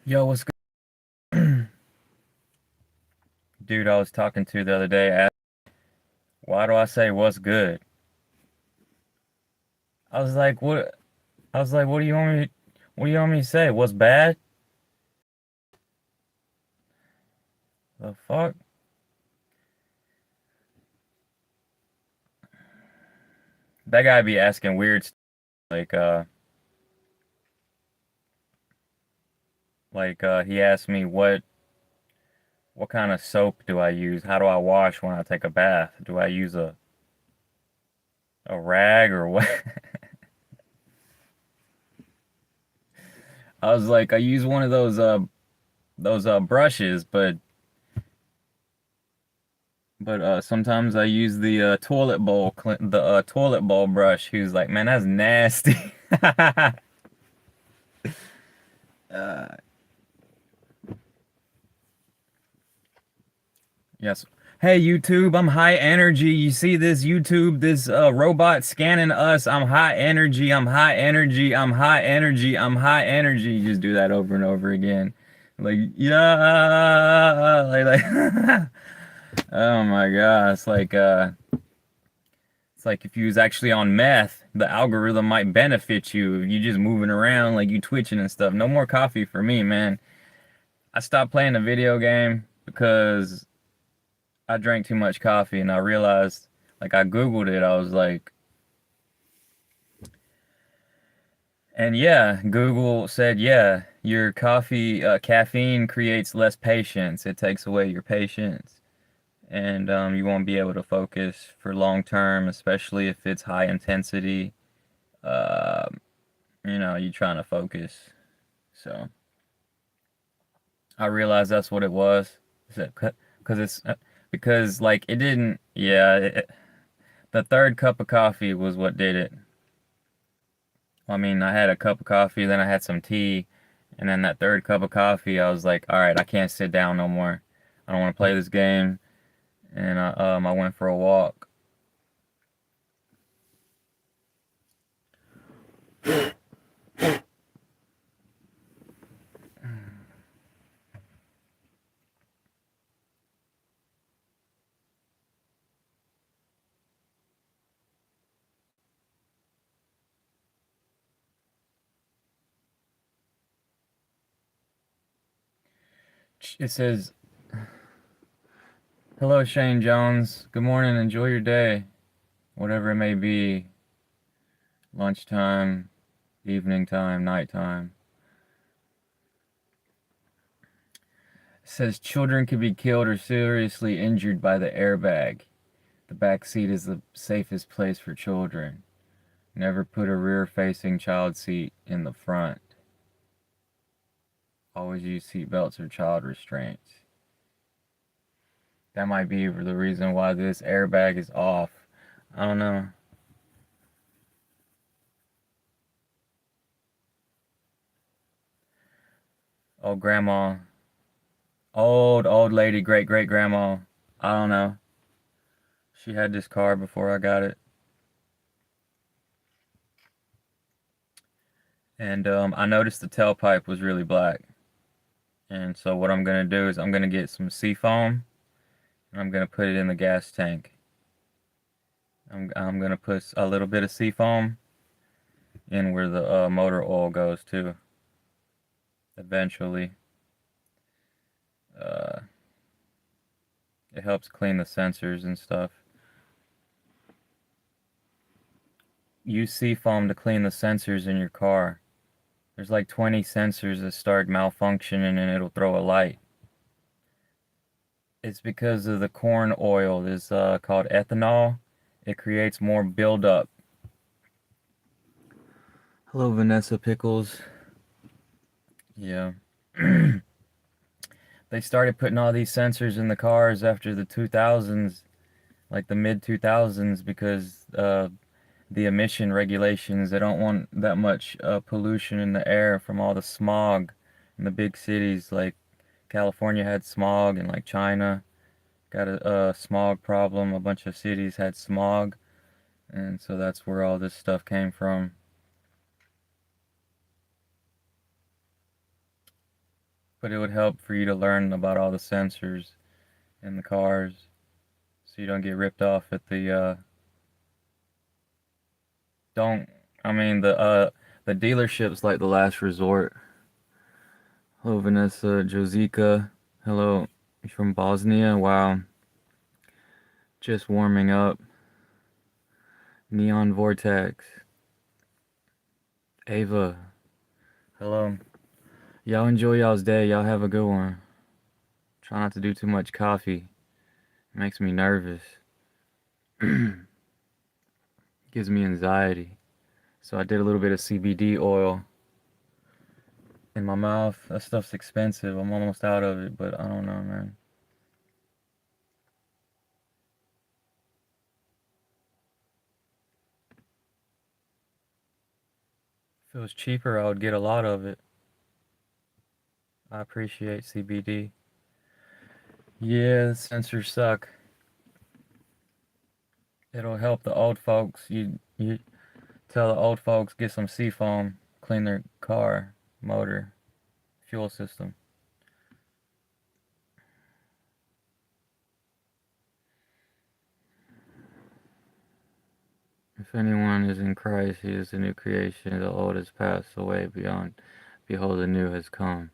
Yo, what's good? Dude, I was talking to the other day asked, why do I say what's good? I was like, what do you want me what do you want me to say? What's bad? The fuck? That guy be asking weird stuff like he asked me what kind of soap do I use? How do I wash when I take a bath? Do I use a rag or what? I was like, I use one of those brushes, but sometimes I use the toilet bowl brush. He was like, "Man, that's nasty." uh, yes. Hey YouTube, I'm high energy. You see this YouTube, this robot scanning us. I'm high energy. I'm high energy. I'm high energy. I'm high energy. You just do that over and over again. Like, yeah, like oh my God. It's like if you was actually on meth, the algorithm might benefit you. If you just moving around like you twitching and stuff. No more coffee for me, man. I stopped playing the video game because I drank too much coffee and I realized, like I Googled it, I was like, and yeah, Google said, yeah, your caffeine creates less patience. It takes away your patience. And you won't be able to focus for long term, especially if it's high intensity. Uh, you trying to focus. So I realized that's what it was. Because because like it didn't. Yeah, the third cup of coffee was what did it. I mean, I had a cup of coffee, then I had some tea, and then that third cup of coffee, I was like, all right, I can't sit down no more. I don't want to play this game, and I went for a walk. It says, "Hello, Shane Jones. Good morning. Enjoy your day, whatever it may be. Lunchtime, evening time, nighttime." Says children could be killed or seriously injured by the airbag. The back seat is the safest place for children. Never put a rear-facing child seat in the front. Always use seat belts or child restraints. That might be the reason why this airbag is off. I don't know. Oh, grandma. Old lady, great grandma. I don't know. She had this car before I got it. And I noticed the tailpipe was really black. And so what I'm gonna do is I'm gonna get some seafoam and I'm gonna put it in the gas tank. I'm gonna put a little bit of seafoam in where the motor oil goes to. Eventually, uh, it helps clean the sensors and stuff. Use seafoam to clean the sensors in your car. There's like 20 sensors that start malfunctioning and it'll throw a light. It's because of the corn oil. It's called ethanol. It creates more buildup. Hello, Vanessa Pickles. Yeah. They started putting all these sensors in the cars after the 2000s, like the mid 2000s, because the emission regulations. They don't want that much pollution in the air from all the smog in the big cities. Like California had smog, and like China got a smog problem. A bunch of cities had smog, and so that's where all this stuff came from. but it would help for you to learn about all the sensors in the cars so you don't get ripped off at the don't I mean the dealership's like the last resort. Hello Vanessa Josica. Hello, you from Bosnia? Wow. Just warming up. Neon Vortex. Ava. Hello. Y'all enjoy y'all's day. Y'all have a good one. Try not to do too much coffee. It makes me nervous. Gives me anxiety. So I did a little bit of CBD oil in my mouth. That stuff's expensive. I'm almost out of it, but I don't know, man. If it was cheaper, I would get a lot of it. I appreciate CBD. Yeah, the sensors suck. It'll help the old folks. You tell the old folks get some seafoam, clean their car, motor, fuel system. If anyone is in Christ, he is a new creation. The old has passed away. Beyond, behold, the new has come.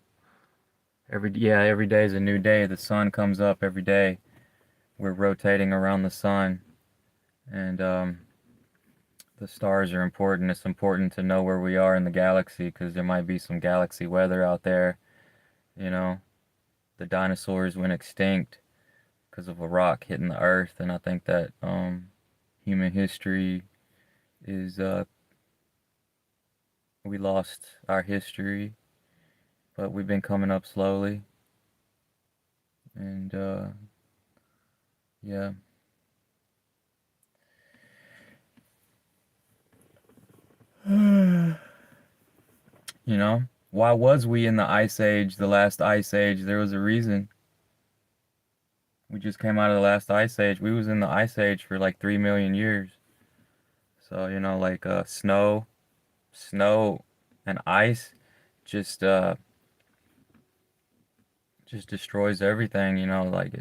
Every day is a new day. The sun comes up every day. We're rotating around the sun, and the stars are important. It's important to know where we are in the galaxy because there might be some galaxy weather out there. You know, the dinosaurs went extinct because of a rock hitting the Earth, and I think that human history is we lost our history, but we've been coming up slowly, and yeah. You know, why was we in the ice age, the last ice age? There was a reason. We just came out of the last ice age. We was in the ice age for like 3 million years. So, you know, like snow and ice just just destroys everything, you know, like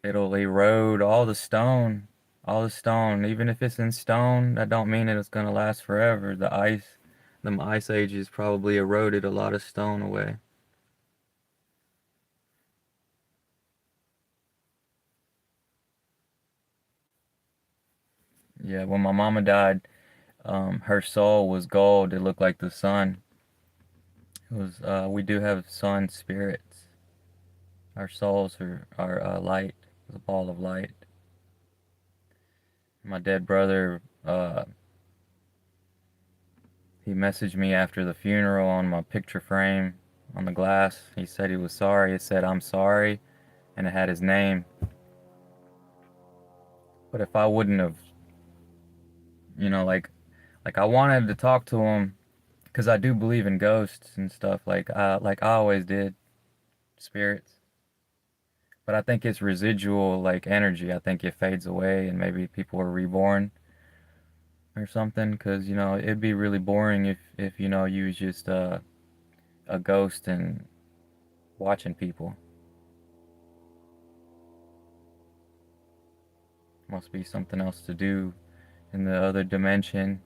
it'll erode all the stone. Even if it's in stone, that don't mean that it's gonna last forever. Them ice ages probably eroded a lot of stone away. Yeah, when my mama died, her soul was gold. It looked like the sun. It was we do have sun spirits. Our souls are light, a ball of light. My dead brother, he messaged me after the funeral on my picture frame on the glass. He said he was sorry. It said I'm sorry, and it had his name. But if I wouldn't have, you know, like I wanted to talk to him because I do believe in ghosts and stuff, like I always did, spirits. But I think it's residual like energy. I think it fades away, and maybe people are reborn or something. Because you know it'd be really boring if you know you was just a ghost and watching people. Must be something else to do in the other dimension.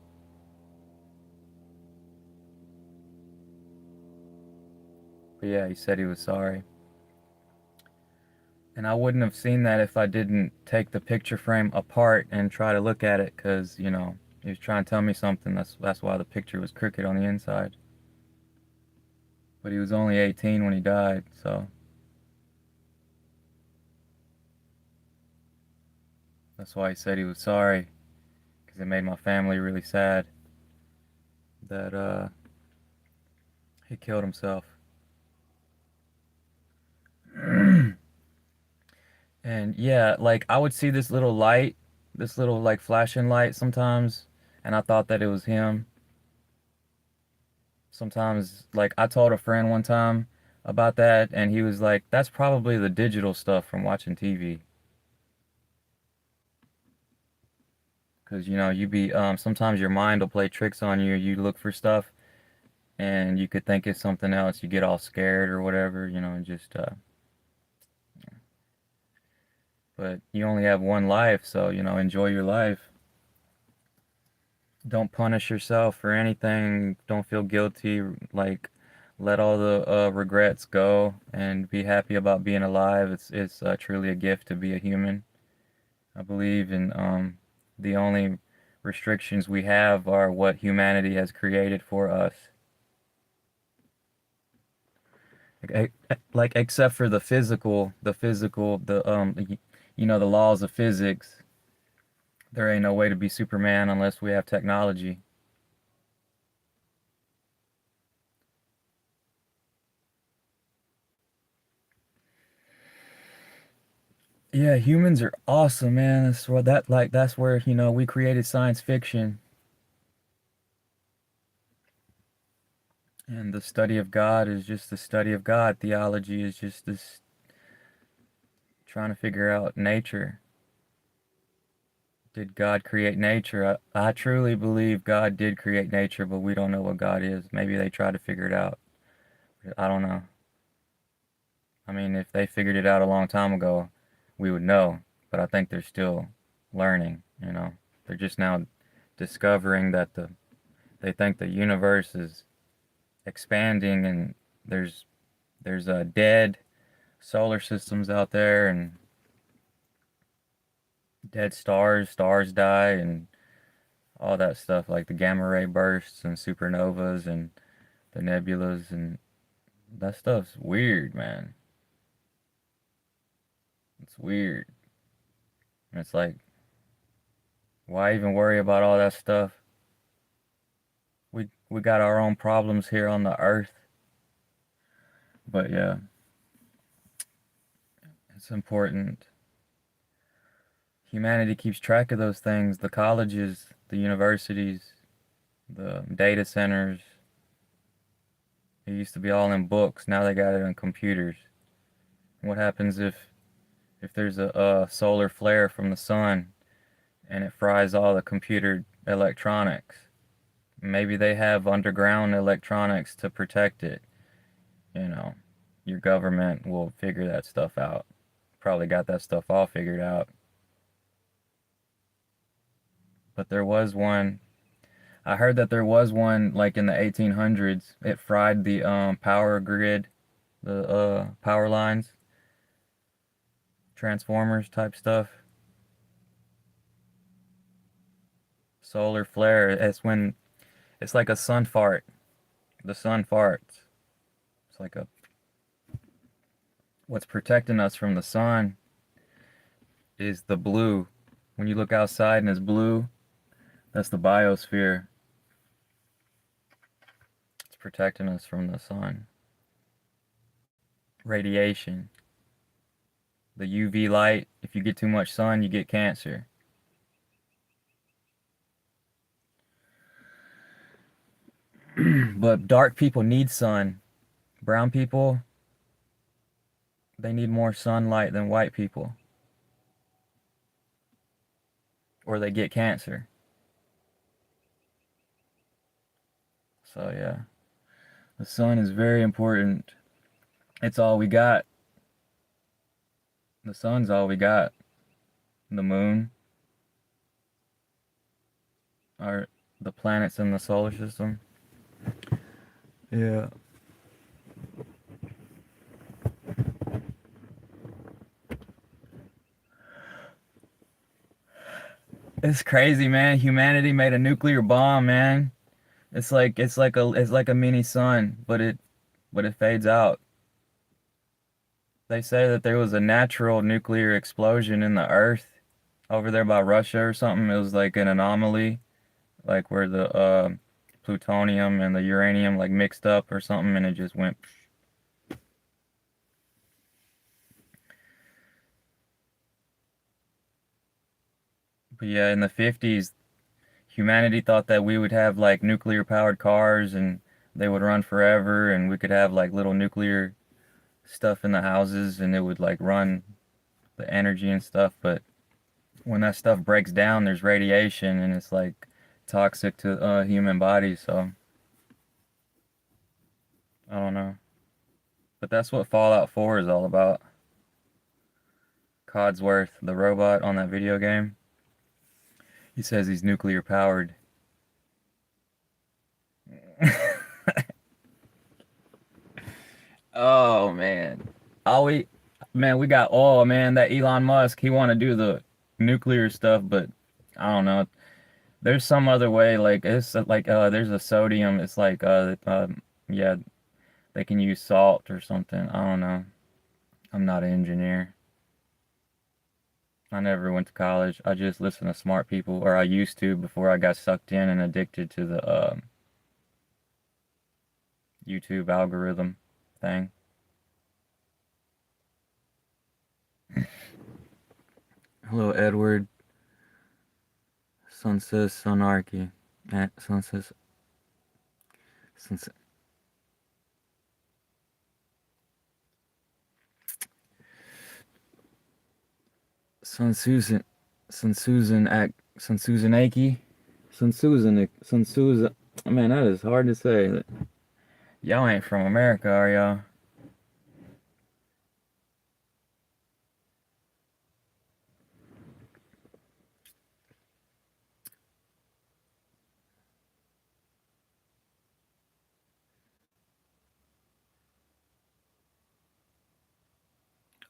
But yeah, he said he was sorry. And I wouldn't have seen that if I didn't take the picture frame apart and try to look at it, because, you know, he was trying to tell me something. That's why the picture was crooked on the inside. But he was only 18 when he died, so that's why he said he was sorry, because it made my family really sad that he killed himself. And yeah, like I would see this little light, this little like flashing light sometimes, and I thought that it was him. Sometimes, like I told a friend one time about that, and he was like, "That's probably the digital stuff from watching TV." Because you know, you be sometimes your mind will play tricks on you. You look for stuff, and you could think it's something else. You get all scared or whatever, and just but you only have one life, so enjoy your life. Don't punish yourself for anything. Don't feel guilty. Like, let all the regrets go and be happy about being alive. It's truly a gift to be a human. I believe in the only restrictions we have are what humanity has created for us. Like except for the laws of physics. There ain't no way to be Superman unless we have technology. Yeah, humans are awesome, man. That's where, we created science fiction, and the study of God is just the study of God. Theology is just this trying to figure out nature. Did God create nature? I truly believe God did create nature, but we don't know what God is. Maybe they tried to figure it out. I don't know. I mean, if they figured it out a long time ago, we would know. But I think they're still learning. They're just now discovering that they think the universe is expanding, and there's dead solar systems out there, and dead stars die, and all that stuff, like the gamma ray bursts and supernovas and the nebulas, and that stuff's weird, man. It's weird. And it's like, why even worry about all that stuff? We got our own problems here on the earth. But yeah, it's important. Humanity keeps track of those things. The colleges, the universities, the data centers. It used to be all in books. Now they got it on computers. What happens if there's a solar flare from the sun and it fries all the computer electronics? Maybe they have underground electronics to protect it. You know, your government will figure that stuff out. Probably got that stuff all figured out. But there was one. I heard that there was one like in the 1800s. It fried the power grid, the power lines, transformers type stuff. Solar flare. It's like a sun fart. The sun farts. It's like a what's protecting us from the sun is the blue. When you look outside and it's blue, that's the biosphere. It's protecting us from the sun. Radiation. The UV light, if you get too much sun, you get cancer. But dark people need sun. Brown people, they need more sunlight than white people, or they get cancer. So yeah, the sun is very important. It's all we got. The sun's all we got. The moon, are the planets in the solar system. Yeah. It's crazy, man. Humanity made a nuclear bomb, man. It's like a mini sun, but it fades out. They say that there was a natural nuclear explosion in the earth over there by Russia or something. It was like an anomaly, like where the plutonium and the uranium like mixed up or something, and it just went. But yeah, in the 50s, humanity thought that we would have like nuclear powered cars, and they would run forever, and we could have like little nuclear stuff in the houses, and it would like run the energy and stuff. But when that stuff breaks down, there's radiation, and it's like toxic to human bodies. So I don't know. But that's what Fallout 4 is all about. Codsworth, the robot on that video game, he says he's nuclear powered. Oh man. All we Man, we got oil, man. That Elon Musk, he want to do the nuclear stuff, but I don't know. There's some other way, like it's like there's a sodium, it's like yeah, they can use salt or something. I don't know. I'm not an engineer. I never went to college. I just listen to smart people, or I used to before I got sucked in and addicted to the YouTube algorithm thing. Hello, Edward. Sun says Sunarchy. Sun says Sun. Sun Susan. Sun Susan Ak. Sun Susan Aki. Sun Susan. Sun Susan. Man, that is hard to say. Y'all ain't from America, are y'all?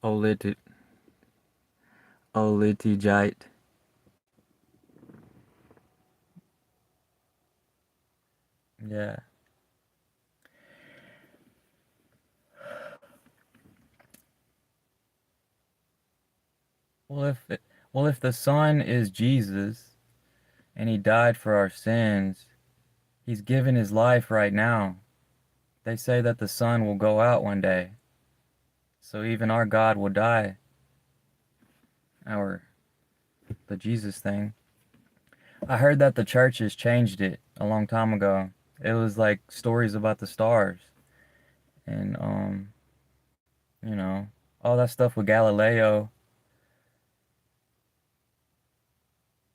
Oliti. Olitijite. Yeah. Well, if the Son is Jesus and he died for our sins, he's given his life right now. They say that the sun will go out one day. So even our God will die. Our the Jesus thing. I heard that the churches changed it a long time ago. It was like stories about the stars and you know, all that stuff with Galileo.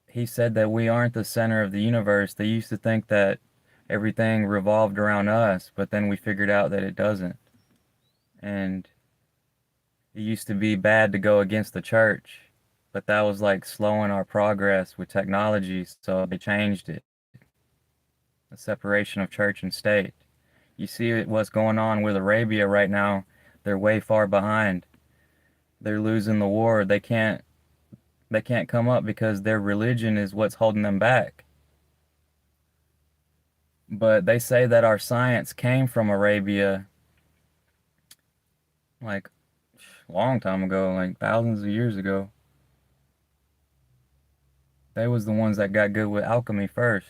He said that we aren't the center of the universe. They used to think that everything revolved around us, but then we figured out that it doesn't. And it used to be bad to go against the church, but that was like slowing our progress with technology, so they changed it. The separation of church and state. You see what's going on with Arabia right now. They're way far behind. They're losing the war. They can't come up because their religion is what's holding them back. But they say that our science came from Arabia like a long time ago, like thousands of years ago. They was the ones that got good with alchemy first.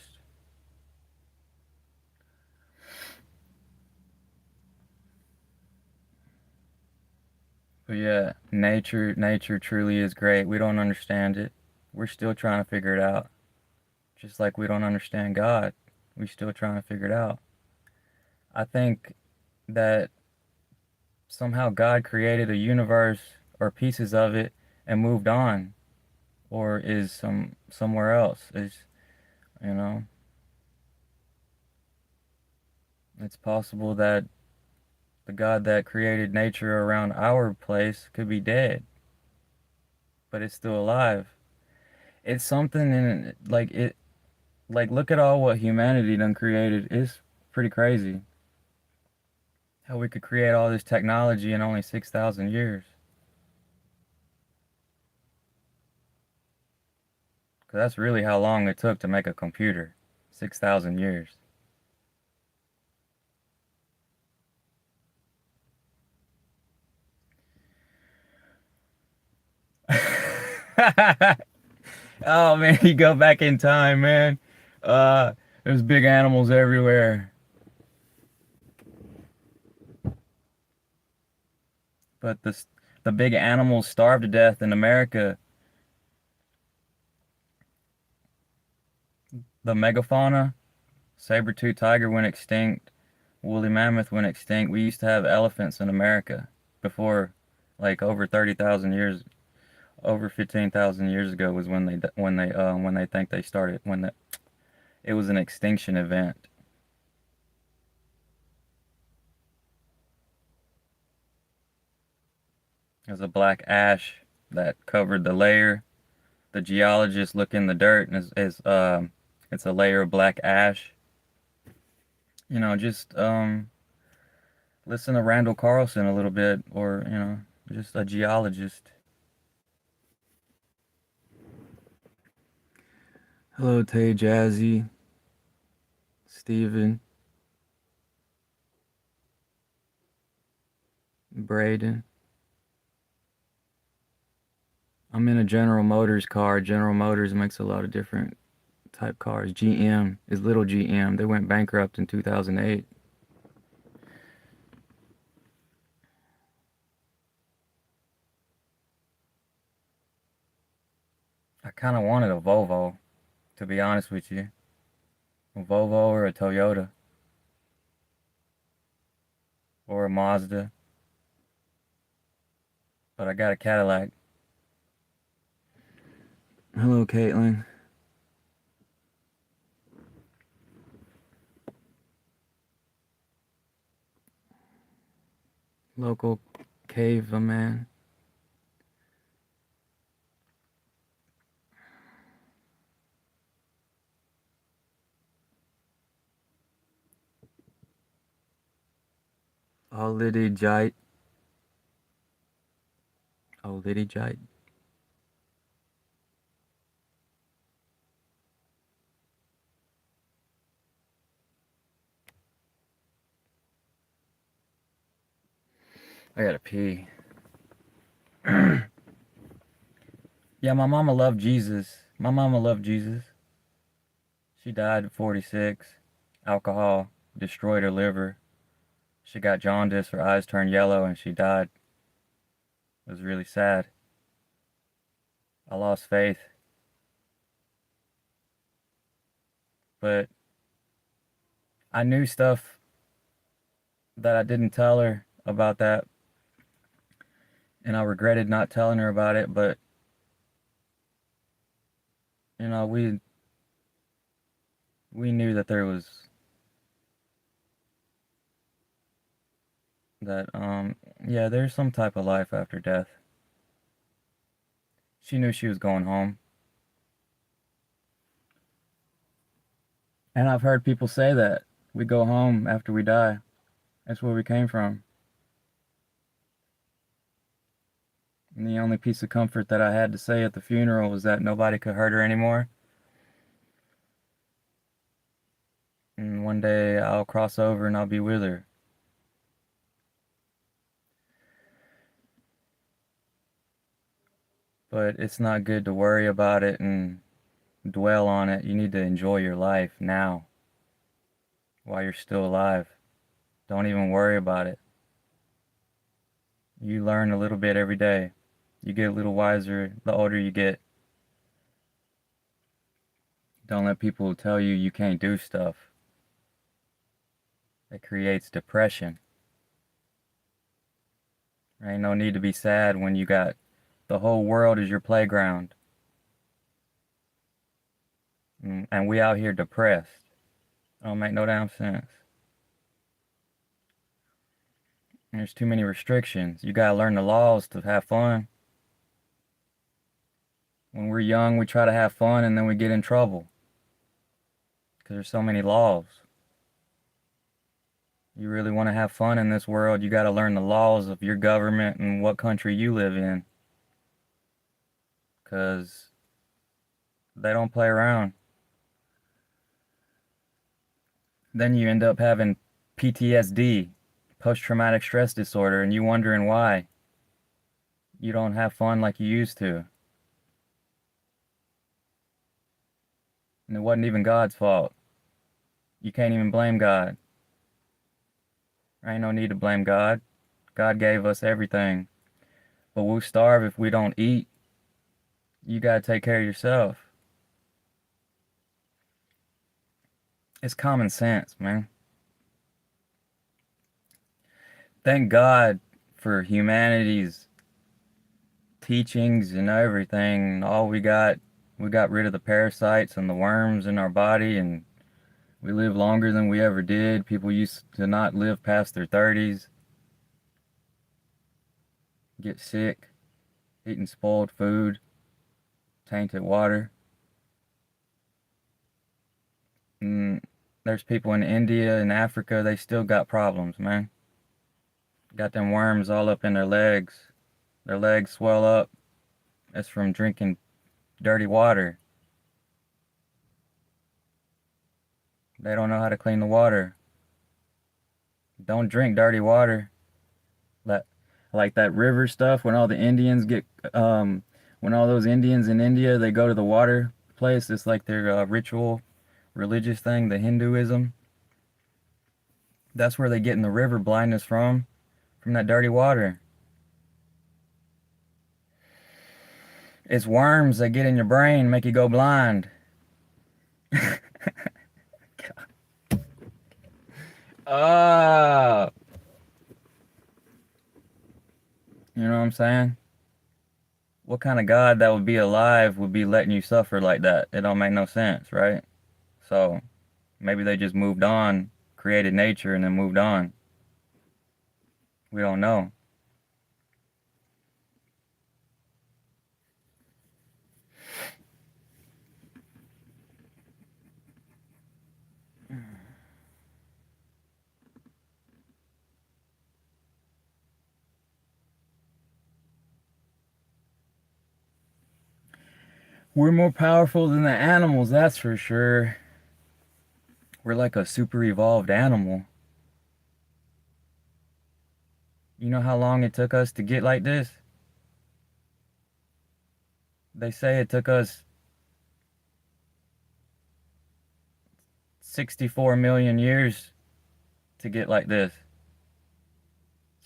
But yeah, nature truly is great. We don't understand it. We're still trying to figure it out. Just like we don't understand God. We're still trying to figure it out. I think that somehow God created a universe or pieces of it and moved on, or is somewhere else. Is you know, it's possible that the God that created nature around our place could be dead, but it's still alive. It's something in like it like look at all what humanity done created. It's pretty crazy how we could create all this technology in only 6,000 years. 'Cause that's really how long it took to make a computer. 6,000 years. Oh man, you go back in time, man. Uh, there's big animals everywhere. But the big animals starved to death in America. The megafauna, saber-tooth tiger went extinct, woolly mammoth went extinct. We used to have elephants in America before, like over 30,000 years, over 15,000 years ago was when they think they started it was an extinction event. It was a black ash that covered the layer. The geologists look in the dirt and it's a layer of black ash. Just listen to Randall Carlson a little bit, or just a geologist. Hello, Tay, Jazzy, Steven, Braden. I'm in a General Motors car. General Motors makes a lot of different type cars. GM is little GM. They went bankrupt in 2008. I kind of wanted a Volvo, to be honest with you. A Volvo or a Toyota or a Mazda, but I got a Cadillac. Hello, Caitlin. Local caveman. Olidijite. Olidijite. I gotta pee. Yeah, my mama loved Jesus. My mama loved Jesus. She died at 46. Alcohol destroyed her liver. She got jaundice, her eyes turned yellow, and she died. It was really sad. I lost faith. But I knew stuff that I didn't tell her about that, and I regretted not telling her about it, but we knew that there was that yeah, there's some type of life after death. She knew she was going home. And I've heard people say that we go home after we die. That's where we came from. And the only piece of comfort that I had to say at the funeral was that nobody could hurt her anymore. And one day I'll cross over and I'll be with her. But it's not good to worry about it and dwell on it. You need to enjoy your life now while you're still alive. Don't even worry about it. You learn a little bit every day. You get a little wiser the older you get. Don't let people tell you you can't do stuff. It creates depression. There ain't no need to be sad when you got the whole world is your playground. And we out here depressed. It don't make no damn sense. There's too many restrictions. You gotta learn the laws to have fun. When we're young, we try to have fun and then we get in trouble because there's so many laws. You really want to have fun in this world, you got to learn the laws of your government and what country you live in, because they don't play around. Then you end up having PTSD, post-traumatic stress disorder, and you wondering why you don't have fun like you used to. And it wasn't even God's fault. You can't even blame God. There ain't no need to blame God. God gave us everything. But we'll starve if we don't eat. You gotta take care of yourself. It's common sense, man. Thank God for humanity's teachings and everything. We got rid of the parasites and the worms in our body, and we live longer than we ever did. People used to not live past their 30s. get sick, eating spoiled food, tainted water. And there's people in India and Africa, they still got problems, man. Got them worms all up in their legs. Their legs swell up. That's from drinking dirty water. They don't know how to clean the water. Don't drink dirty water. Like, like that river stuff when all the Indians get, when all those Indians in India, they go to the water place. It's like their ritual, religious thing, the Hinduism. That's where they get in the river blindness from that dirty water. It's worms that get in your brain, make you go blind. Oh, you know what I'm saying? What kind of God that would be alive would be letting you suffer like that? It don't make no sense, right? So maybe they just moved on, created nature, and then moved on. We don't know. We're more powerful than the animals, that's for sure. We're like a super evolved animal. You know how long it took us to get like this? They say it took us 64 million years to get like this.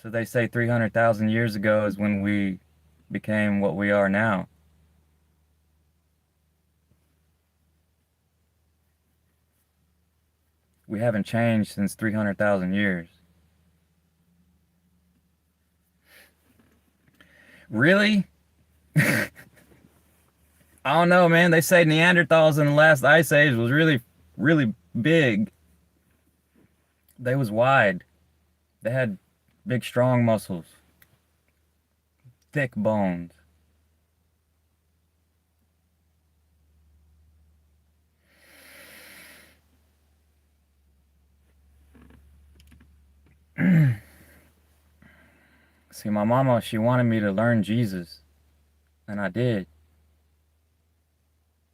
So they say 300,000 years ago is when we became what we are now. We haven't changed since 300,000 years. Really? I don't know, man. They say Neanderthals in the last ice age was really, really big. They was wide. They had big, strong muscles, thick bones. See, my mama, she wanted me to learn Jesus, and I did,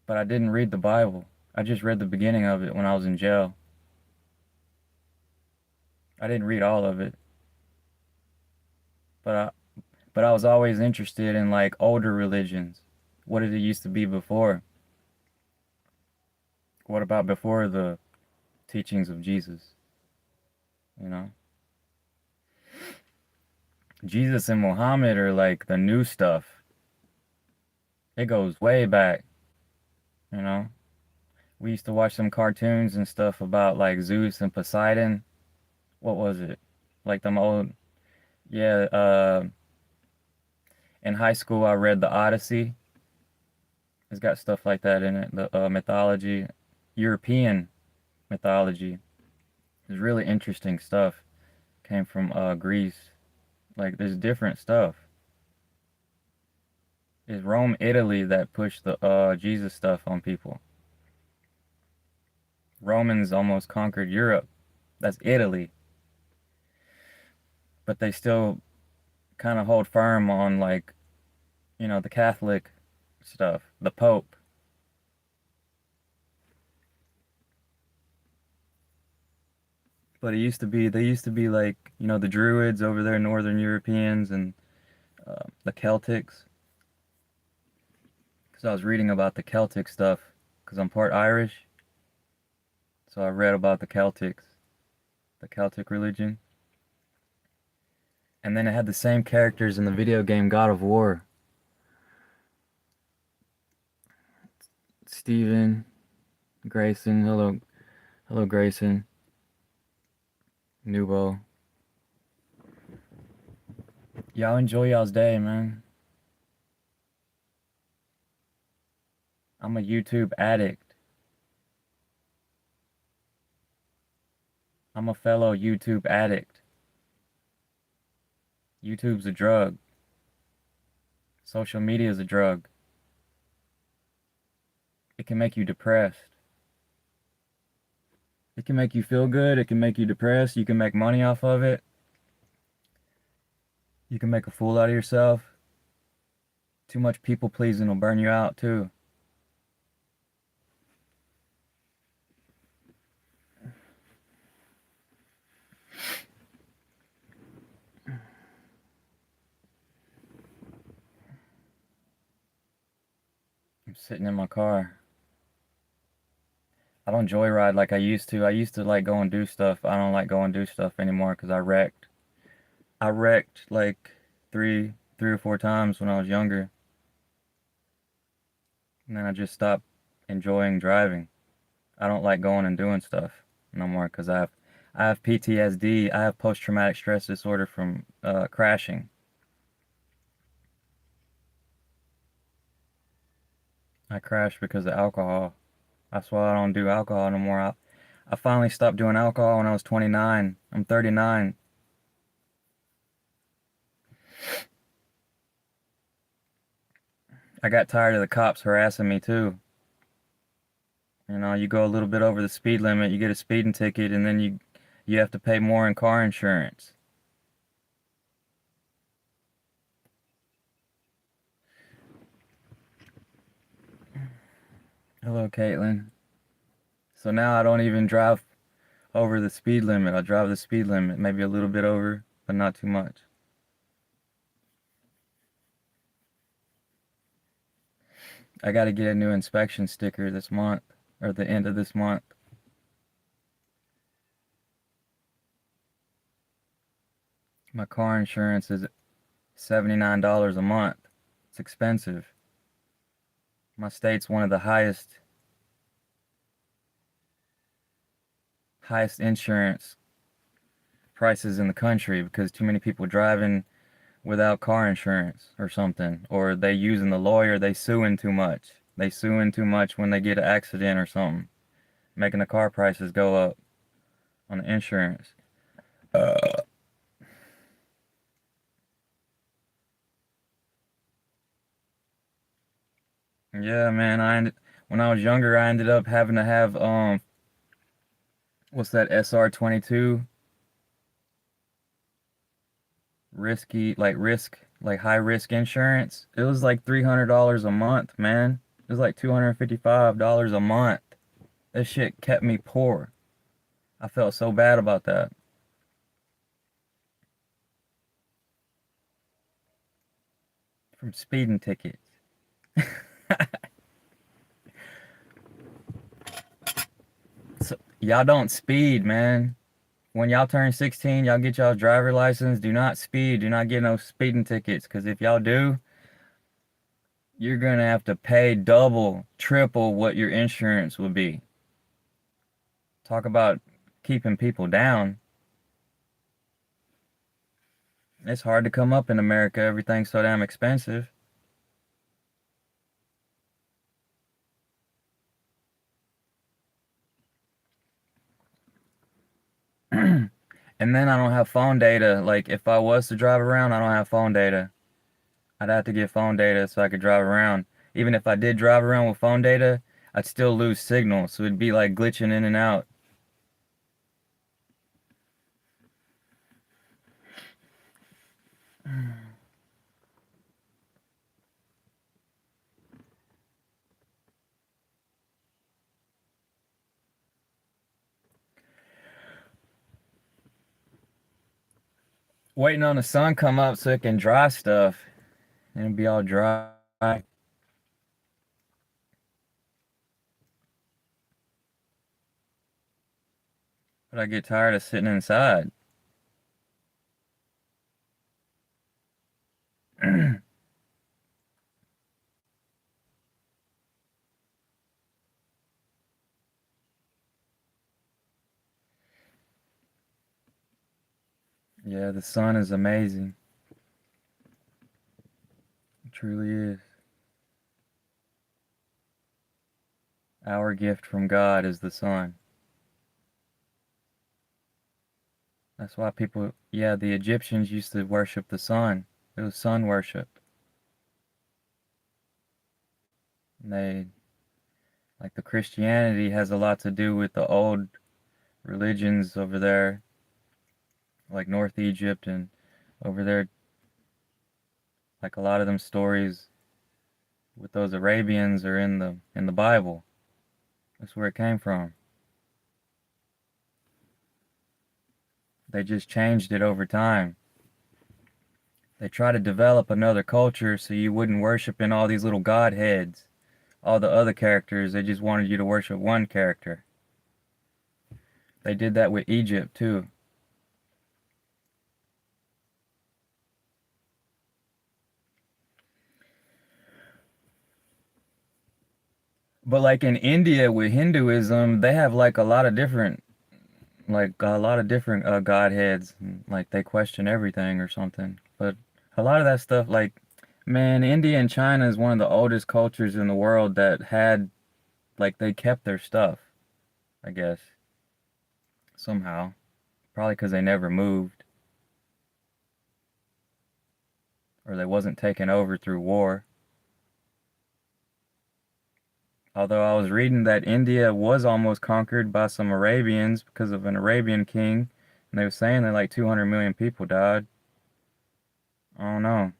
but I didn't read the Bible. I just read the beginning of it when I was in jail. I didn't read all of it, but I was always interested in like older religions. What did it used to be before? What about before the teachings of Jesus? You know, Jesus and Muhammad are like the new stuff. It goes way back, you know. We used to watch some cartoons and stuff about like Zeus and Poseidon. What was it? Like them old, yeah, in high school I read the Odyssey. It's got stuff like that in it. The mythology, European mythology. It's really interesting stuff. Came from Greece. Like there's different stuff. It's Rome, Italy that pushed the Jesus stuff on people. Romans almost conquered Europe. That's Italy. But they still kind of hold firm on like, the Catholic stuff, the Pope. But they used to be like, the Druids over there, Northern Europeans, and the Celtics. Because I was reading about the Celtic stuff, because I'm part Irish. So I read about the Celtics, the Celtic religion. And then it had the same characters in the video game God of War. Steven, Grayson, hello Grayson, Nubo. Y'all enjoy y'all's day, man. I'm a YouTube addict. I'm a fellow YouTube addict. YouTube's a drug. Social media is a drug. It can make you depressed. It can make you feel good. It can make you depressed. You can make money off of it. You can make a fool out of yourself. Too much people pleasing will burn you out too. I'm sitting in my car. I don't joyride like I used to. I used to like go and do stuff. I don't like go and do stuff anymore because I wrecked. I wrecked like three or four times when I was younger. And then I just stopped enjoying driving. I don't like going and doing stuff no more because I have PTSD. I have post-traumatic stress disorder from crashing. I crashed because of alcohol. That's why I don't do alcohol no more. I finally stopped doing alcohol when I was 29. I'm 39. I got tired of the cops harassing me too. You know, you go a little bit over the speed limit, you get a speeding ticket, and then you have to pay more in car insurance. Hello, Caitlin. So now I don't even drive over the speed limit. I drive the speed limit, maybe a little bit over, but not too much. I got to get a new inspection sticker this month, or the end of this month. My car insurance is $79 a month. It's expensive. My state's one of the highest insurance prices in the country because too many people driving without car insurance or something, or they using the lawyer, they suing too much. They suing too much when they get an accident or something, making the car prices go up on the insurance. Yeah, man, when I was younger, I ended up having to have what's that SR22 like high risk insurance. It was like $300 a month, man. It was like $255 a month. This shit kept me poor. I felt so bad about that. From speeding tickets. So, y'all don't speed, man. When y'all turn 16, y'all get y'all's driver license. Do not speed. Do not get no speeding tickets. Because if y'all do, you're going to have to pay double, triple what your insurance would be. Talk about keeping people down. It's hard to come up in America. Everything's so damn expensive. And then I don't have phone data. Like, if I was to drive around, I don't have phone data. I'd have to get phone data so I could drive around. Even if I did drive around with phone data, I'd still lose signal. So it'd be like glitching in and out. Waiting on the sun come up so it can dry stuff. And it'd be all dry. But I get tired of sitting inside. Yeah, the sun is amazing. It truly is. Our gift from God is the sun. That's why people, yeah, the Egyptians used to worship the sun. It was sun worship. They like the Christianity has a lot to do with the old religions over there, like North Egypt and over there, like a lot of them stories with those Arabians are in the Bible. That's where it came from. They just changed it over time. They try to develop another culture so you wouldn't worship in all these little godheads, all the other characters. They just wanted you to worship one character. They did that with Egypt too. But like in India with Hinduism, they have like a lot of different godheads. Like they question everything or something. But a lot of that stuff, like, man, India and China is one of the oldest cultures in the world that had, like, they kept their stuff, I guess, somehow. Probably because they never moved or they wasn't taken over through war. Although I was reading that India was almost conquered by some Arabians because of an Arabian king, and they were saying that like 200 million people died. I don't know.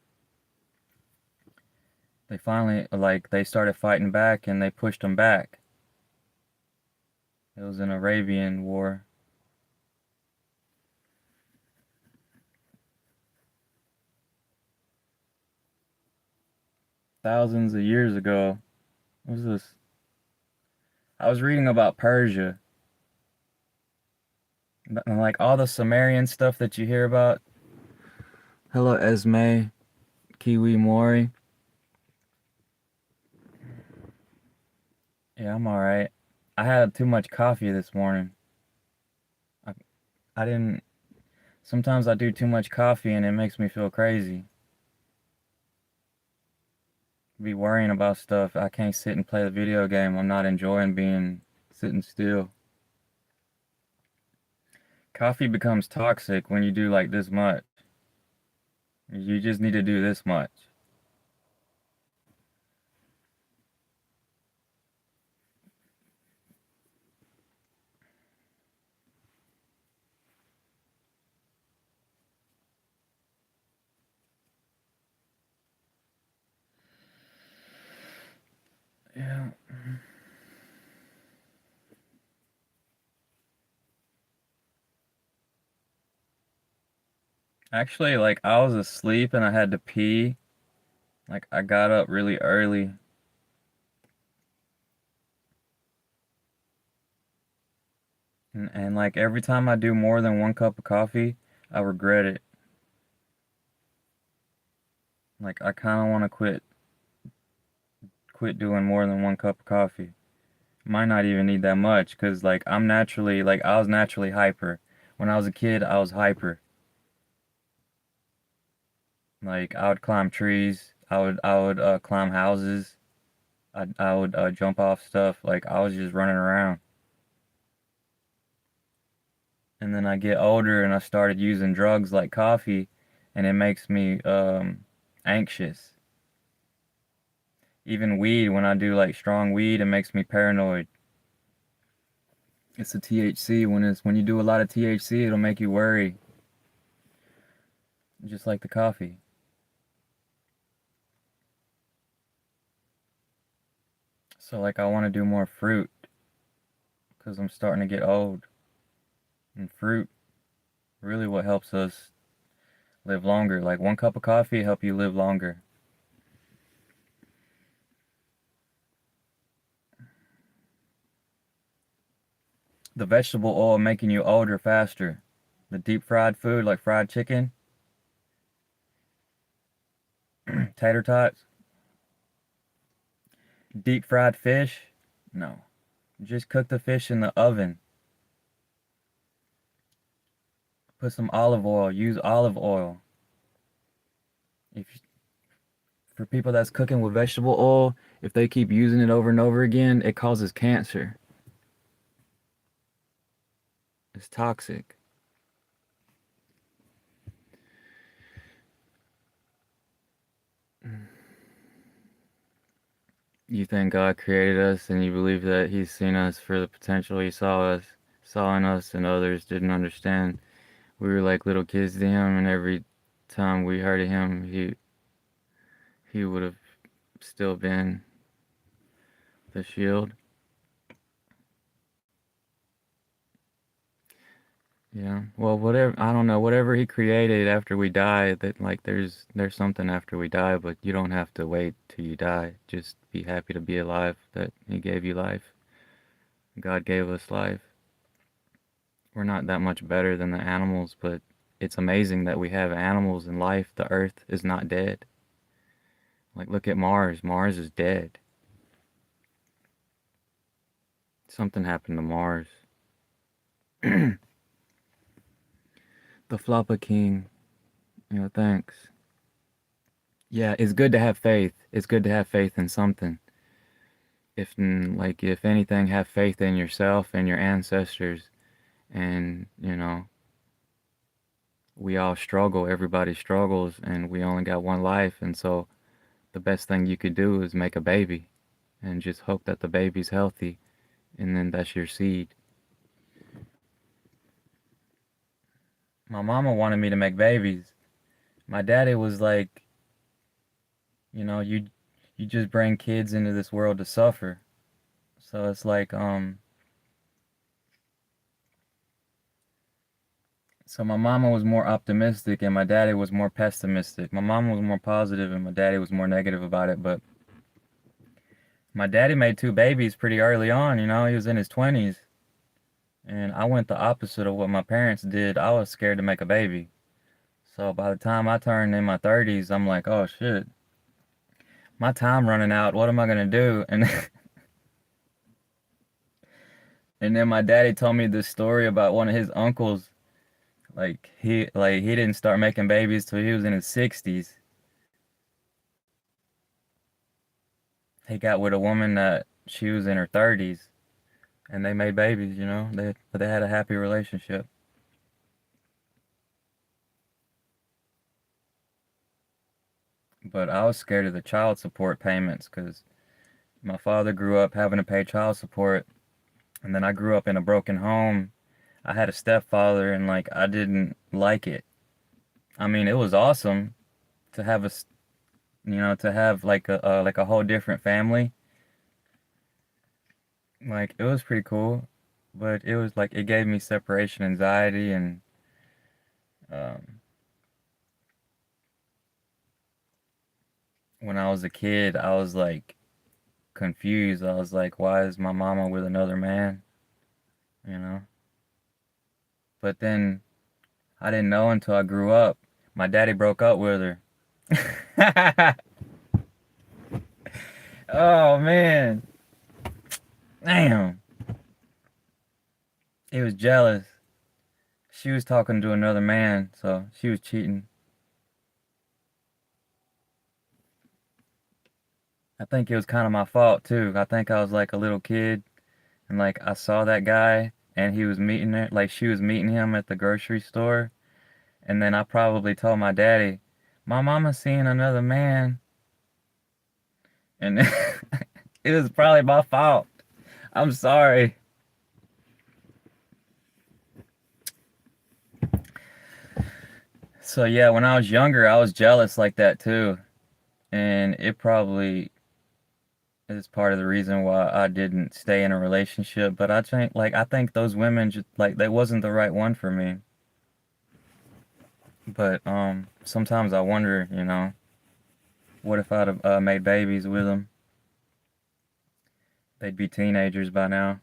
They finally, like, they started fighting back and they pushed them back. It was an Arabian war. Thousands of years ago. What was this? I was reading about Persia. And like all the Sumerian stuff that you hear about. Hello, Esme, Kiwi Mori. Yeah, I'm alright. I had too much coffee this morning. I, I didn't. Sometimes I do too much coffee and it makes me feel crazy. Be worrying about stuff. I can't sit and play the video game. I'm not enjoying being sitting still. Coffee becomes toxic when you do like this much. You just need to do this much. Yeah. Actually, like I was asleep and I had to pee. Like I got up really early and like every time I do more than one cup of coffee, I regret it. Like I kind of want to quit doing more than one cup of coffee. Might not even need that much because like I'm naturally like I was naturally hyper. When I was a kid, I was hyper. Like I would climb trees. I would climb houses. I would jump off stuff. Like I was just running around. And then I get older and I started using drugs like coffee, and it makes me anxious. Even weed, when I do like strong weed, it makes me paranoid. It's the THC. When you do a lot of THC, it'll make you worry, just like the coffee. So like I want to do more fruit because I'm starting to get old. And fruit really what helps us live longer. Like one cup of coffee help you live longer. The vegetable oil making you older faster. The deep fried food like fried chicken, tater tots, deep fried fish. No, just cook the fish in the oven. Put some olive oil. Use olive oil. If For people that's cooking with vegetable oil, if they keep using it over and over again, it causes cancer. It's toxic. You think God created us and you believe that he's seen us for the potential he saw in us and others didn't understand. We were like little kids to him, and every time we hurted him, he would have still been the shield. Yeah. Well, whatever, I don't know, whatever he created after we die, that like there's something after we die, but you don't have to wait till you die. Just be happy to be alive, that he gave you life. God gave us life. We're not that much better than the animals, but it's amazing that we have animals in life. The earth is not dead. Like look at Mars. Mars is dead. Something happened to Mars. The Floppa King. Thanks. Yeah, it's good to have faith. It's good to have faith in something. If anything, have faith in yourself and your ancestors. And, we all struggle. Everybody struggles, and we only got one life. And so the best thing you could do is make a baby and just hope that the baby's healthy. And then that's your seed. My mama wanted me to make babies. My daddy was like, you just bring kids into this world to suffer. So it's like, so my mama was more optimistic and my daddy was more pessimistic. My mama was more positive and my daddy was more negative about it. But my daddy made two babies pretty early on, he was in his 20s. And I went the opposite of what my parents did. I was scared to make a baby. So by the time I turned in my 30s, I'm like, oh shit, my time running out. What am I gonna do? And and then my daddy told me this story about one of his uncles. He didn't start making babies till he was in his 60s. He got with a woman that she was in her 30s, and they made babies. They had a happy relationship. But I was scared of the child support payments because my father grew up having to pay child support, and then I grew up in a broken home. I had a stepfather, and like I didn't like it. I mean, it was awesome to have to have like a whole different family. Like it was pretty cool, but it was like it gave me separation anxiety and um, when I was a kid, I was like confused. I was like, why is my mama with another man? You know? But then I didn't know until I grew up. My daddy broke up with her. Oh man. Damn. He was jealous. She was talking to another man, so she was cheating. I think it was kind of my fault too. I think I was like a little kid and like I saw that guy and he was meeting her, like she was meeting him at the grocery store. And then I probably told my daddy, my mama's seeing another man. And it was probably my fault. I'm sorry. So yeah, when I was younger, I was jealous like that too. And it probably is part of the reason why I didn't stay in a relationship. But I think those women just like they wasn't the right one for me. But sometimes I wonder, what if I'd have made babies with them? They'd be teenagers by now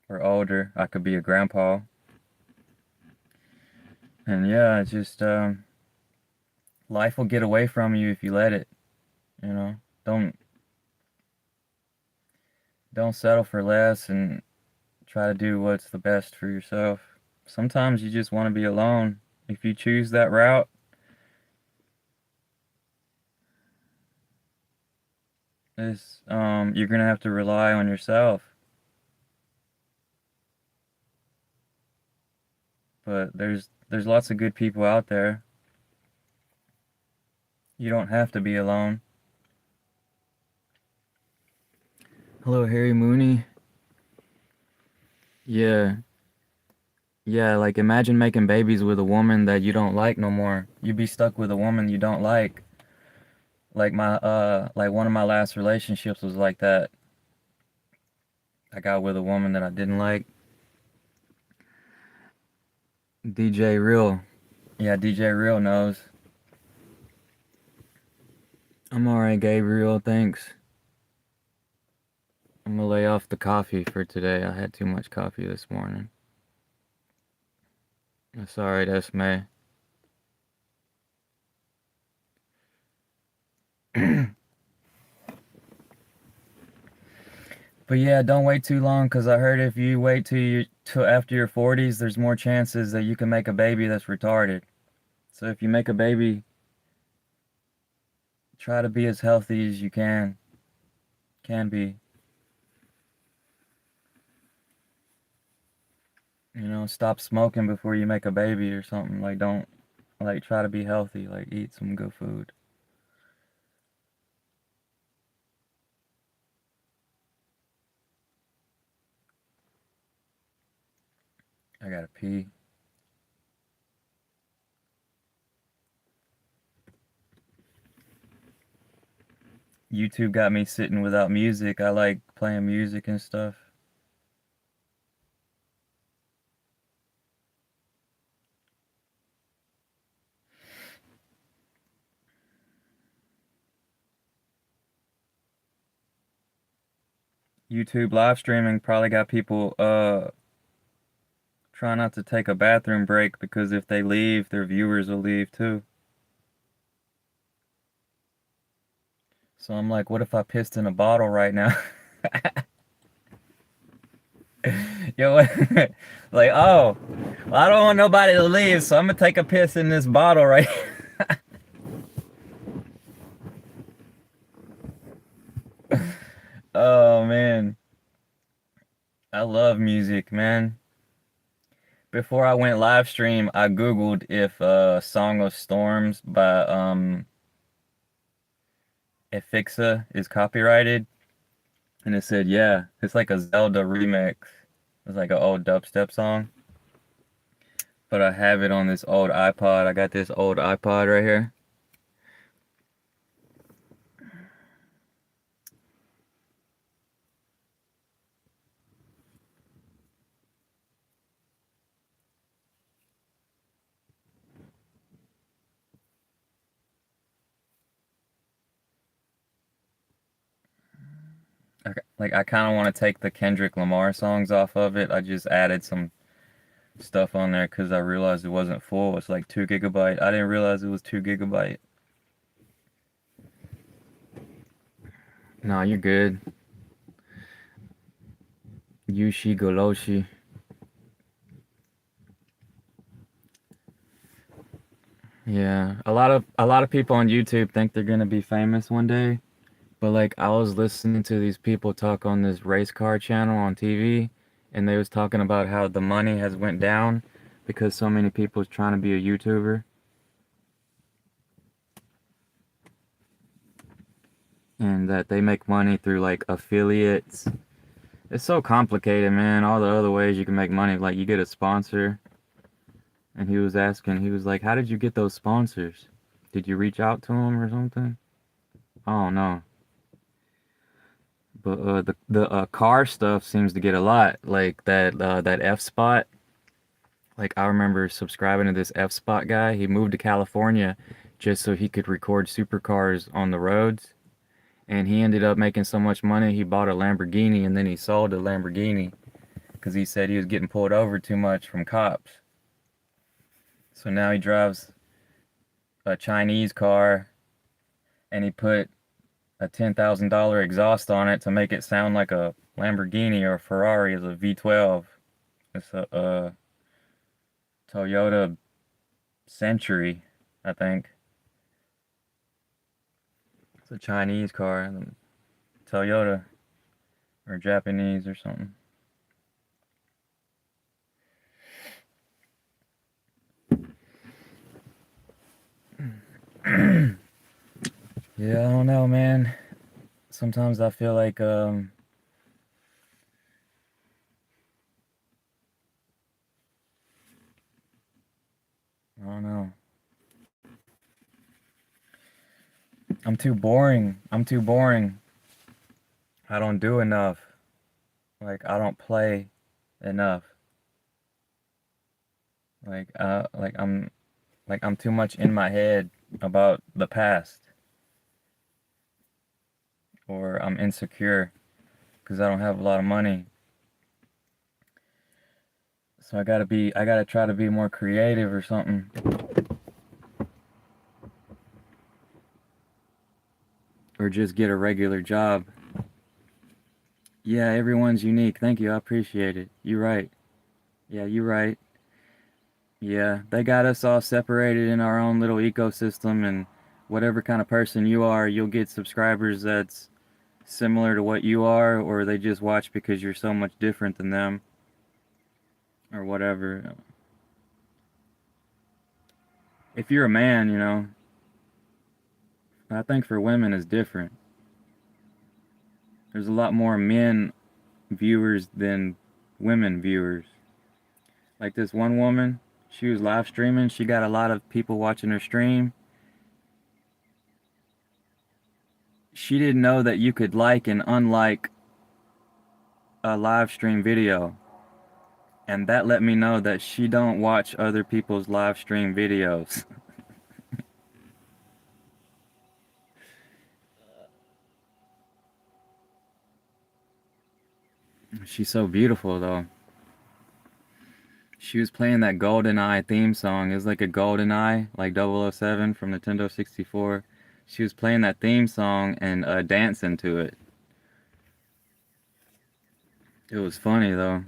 or older. I could be a grandpa. And yeah, it's just life will get away from you if you let it. You know, don't don't settle for less and try to do what's the best for yourself. Sometimes you just want to be alone. If you choose that route, you're gonna have to rely on yourself. But there's lots of good people out there. You don't have to be alone. Hello, Harry Mooney. Yeah, yeah, like imagine making babies with a woman that you don't like no more. You'd be stuck with a woman you don't like. Like one of my last relationships was like that. I got with a woman that I didn't like. DJ Real. Yeah, DJ Real knows. I'm alright, Gabriel, thanks. I'm gonna lay off the coffee for today. I had too much coffee this morning. That's alright, Esme. But yeah, don't wait too long because I heard if you wait till after your 40s, there's more chances that you can make a baby that's retarded. So if you make a baby, try to be as healthy as you can be. You know, stop smoking before you make a baby or something. Like don't like try to be healthy, like eat some good food. I gotta pee. YouTube got me sitting without music. I like playing music and stuff. YouTube live streaming probably got people try not to take a bathroom break because if they leave, their viewers will leave too. So I'm like, what if I pissed in a bottle right now? Yo, like, oh, well, I don't want nobody to leave, so I'm gonna take a piss in this bottle right. Oh man, I love music, man. Before I went live stream, I Googled if Song of Storms by Efixa is copyrighted, and it said yeah, it's like a Zelda remix. It's like an old dubstep song. But I have it on this old iPod. I got this old iPod right here. Like I kind of want to take the Kendrick Lamar songs off of it. I just added some stuff on there because I realized it wasn't full. It's like 2 GB. I didn't realize it was 2 GB. Nah, you're good. Yushi Goloshi. Yeah, a lot of people on YouTube think they're gonna be famous one day, but like I was listening to these people talk on this race car channel on TV, and they was talking about how the money has went down because so many people's trying to be a YouTuber, and that they make money through like affiliates. It's so complicated, man. All the other ways you can make money, like you get a sponsor, and he was asking, he was like, "How did you get those sponsors? Did you reach out to them or something?" I don't know. But the car stuff seems to get a lot, like that F Spot. Like I remember subscribing to this F Spot guy. He moved to California just so he could record supercars on the roads, and he ended up making so much money he bought a Lamborghini and then he sold the Lamborghini because he said he was getting pulled over too much from cops. So now he drives a Chinese car and he put a $10,000 exhaust on it to make it sound like a Lamborghini or a Ferrari is a V12. It's a Toyota Century, I think. It's a Chinese car, Toyota or Japanese or something. Yeah, I don't know, man. Sometimes I feel like I'm too boring. I'm too boring. I don't do enough. Like I don't play enough. Like I'm too much in my head about the past, or I'm insecure because I don't have a lot of money. So I gotta try to be more creative or something. Or just get a regular job. Yeah, everyone's unique. Thank you. I appreciate it. You're right. Yeah, you're right. Yeah, they got us all separated in our own little ecosystem, and whatever kind of person you are, you'll get subscribers that's similar to what you are, or they just watch because you're so much different than them, or whatever. If you're a man, you know, I think for women is different. There's a lot more men viewers than women viewers. Like this one woman, she was live streaming. She got a lot of people watching her stream. She didn't know that you could like and unlike a live stream video. And that let me know that she don't watch other people's live stream videos. She's so beautiful though. She was playing that GoldenEye theme song. It was like a GoldenEye, like 007 from Nintendo 64. She was playing that theme song and dancing to it. It was funny though.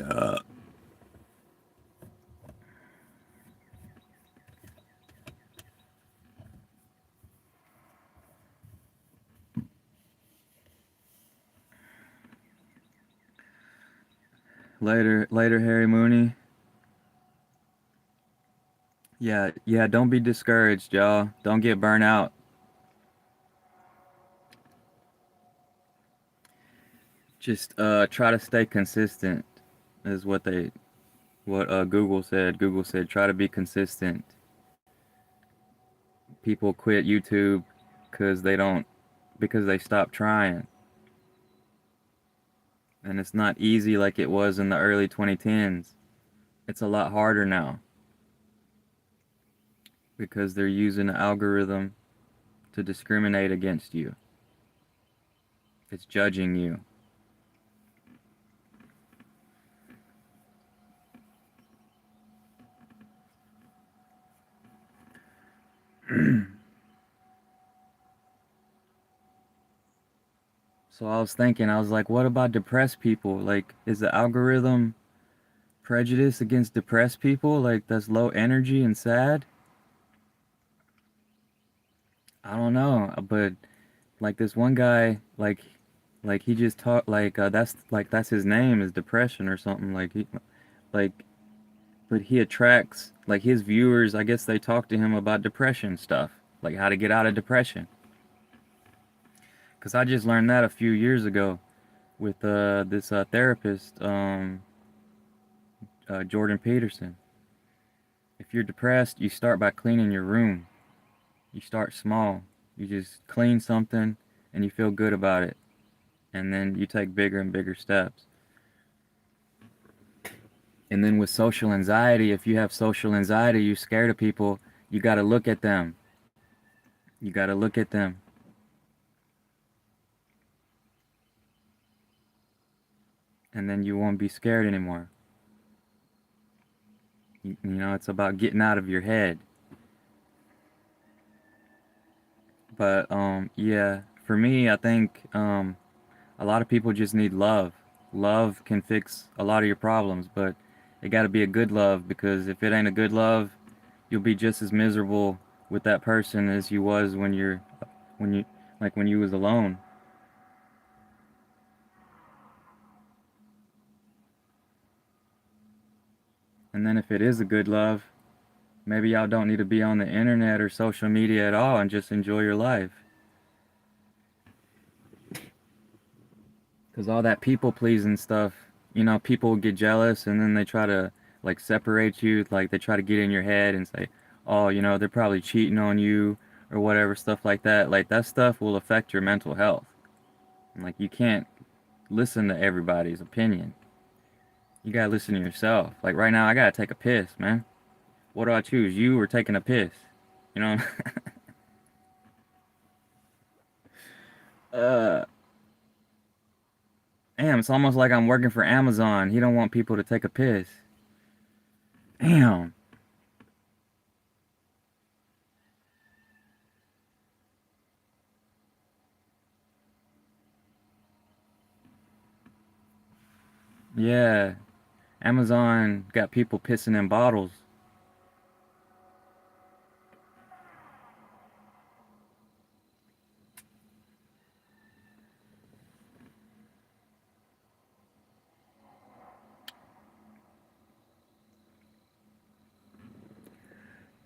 Uh, later, Harry Mooney. Yeah, yeah, don't be discouraged, y'all. Don't get burnt out. Just try to stay consistent is what Google said. Google said try to be consistent. People quit YouTube because because they stop trying. And it's not easy like it was in the early 2010s. It's a lot harder now because they're using an algorithm to discriminate against you. It's judging you. So I was thinking, I was like, what about depressed people? Like, is the algorithm prejudice against depressed people? Like, that's low energy and sad? I don't know, but like this one guy, like he just taught, that's his name is depression or something. Like, but he attracts, like his viewers, I guess they talk to him about depression stuff, like how to get out of depression. Because I just learned that a few years ago with this therapist, Jordan Peterson. If you're depressed, you start by cleaning your room. You start small. You just clean something and you feel good about it. And then you take bigger and bigger steps. And then with social anxiety, if you have social anxiety, you're scared of people, you got to look at them. You got to look at them. And then you won't be scared anymore. You know, it's about getting out of your head. But yeah, for me, I think a lot of people just need love. Love can fix a lot of your problems, but it got to be a good love, because if it ain't a good love, you'll be just as miserable with that person as you was when you when you was alone. And then if it is a good love, maybe y'all don't need to be on the internet or social media at all and just enjoy your life. Because all that people pleasing stuff, people get jealous and then they try to like separate you, like they try to get in your head and say, oh, they're probably cheating on you or whatever, stuff like that. Like that stuff will affect your mental health. Like you can't listen to everybody's opinion. You gotta listen to yourself. Like right now, I gotta take a piss, man. What do I choose? You or taking a piss? You know? uh, Damn, it's almost like I'm working for Amazon. He don't want people to take a piss. Damn. Yeah, Amazon got people pissing in bottles.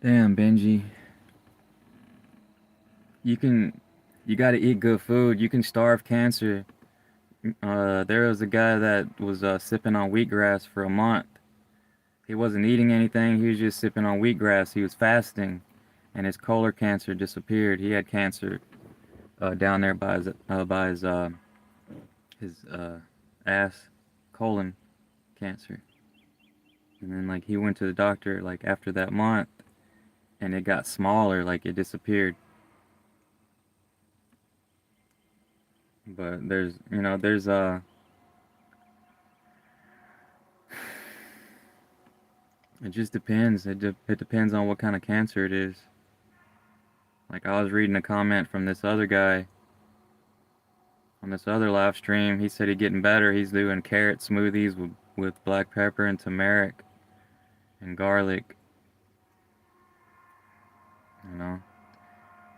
Damn, Benji. You can, you gotta eat good food. You can starve cancer. There was a guy that was sipping on wheatgrass for a month. He wasn't eating anything. He was just sipping on wheatgrass. He was fasting, and his colon cancer disappeared. He had cancer down there by his ass, colon cancer. And then like he went to the doctor like after that month, and it got smaller. Like it disappeared. But there's it just depends. It depends on what kind of cancer it is. Like I was reading a comment from this other guy on this other live stream. He said he's getting better. He's doing carrot smoothies with black pepper and turmeric and garlic. You know,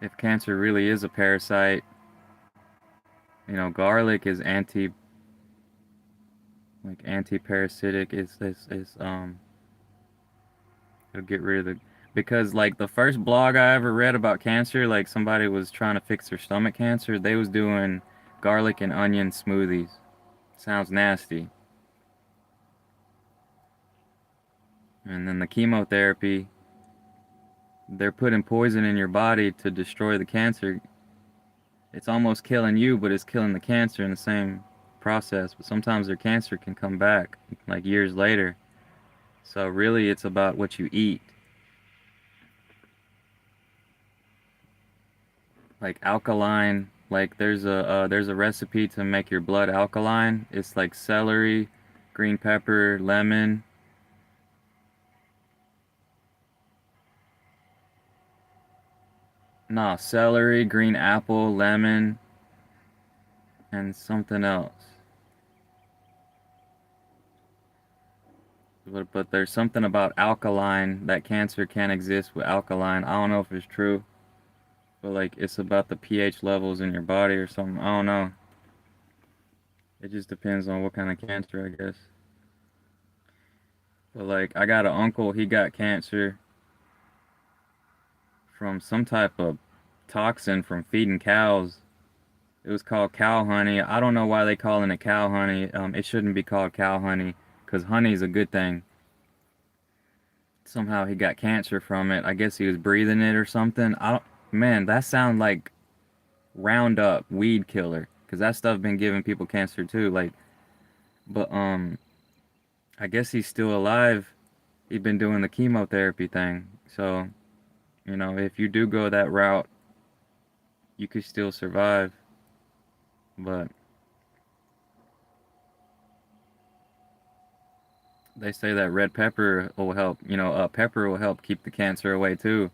if cancer really is a parasite, garlic is anti-parasitic. It'll get rid of the because like the first blog I ever read about cancer, like somebody was trying to fix their stomach cancer. They was doing garlic and onion smoothies. Sounds nasty. And then the chemotherapy, they're putting poison in your body to destroy the cancer. It's almost killing you, but it's killing the cancer in the same process. But sometimes their cancer can come back like years later. So really, it's about what you eat. Like alkaline, like there's a recipe to make your blood alkaline. It's like celery, green pepper, lemon. No, celery, green apple, lemon, and something else. But there's something about alkaline that cancer can't exist with alkaline. I don't know if it's true, but like it's about the pH levels in your body or something. I don't know. It just depends on what kind of cancer, I guess. But like I got an uncle, he got cancer from some type of toxin from feeding cows. It was called cow honey. I don't know why they calling it cow honey. It shouldn't be called cow honey because honey is a good thing. Somehow he got cancer from it. I guess he was breathing it or something. I don't, man, that sound like Roundup weed killer because that stuff been giving people cancer too. Like, but I guess he's still alive. He's been doing the chemotherapy thing. So, if you do go that route, you could still survive. But they say that red pepper will help. Pepper will help keep the cancer away too.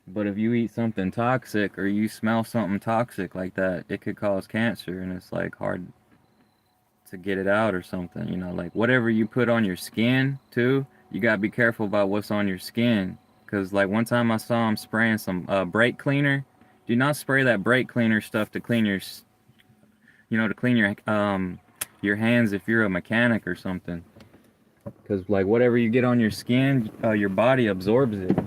But if you eat something toxic or you smell something toxic like that, it could cause cancer, and it's like hard to get it out or something. Like whatever you put on your skin too, you gotta be careful about what's on your skin. Cause like one time I saw him spraying some brake cleaner. Do not spray that brake cleaner stuff to clean your hands if you're a mechanic or something. Cause like whatever you get on your skin, your body absorbs it.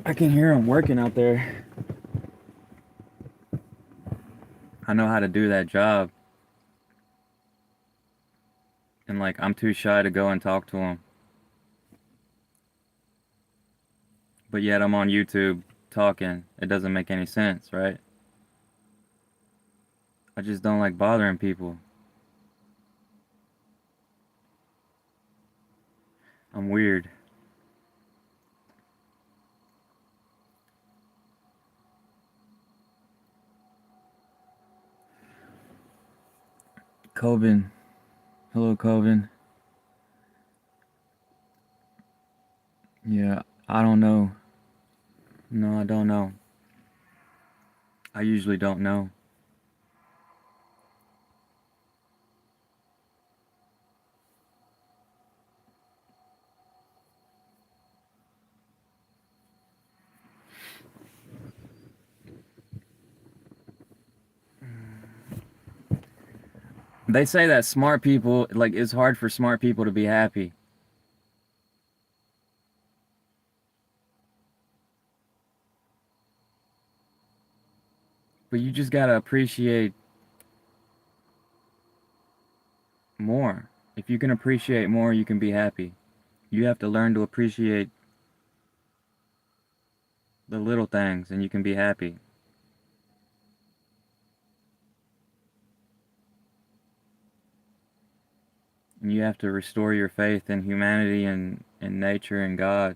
I can hear them working out there. I know how to do that job. And like, I'm too shy to go and talk to them. But yet I'm on YouTube talking. It doesn't make any sense, right? I just don't like bothering people. I'm weird. Coben. Hello, Coben. Yeah, I don't know. No, I don't know. I usually don't know. They say that smart people, like, it's hard for smart people to be happy. But you just gotta appreciate more. If you can appreciate more, you can be happy. You have to learn to appreciate the little things and you can be happy. And you have to restore your faith in humanity and in nature and God.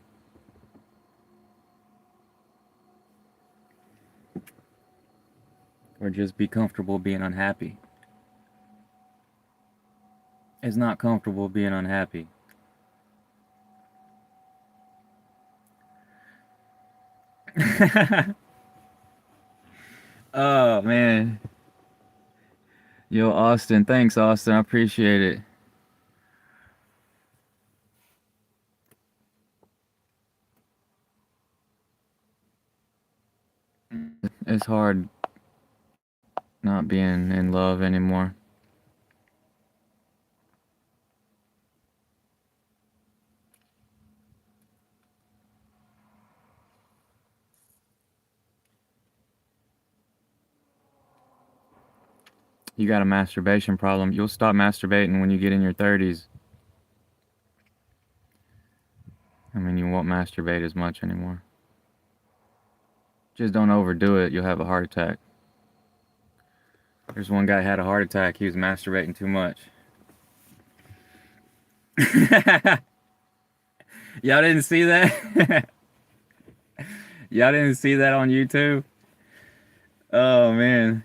Or just be comfortable being unhappy. It's not comfortable being unhappy. Oh, man. Yo, Austin. Thanks, Austin. I appreciate it. It's hard not being in love anymore. You got a masturbation problem. You'll stop masturbating when you get in your 30s. I mean, you won't masturbate as much anymore. Just don't overdo it. You'll have a heart attack. There's one guy had a heart attack. He was masturbating too much. Y'all didn't see that? Y'all didn't see that on YouTube? Oh, man.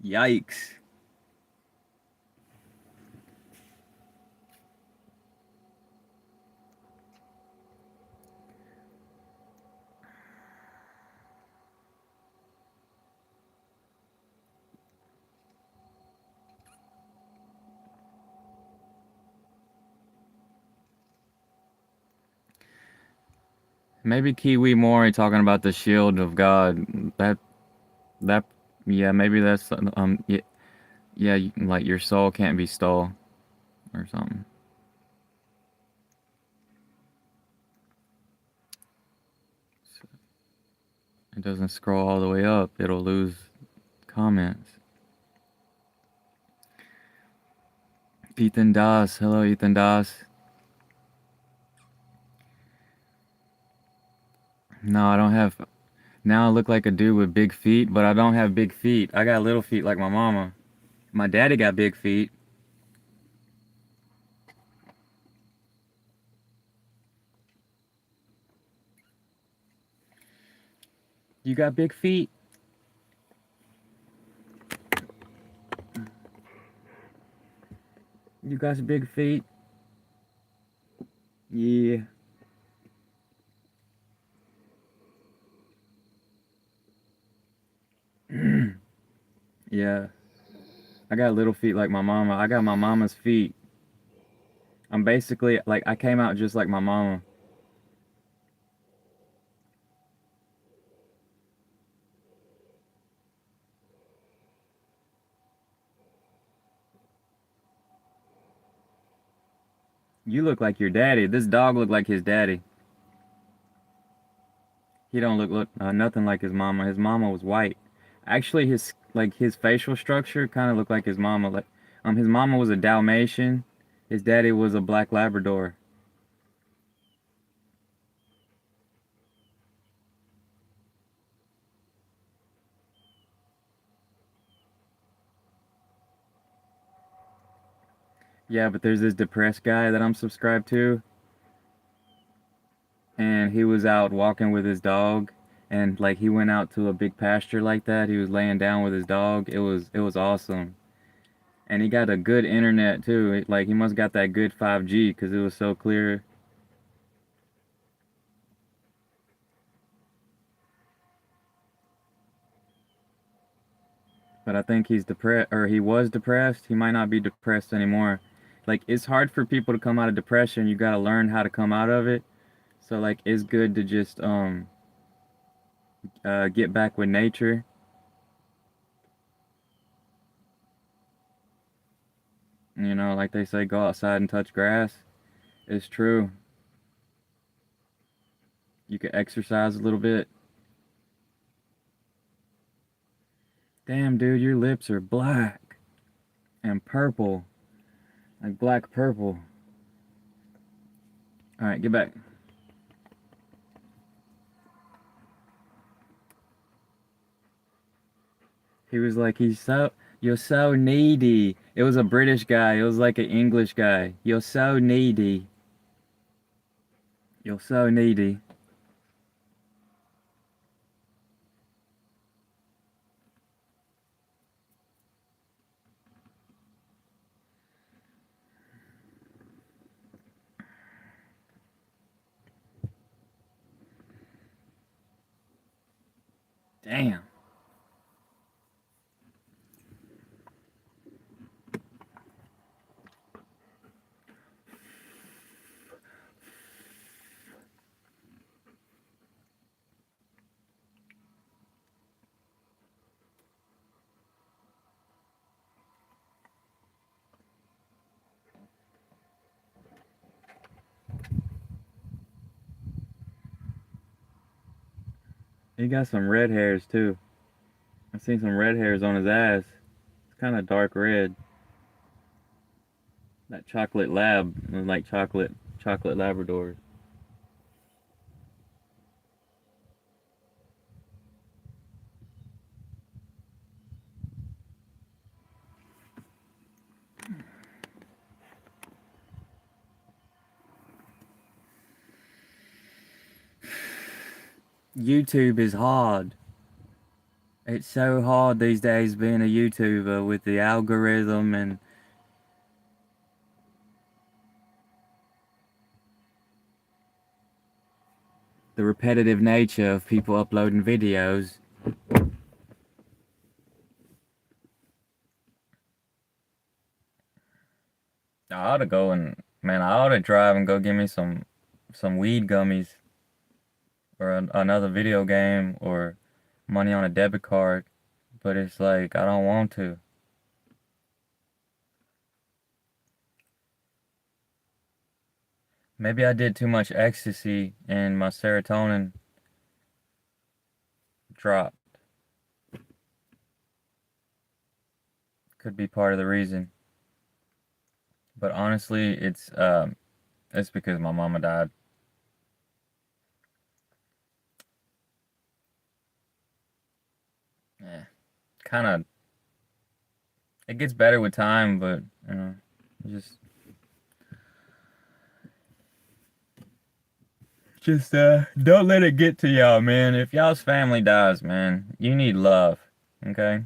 Yikes. Maybe Kiwi Mori talking about the shield of God. That yeah, maybe that's yeah, like your soul can't be stole or something. It doesn't scroll all the way up. It'll lose comments. Ethan Das. Hello, Ethan Das. No, I don't have. Now I look like a dude with big feet, but I don't have big feet. I got little feet like my mama. My daddy got big feet. You got big feet? You got some big feet? Yeah. Yeah. I got little feet like my mama. I got my mama's feet. I'm basically like I came out just like my mama. You look like your daddy. This dog looked like his daddy. He don't look nothing like his mama. His mama was white. Actually, his facial structure kind of looked like his mama. Like his mama was a Dalmatian. His daddy was a black Labrador. Yeah, but there's this depressed guy that I'm subscribed to, and he was out walking with his dog, and like he went out to a big pasture like that. He was laying down with his dog. It was awesome. And he got a good internet too. Like he must got that good 5G because it was so clear. But I think he's depressed, or he was depressed. He might not be depressed anymore. Like it's hard for people to come out of depression. You gotta learn how to come out of it. So like it's good to just get back with nature. You know, like they say, go outside and touch grass. It's true. You can exercise a little bit. Damn, dude, your lips are black and purple, like black purple. All right, get back. He was like, you're so needy. It was a British guy. It was like an English guy. You're so needy. You're so needy. Damn. He got some red hairs too. I seen some red hairs on his ass. It's kind of dark red. That chocolate lab, like chocolate Labradors. YouTube is hard. It's so hard these days being a YouTuber with the algorithm and the repetitive nature of people uploading videos. I ought to go and man, I ought to drive and go get me some weed gummies or another video game or money on a debit card, but it's like I don't want to. Maybe I did too much ecstasy and my serotonin dropped. Could be part of the reason. But honestly, it's because my mama died. Yeah, kind of. It gets better with time, but you know, just don't let it get to y'all, man. If y'all's family dies, man, you need love. Okay?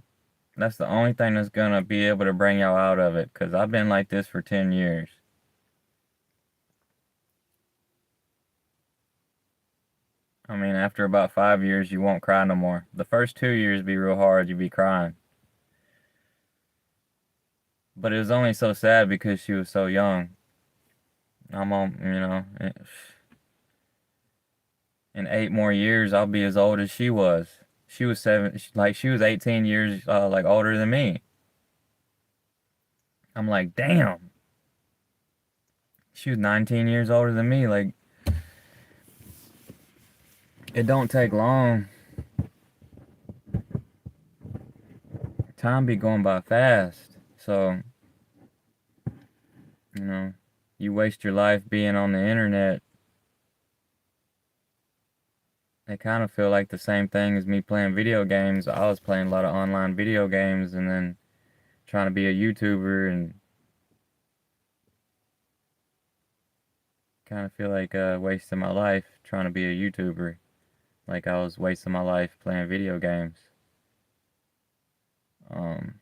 That's the only thing that's gonna be able to bring y'all out of it. Cause I've been like this for 10 years. I mean, after about 5 years, you won't cry no more. The first 2 years be real hard. You be crying. But it was only so sad because she was so young. I'm on, in 8 more years, I'll be as old as she was. She was she was 18 years, like older than me. I'm like, damn. She was 19 years older than me. Like, It don't take long. Time be going by fast. So, you know, you waste your life being on the internet. They kind of feel like the same thing as me playing video games. I was playing a lot of online video games and then trying to be a YouTuber and kind of feel like wasting my life trying to be a YouTuber. Like I was wasting my life playing video games. Um,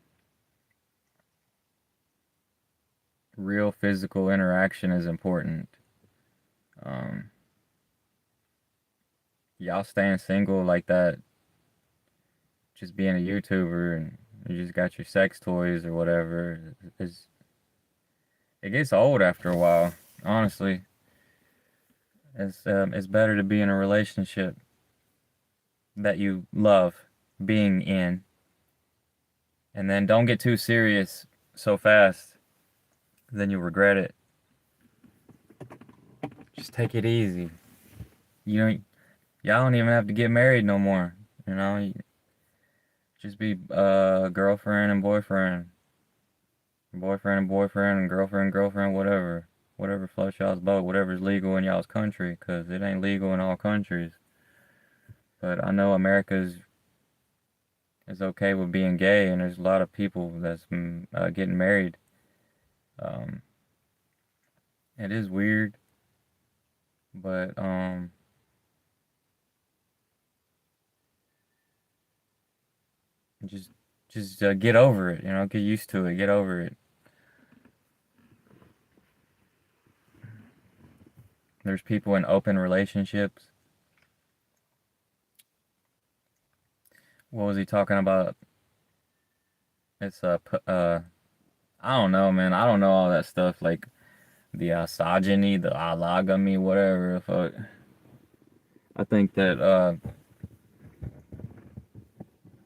Real physical interaction is important. Um, y'all staying single like that, just being a YouTuber and you just got your sex toys or whatever, is it gets old after a while. Honestly, it's better to be in a relationship that you love being in, and then don't get too serious so fast. Then you'll regret it. Just take it easy. You know, y'all don't even have to get married no more. You know, just be girlfriend and boyfriend, boyfriend and boyfriend, and girlfriend, girlfriend, whatever floats y'all's boat, whatever's legal in y'all's country, 'cause it ain't legal in all countries. But I know America's is okay with being gay, and there's a lot of people that's getting married. Um, it is weird, but just get over it. You know, get used to it. Get over it. There's people in open relationships. What was he talking about? It's I don't know, man. I don't know all that stuff like the misogyny, the allogamy, whatever the fuck. I think that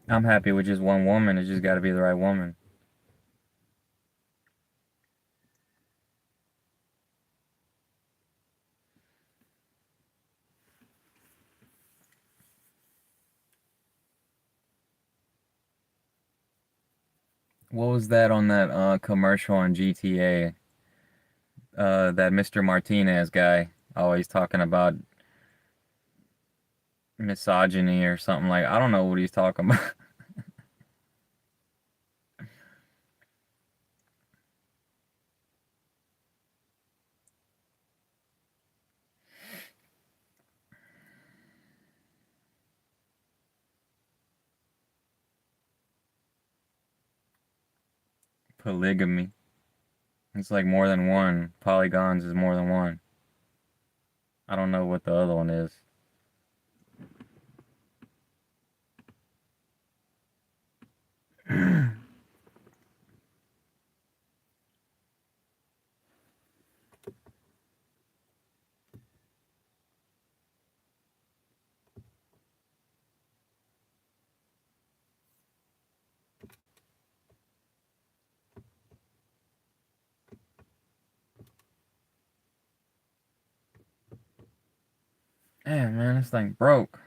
I'm happy with just one woman. It's just got to be the right woman. What was that on that commercial on GTA? That Mr. Martinez guy always talking about misogyny or something like I don't know what he's talking about. Polygamy. It's like more than one. Polygons is more than one. I don't know what the other one is. Damn, man, this thing broke.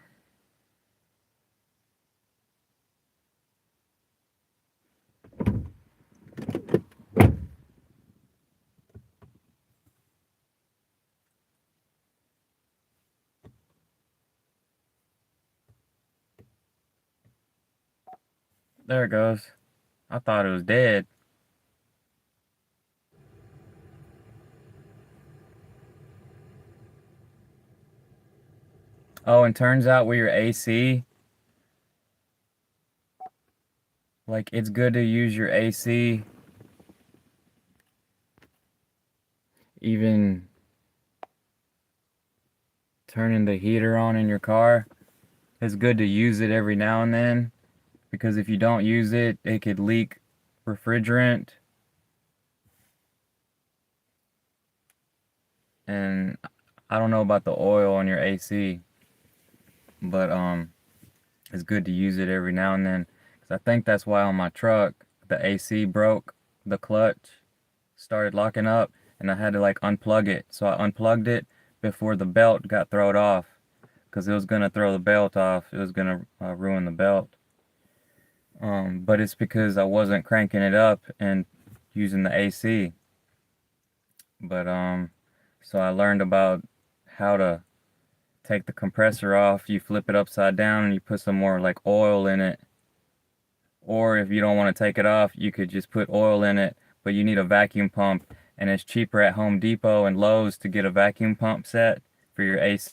There it goes. I thought it was dead. Oh, and turns out with your AC, like it's good to use your AC even turning the heater on in your car. It's good to use it every now and then because if you don't use it, it could leak refrigerant. And I don't know about the oil on your AC, but it's good to use it every now and then. 'Cause I think that's why on my truck the AC broke, the clutch started locking up, and I had to like unplug it. So I unplugged it before the belt got thrown off, because it was gonna throw the belt off. It was gonna ruin the belt. But it's because I wasn't cranking it up and using the AC. But so I learned about how to take the compressor off. You flip it upside down and you put some more like oil in it. Or if you don't want to take it off, you could just put oil in it, but you need a vacuum pump, and it's cheaper at Home Depot and Lowe's to get a vacuum pump set for your AC.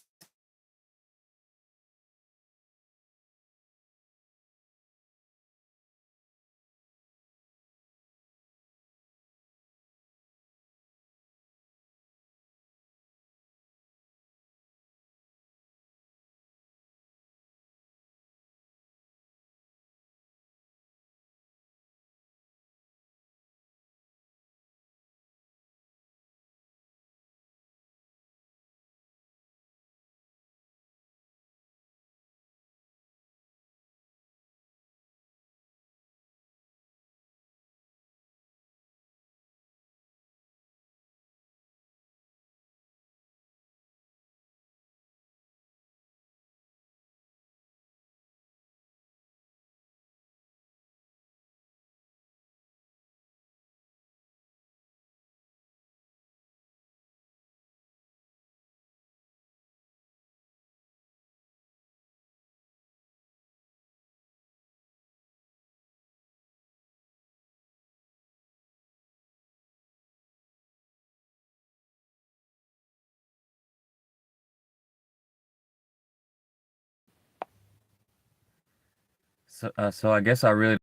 So I guess I really like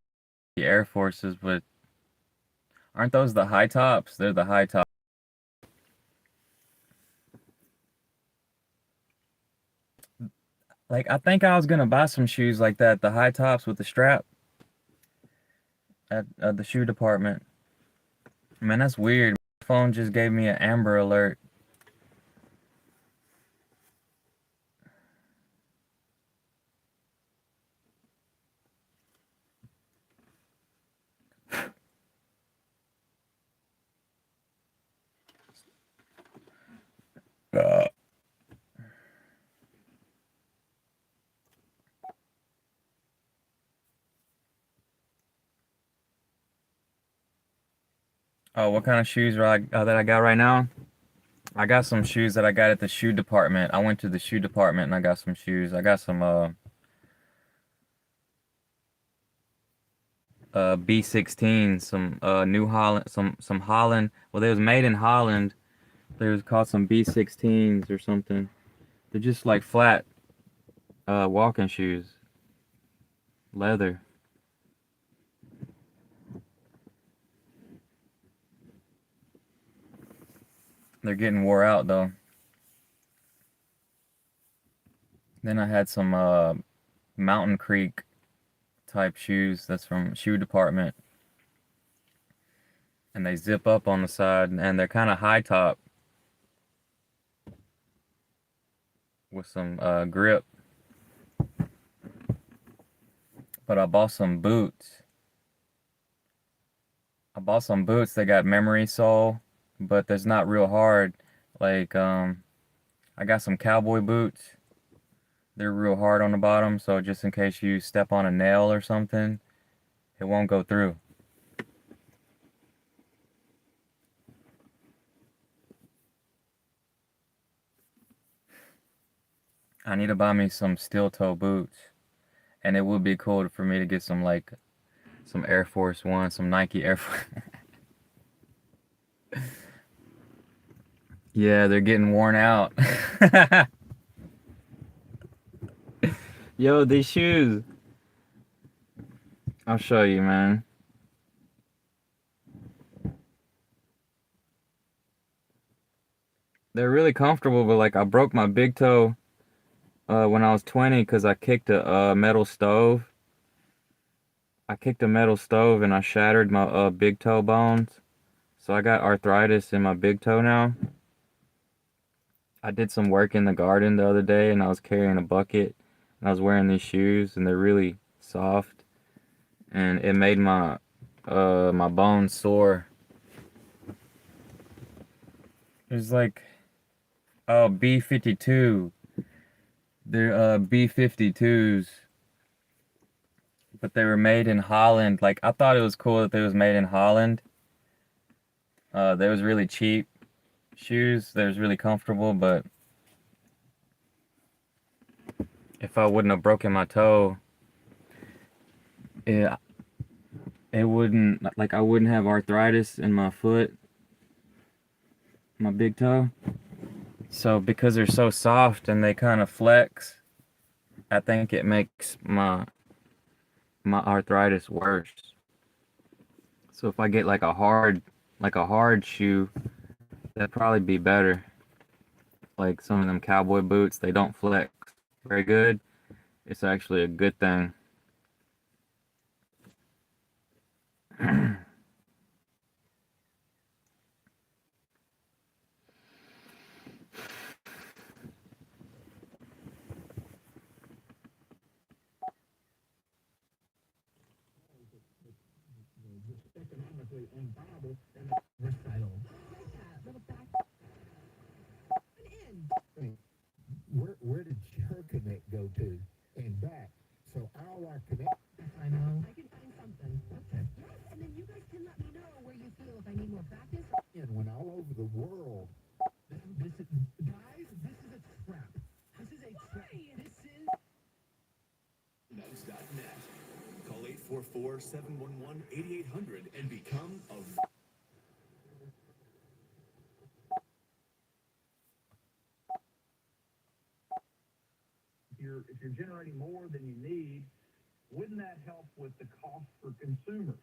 the Air Forces, but aren't those the high tops? They're the high tops. Like I think I was gonna buy some shoes like that, the high tops with the strap at the shoe department. Man, that's weird. My phone just gave me an Amber Alert. Uh, oh, what kind of shoes that I got right now? I got some shoes that I got at the shoe department. I went to the shoe department and I got some shoes. I got some B16, some New Holland, some Holland. Well, they was made in Holland. They was called some B16s or something. They're just like flat walking shoes, leather. They're getting wore out though. Then I had some Mountain Creek type shoes. That's from shoe department, and they zip up on the side, and they're kind of high top with some grip. But I bought some boots. I bought some boots that got memory sole, but that's not real hard. Like I got some cowboy boots. They're real hard on the bottom, so just in case you step on a nail or something, it won't go through. I need to buy me some steel toe boots, and it would be cool for me to get some like some Air Force One, some Nike Air Force. Yeah, they're getting worn out. Yo, these shoes. I'll show you, man. They're really comfortable, but like I broke my big toe when I was 20 because I kicked a metal stove. I kicked a metal stove and I shattered my big toe bones. So I got arthritis in my big toe now. I did some work in the garden the other day and I was carrying a bucket and I was wearing these shoes and they're really soft and it made my bones sore. It's like oh B52. They're B-52s, but they were made in Holland. Like I thought it was cool that they was made in Holland. They was really cheap shoes. They was really comfortable, but if I wouldn't have broken my toe, it it wouldn't like I wouldn't have arthritis in my foot, my big toe. So because they're so soft and they kind of flex, I think it makes my arthritis worse. So if I get like a hard shoe, that'd probably be better. Like some of them cowboy boots, they don't flex very good. It's actually a good thing. Where did your connect go to and back? So all our connect. I know. I can find something. Okay. Yes, and then you guys can let me know where you feel if I need more practice. And when all over the world, this is, guys, this is a trap. This is a trap. This is Nugs.net. Call 844-711-8800 and become a if you're generating more than you need, wouldn't that help with the cost for consumers?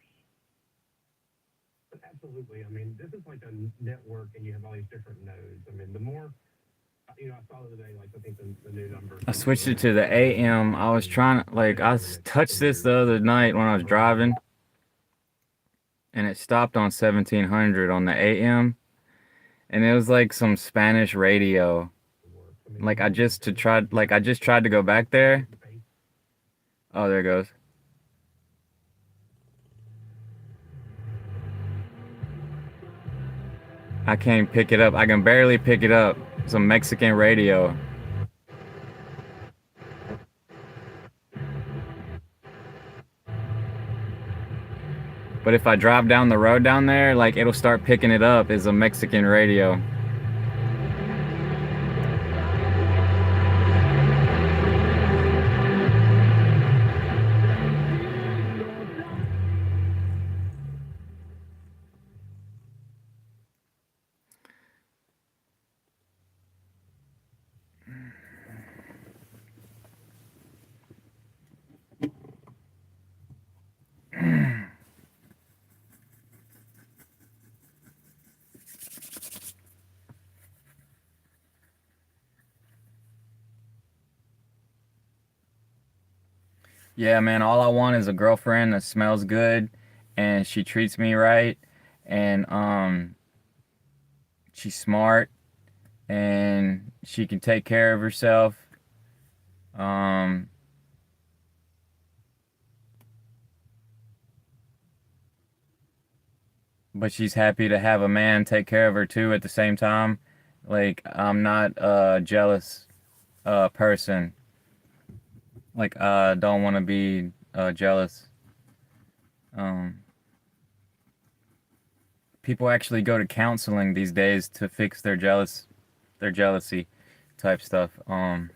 Absolutely. I mean, this is like a network, and you have all these different nodes. I mean, the more, I saw the other day, like I think the new number. I switched it to the AM. I was trying to like touched this the other night when I was driving, and it stopped on 1700 on the AM, and it was like some Spanish radio. Like I just tried to go back there. Oh, there it goes. I can't pick it up. I can barely pick it up. Some Mexican radio. But if I drive down the road down there, like it'll start picking it up as a Mexican radio. Yeah, man, all I want is a girlfriend that smells good and she treats me right and she's smart and she can take care of herself. Um but she's happy to have a man take care of her too at the same time. Like I'm not a jealous person. Like I don't want to be jealous. Um People actually go to counseling these days to fix their jealousy type stuff. 'Cause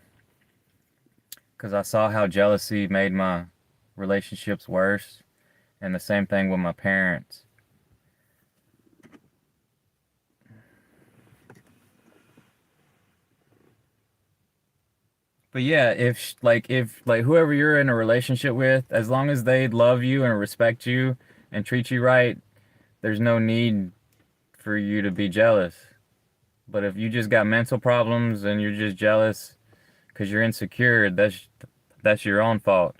I saw how jealousy made my relationships worse, and the same thing with my parents. But yeah, if like whoever you're in a relationship with, as long as they love you and respect you and treat you right, there's no need for you to be jealous. But if you just got mental problems and you're just jealous because you're insecure, that's your own fault.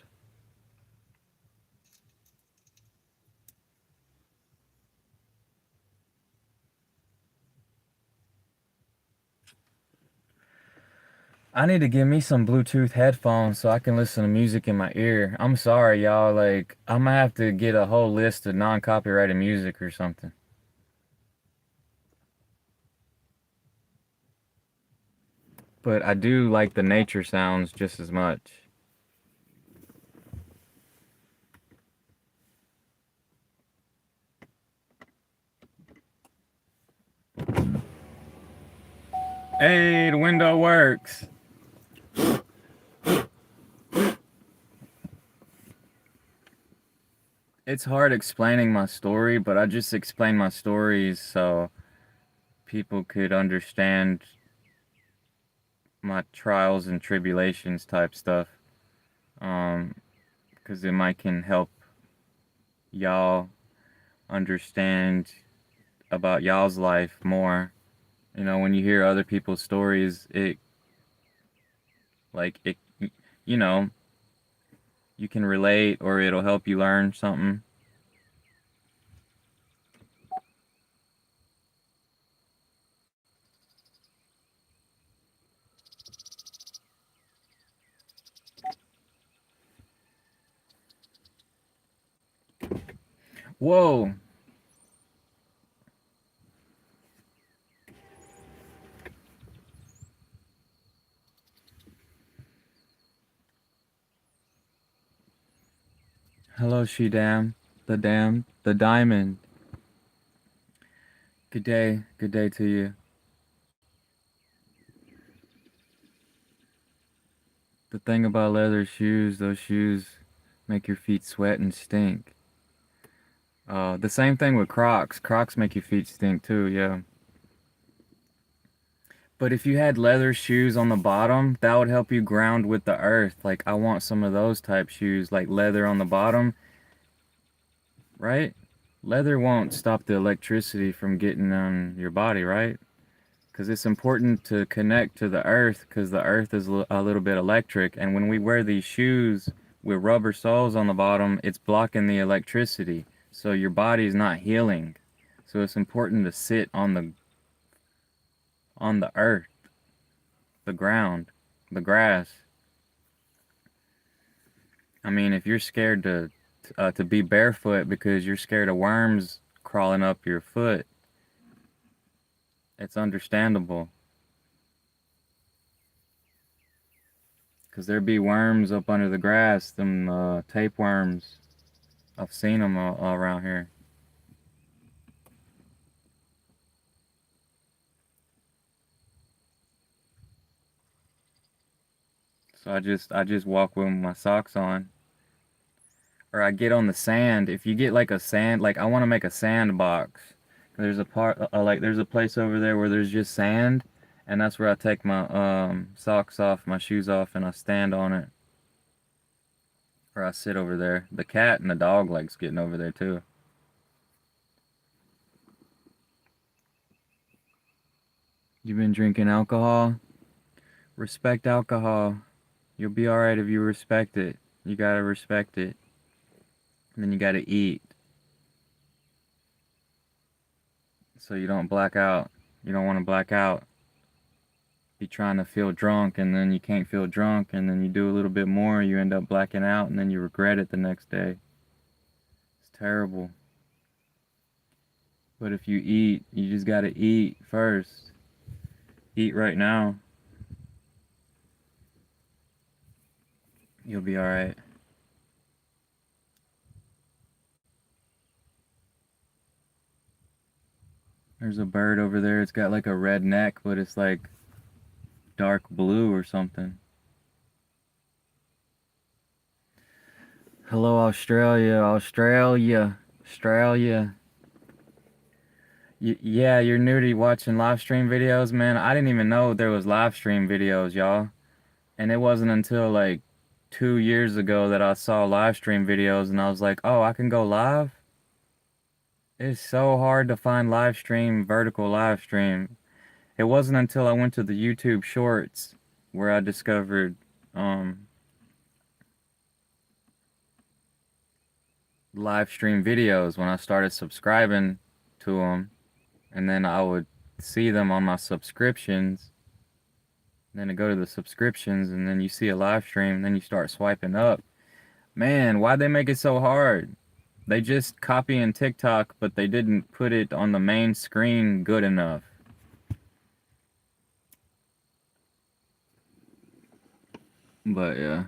I need to get me some Bluetooth headphones so I can listen to music in my ear. I'm sorry, y'all. Like, I'm gonna have to get a whole list of non-copyrighted music or something. But I do like the nature sounds just as much. Hey, the window works. It's hard explaining my story, but I just explain my stories so people could understand my trials and tribulations type stuff. Because it might can help y'all understand about y'all's life more. You know, when you hear other people's stories, it like it you know, you can relate or it'll help you learn something. Whoa. Hello, she damn. The diamond. Good day. Good day to you. The thing about leather shoes, those shoes make your feet sweat and stink. The same thing with Crocs. Crocs make your feet stink too, yeah. But if you had leather shoes on the bottom, that would help you ground with the earth. Like, I want some of those type shoes, like leather on the bottom, right? Leather won't stop the electricity from getting on your body, right? Because it's important to connect to the earth because the earth is a little bit electric. And when we wear these shoes with rubber soles on the bottom, it's blocking the electricity. So your body's not healing. So it's important to sit on the earth, the ground, the grass. I mean, if you're scared to be barefoot because you're scared of worms crawling up your foot, it's understandable. Because there be worms up under the grass, them tapeworms. I've seen them all around here. So I just walk with my socks on. Or I get on the sand. If you get like a sand, like I want to make a sandbox. There's a part, like there's a place over there where there's just sand, and that's where I take my socks off, my shoes off, and I stand on it. Or I sit over there. The cat and the dog likes getting over there too. You been drinking alcohol? Respect alcohol. You'll be alright if you respect it. You gotta respect it. And then you gotta eat. So you don't black out. You don't want to black out. Be trying to feel drunk and then you can't feel drunk and then you do a little bit more, you end up blacking out and then you regret it the next day. It's terrible. But if you eat, you just gotta eat first. Eat right now. You'll be alright. There's a bird over there. It's got like a red neck, but it's like dark blue or something. Hello, Australia, Australia, Australia. Yeah, you're new to watching live stream videos, man. I didn't even know there was live stream videos, y'all. And it wasn't until like 2 years ago that I saw live stream videos and I was like, oh, I can go live? It's so hard to find live stream, vertical live stream. It wasn't until I went to the YouTube Shorts where I discovered live stream videos when I started subscribing to them. And then I would see them on my subscriptions. Then I go to the subscriptions and then you see a live stream and then you start swiping up. Man, why'd they make it so hard? They just copying TikTok, but they didn't put it on the main screen good enough. But yeah.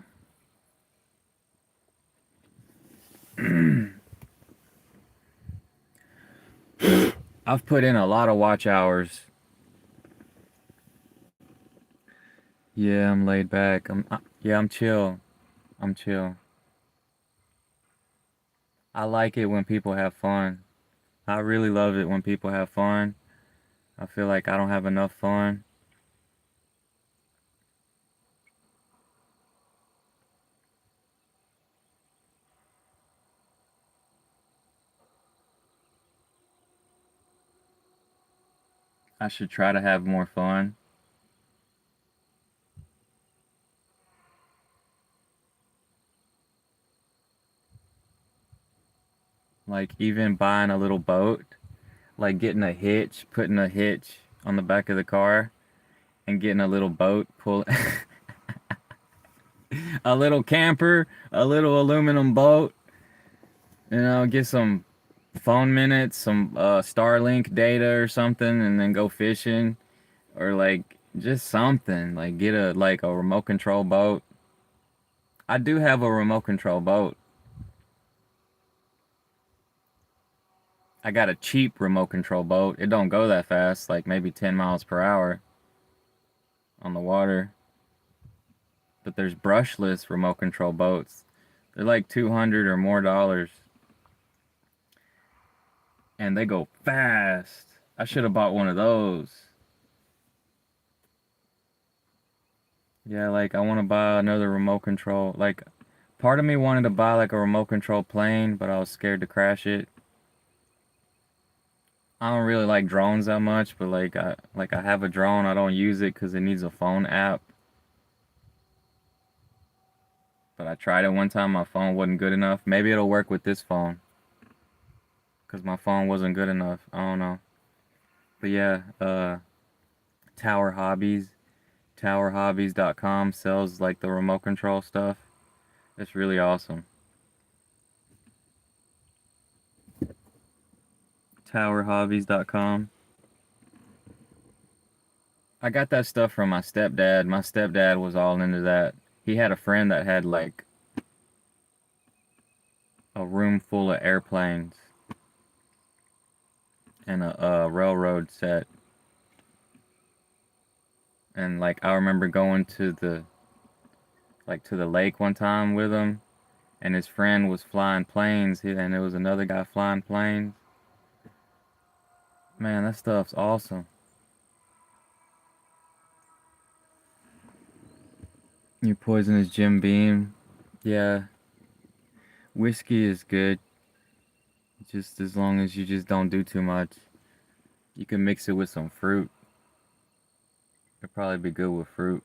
I've put in a lot of watch hours. Yeah, I'm laid back. Yeah, I'm chill. I'm chill. I like it when people have fun. I really love it when people have fun. I feel like I don't have enough fun. I should try to have more fun. Like even buying a little boat, like getting a hitch, putting a hitch on the back of the car and getting a little boat, pull a little camper, a little aluminum boat, get some phone minutes, some Starlink data or something, and then go fishing, or like just something. Like get a remote control boat. I do have a remote control boat. I got a cheap remote control boat. It don't go that fast, like maybe 10 miles per hour on the water. But there's brushless remote control boats. They're like 200 or more dollars, and they go fast. I should have bought one of those. Yeah, like I want to buy another remote control. Like part of me wanted to buy like a remote control plane, but I was scared to crash it. I don't really like drones that much, but like I have a drone. I don't use it because it needs a phone app. But I tried it one time. My phone wasn't good enough. Maybe it'll work with this phone because my phone wasn't good enough. I don't know. But yeah, Tower Hobbies, towerhobbies.com sells like the remote control stuff. It's really awesome. Towerhobbies.com. I got that stuff from my stepdad. My stepdad was all into that. He had a friend that had like a room full of airplanes and a railroad set. And like I remember going to the lake one time with him, and his friend was flying planes, and there was another guy flying planes. Man, that stuff's awesome. Your poisonous Jim Beam. Yeah, whiskey is good, just as long as you just don't do too much. You can mix it with some fruit. It'd probably be good with fruit.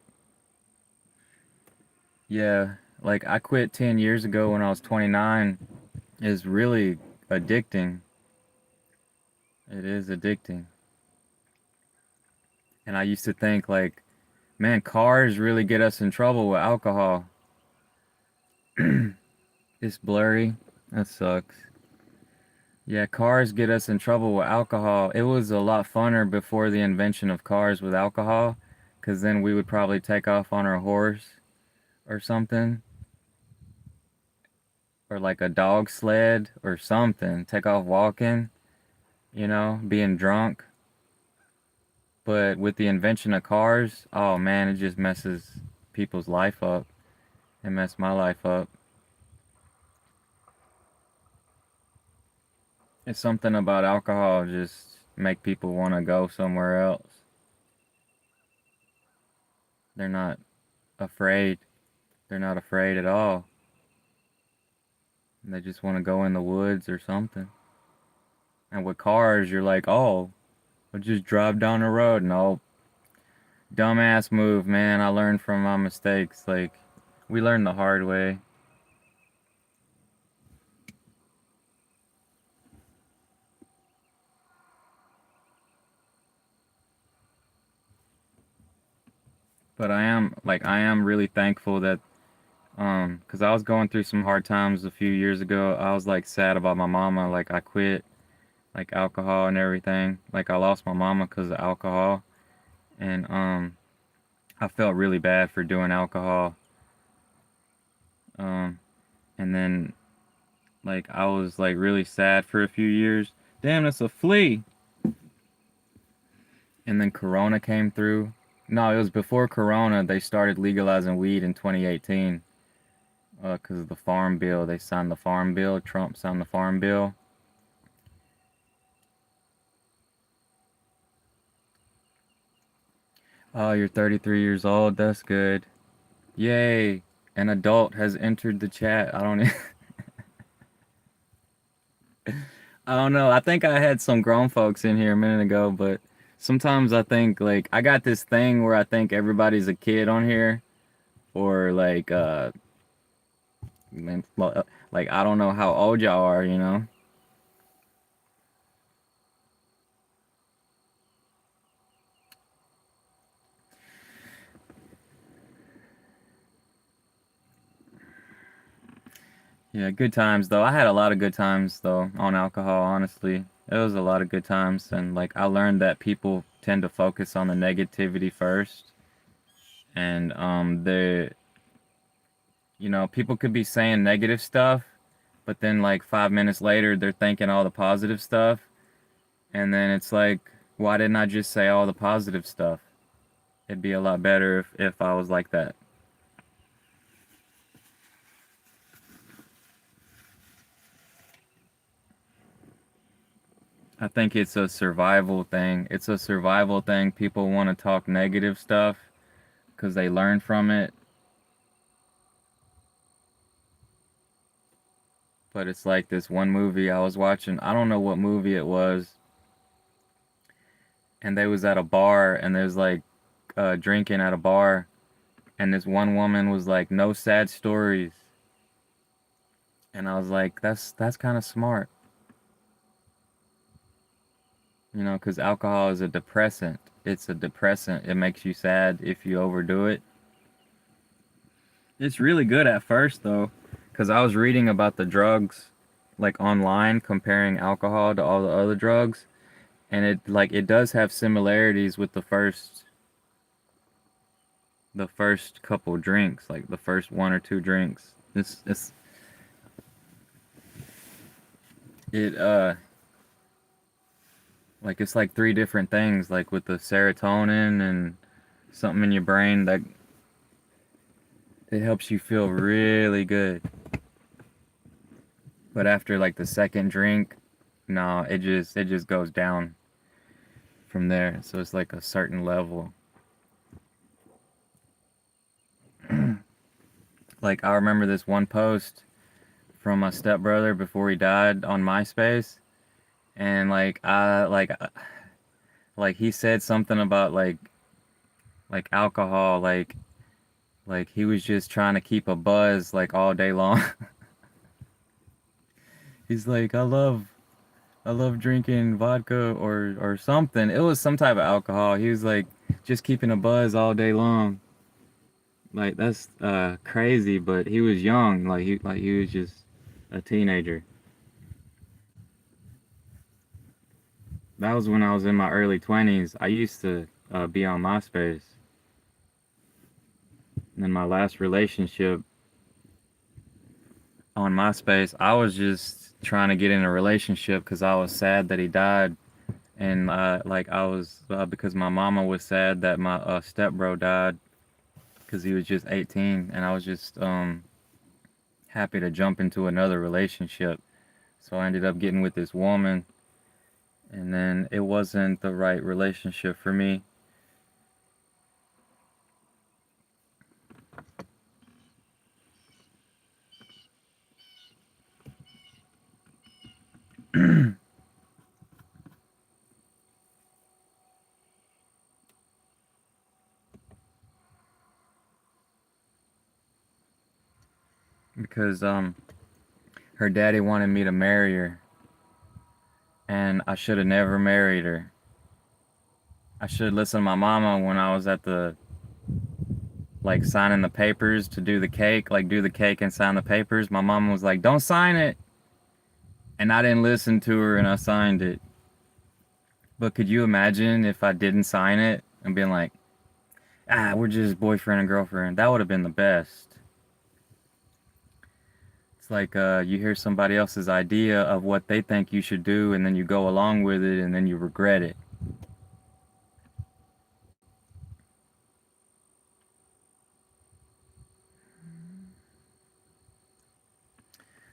Yeah, like I quit 10 years ago when I was 29. It's really addicting. It is addicting. And I used to think like, man, cars really get us in trouble with alcohol. It's blurry. That sucks. Yeah, cars get us in trouble with alcohol. It was a lot funner before the invention of cars with alcohol, because then we would probably take off on our horse or something, or like a dog sled or something, take off walking, being drunk. But with the invention of cars, oh man, it just messes people's life up. It messed my life up. It's something about alcohol just make people want to go somewhere else. They're not afraid. They're not afraid at all. They just want to go in the woods or something. And with cars, you're like, oh, I'll just drive down the road. No, dumbass move, man. I learned from my mistakes. Like, we learned the hard way. But I am really thankful that, because I was going through some hard times a few years ago. I was like sad about my mama. Like, I quit like alcohol and everything. Like, I lost my mama because of alcohol. And, I felt really bad for doing alcohol. And then like I was like really sad for a few years. Damn, that's a flea. And then Corona came through. No, it was before Corona. They started legalizing weed in 2018 because of the Farm Bill. They signed the Farm Bill. Trump signed the Farm Bill. Oh, you're 33 years old. That's good. Yay. An adult has entered the chat. I don't I don't know. I think I had some grown folks in here a minute ago, but sometimes I think like I got this thing where I think everybody's a kid on here or like I don't know how old y'all are, you know? Yeah, good times though. I had a lot of good times though on alcohol, honestly. It was a lot of good times and like I learned that people tend to focus on the negativity first and the people could be saying negative stuff, but then like 5 minutes later they're thinking all the positive stuff and then it's like why didn't I just say all the positive stuff? It'd be a lot better if I was like that. I think it's a survival thing. It's a survival thing. People want to talk negative stuff because they learn from it. But it's like this one movie I was watching. I don't know what movie it was. And they was at a bar and there's like drinking at a bar. And this one woman was like, no sad stories. And I was like, that's kind of smart. You know, because alcohol is a depressant. It's a depressant. It makes you sad if you overdo it. It's really good at first, though, because I was reading about the drugs, like online, comparing alcohol to all the other drugs, and it does have similarities with the first couple drinks, like the first one or two drinks. It like it's like three different things, like with the serotonin and something in your brain that it helps you feel really good. But after like the second drink, no, it just goes down from there. So it's like a certain level. Like I remember this one post from my stepbrother before he died on MySpace, and like he said something about like alcohol, like he was just trying to keep a buzz like all day long. He's like, I love drinking vodka or something. It was some type of alcohol. He was like just keeping a buzz all day long. Like that's crazy, but he was young. Like he was just a teenager. That was when I was in my early 20s. I used to be on MySpace. And then my last relationship on MySpace, I was just trying to get in a relationship because I was sad that he died. And like I was because my mama was sad that my stepbro died because he was just 18, and I was just happy to jump into another relationship. So I ended up getting with this woman, and then it wasn't the right relationship for me. Because her daddy wanted me to marry her, and I should have never married her. I should listen to my mama when I was at the like signing the papers to do the cake, like do the cake and sign the papers. My mama was like, "Don't sign it." And I didn't listen to her and I signed it. But could you imagine if I didn't sign it and being like, "Ah, we're just boyfriend and girlfriend." That would have been the best. It's like you hear somebody else's idea of what they think you should do, and then you go along with it, and then you regret it.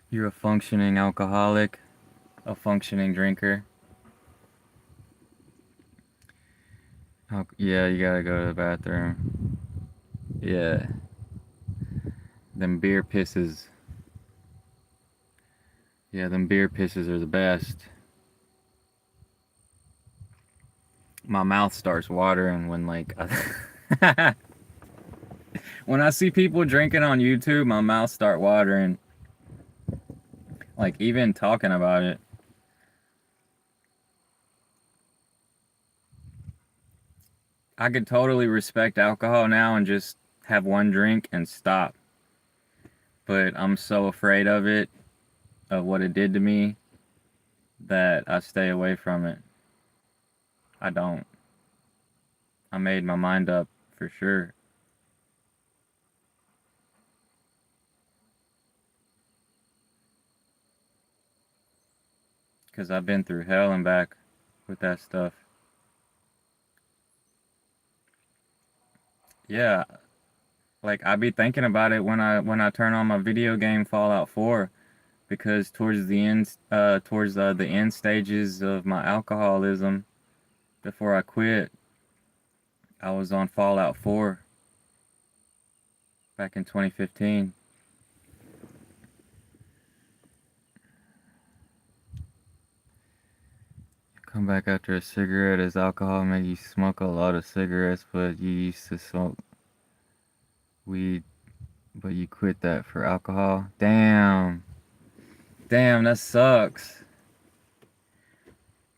You're a functioning alcoholic, a functioning drinker. Yeah, you gotta go to the bathroom. Yeah. Them beer pisses. Yeah, them beer pisses are the best. My mouth starts watering when like when I see people drinking on YouTube, my mouth start watering. Like even talking about it. I could totally respect alcohol now and just have one drink and stop. But I'm so afraid of it, of what it did to me, that I stay away from it. I don't. I made my mind up for sure. Because I've been through hell and back with that stuff. Yeah, like I be thinking about it when I turn on my video game Fallout 4, because towards the end stages of my alcoholism, before I quit, I was on Fallout 4 back in 2015. Come back after a cigarette as alcohol make you smoke a lot of cigarettes, but you used to smoke weed, but you quit that for alcohol. Damn. Damn, that sucks.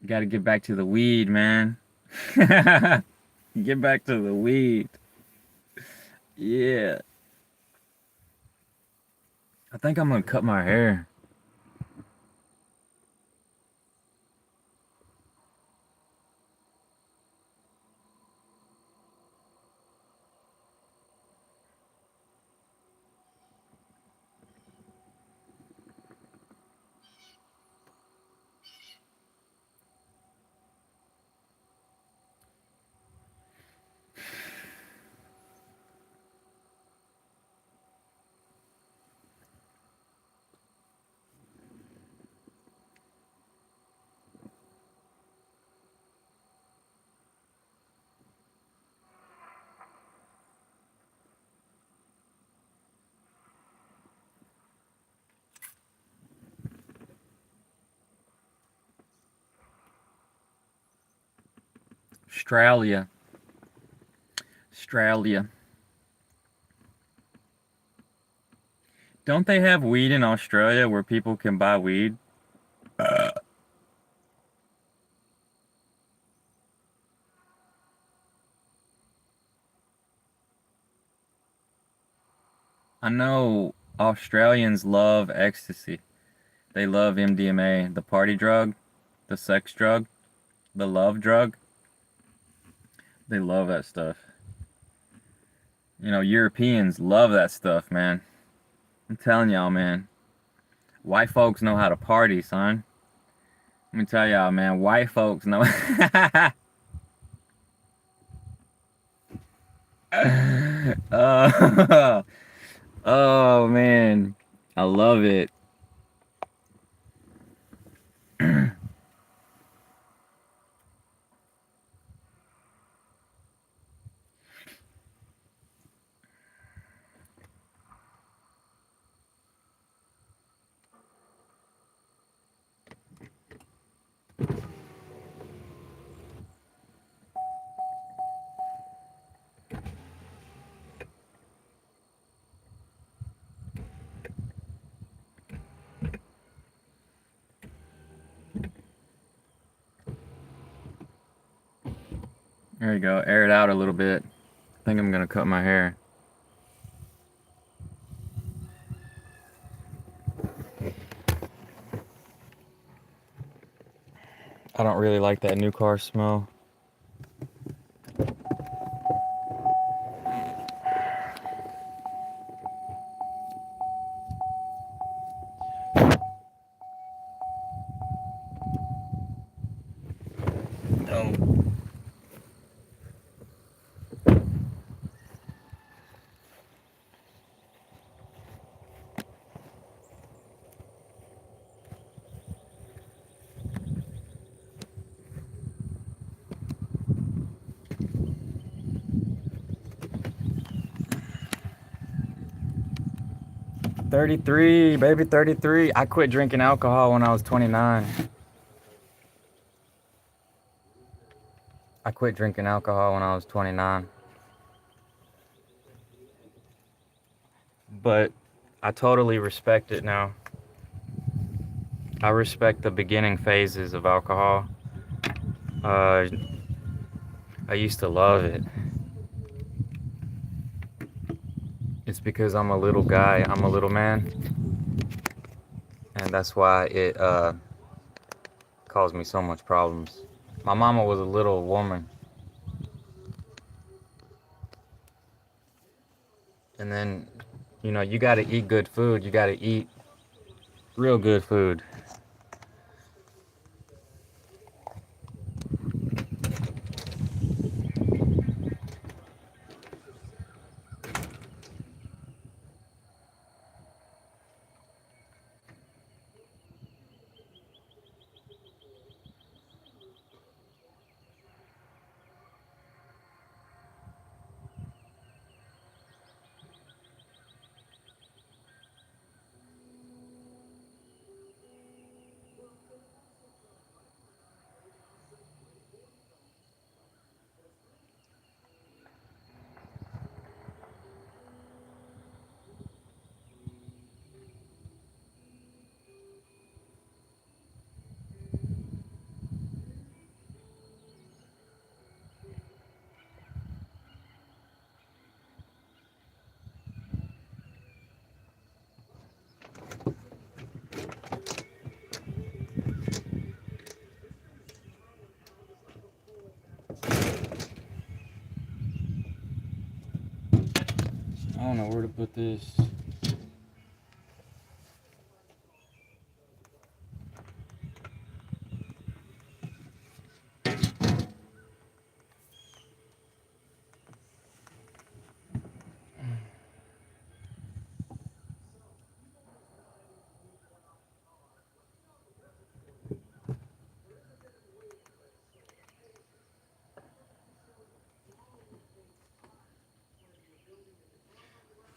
You gotta get back to the weed, man. Get back to the weed. Yeah. I think I'm gonna cut my hair. Australia. Australia. Don't they have weed in Australia where people can buy weed? I know Australians love ecstasy. They love MDMA, the party drug, the sex drug, the love drug. They love that stuff. You know, Europeans love that stuff, man. I'm telling y'all, man. White folks know how to party, son. Let me tell y'all, man. White folks know. Oh, oh, man. I love it. There you go. Air it out a little bit. I think I'm gonna cut my hair. I don't really like that new car smell. 33, baby, 33. I quit drinking alcohol when I was 29. I quit drinking alcohol when I was 29. But I totally respect it now. I respect the beginning phases of alcohol. I used to love it. It's because I'm a little guy, I'm a little man, and that's why it caused me so much problems. My mama was a little woman, and then, you know, you gotta eat good food. You gotta eat real good food. I don't know where to put this.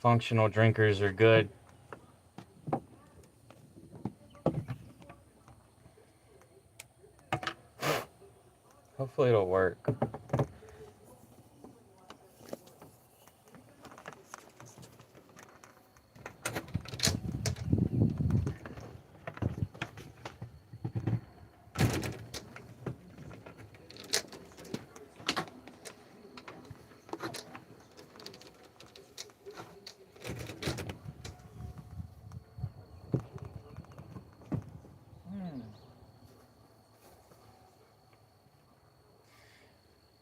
Functional drinkers are good. Hopefully it'll work.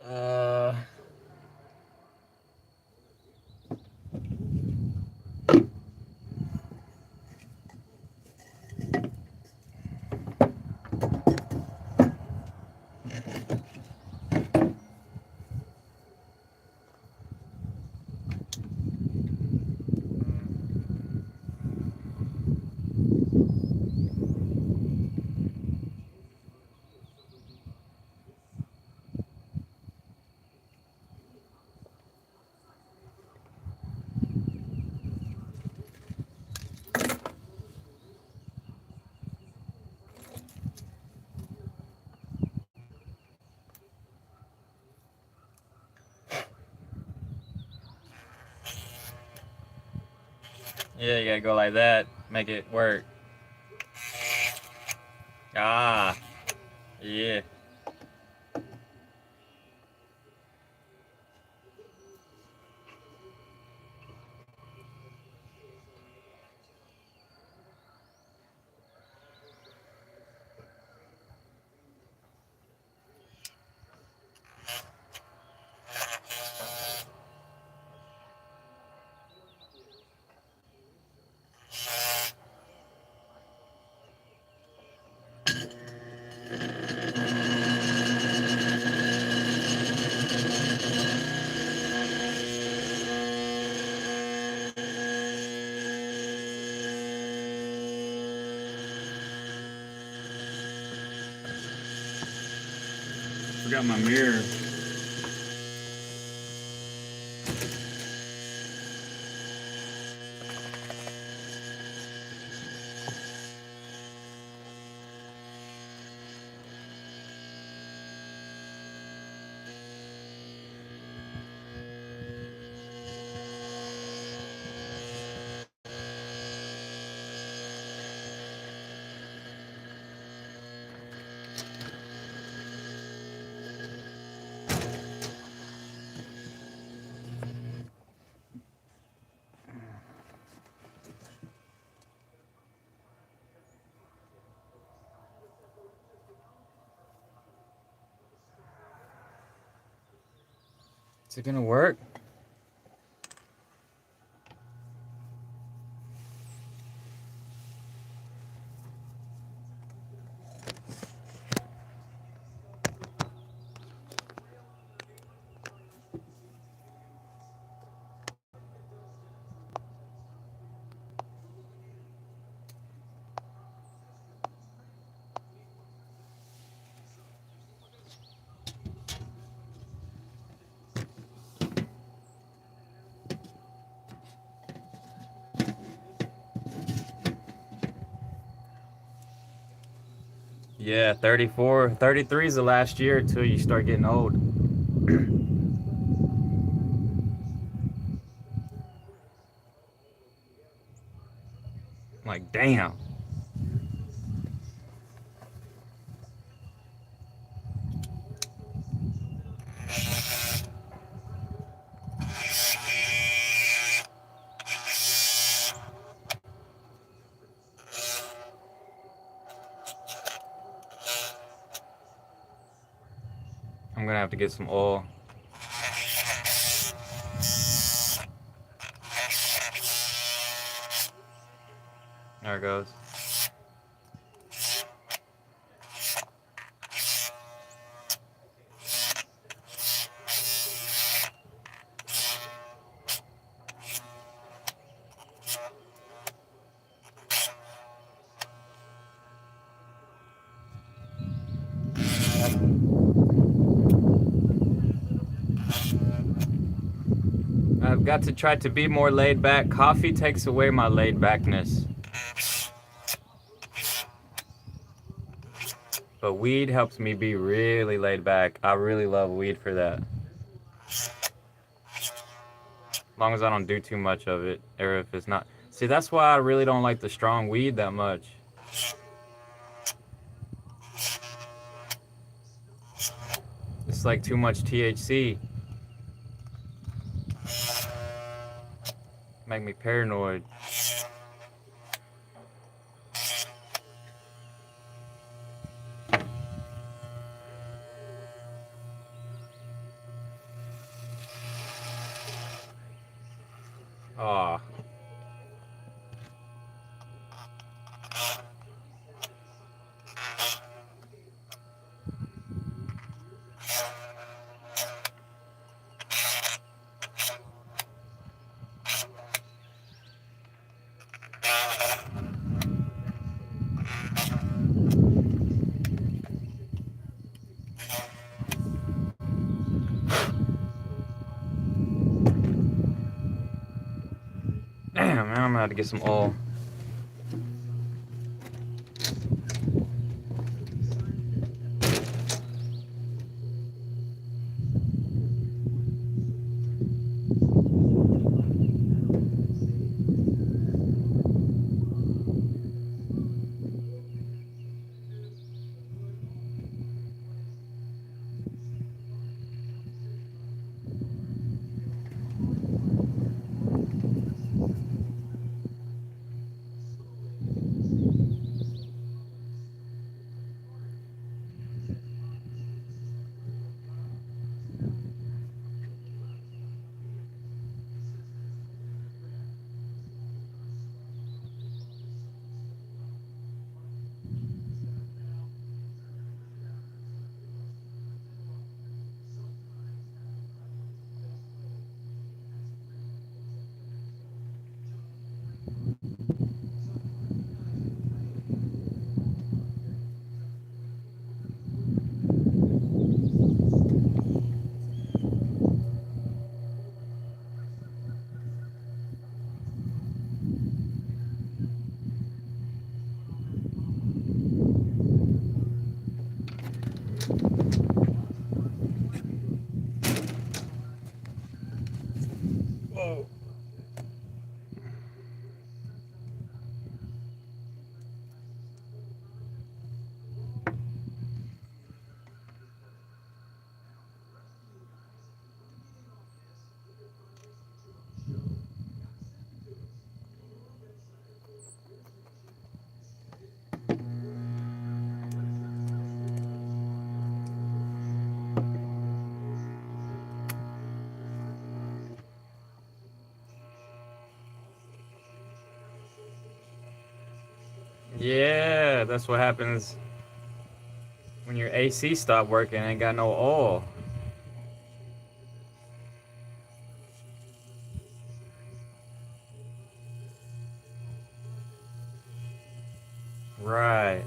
Uh, yeah, you gotta go like that. Make it work. Ah, yeah. Forgot my mirror. Is it gonna work? Yeah, 34, 33 is the last year until you start getting old. Like, damn. I'm gonna have to get some oil. There it goes. I've got to try to be more laid back. Coffee takes away my laid backness. But weed helps me be really laid back. I really love weed for that. As long as I don't do too much of it, or if it's not. See, that's why I really don't like the strong weed that much. It's like too much THC. Make me paranoid. Aw. Damn, man, I'm gonna have to get some oil. Yeah, that's what happens when your AC stop working and ain't got no oil. Right.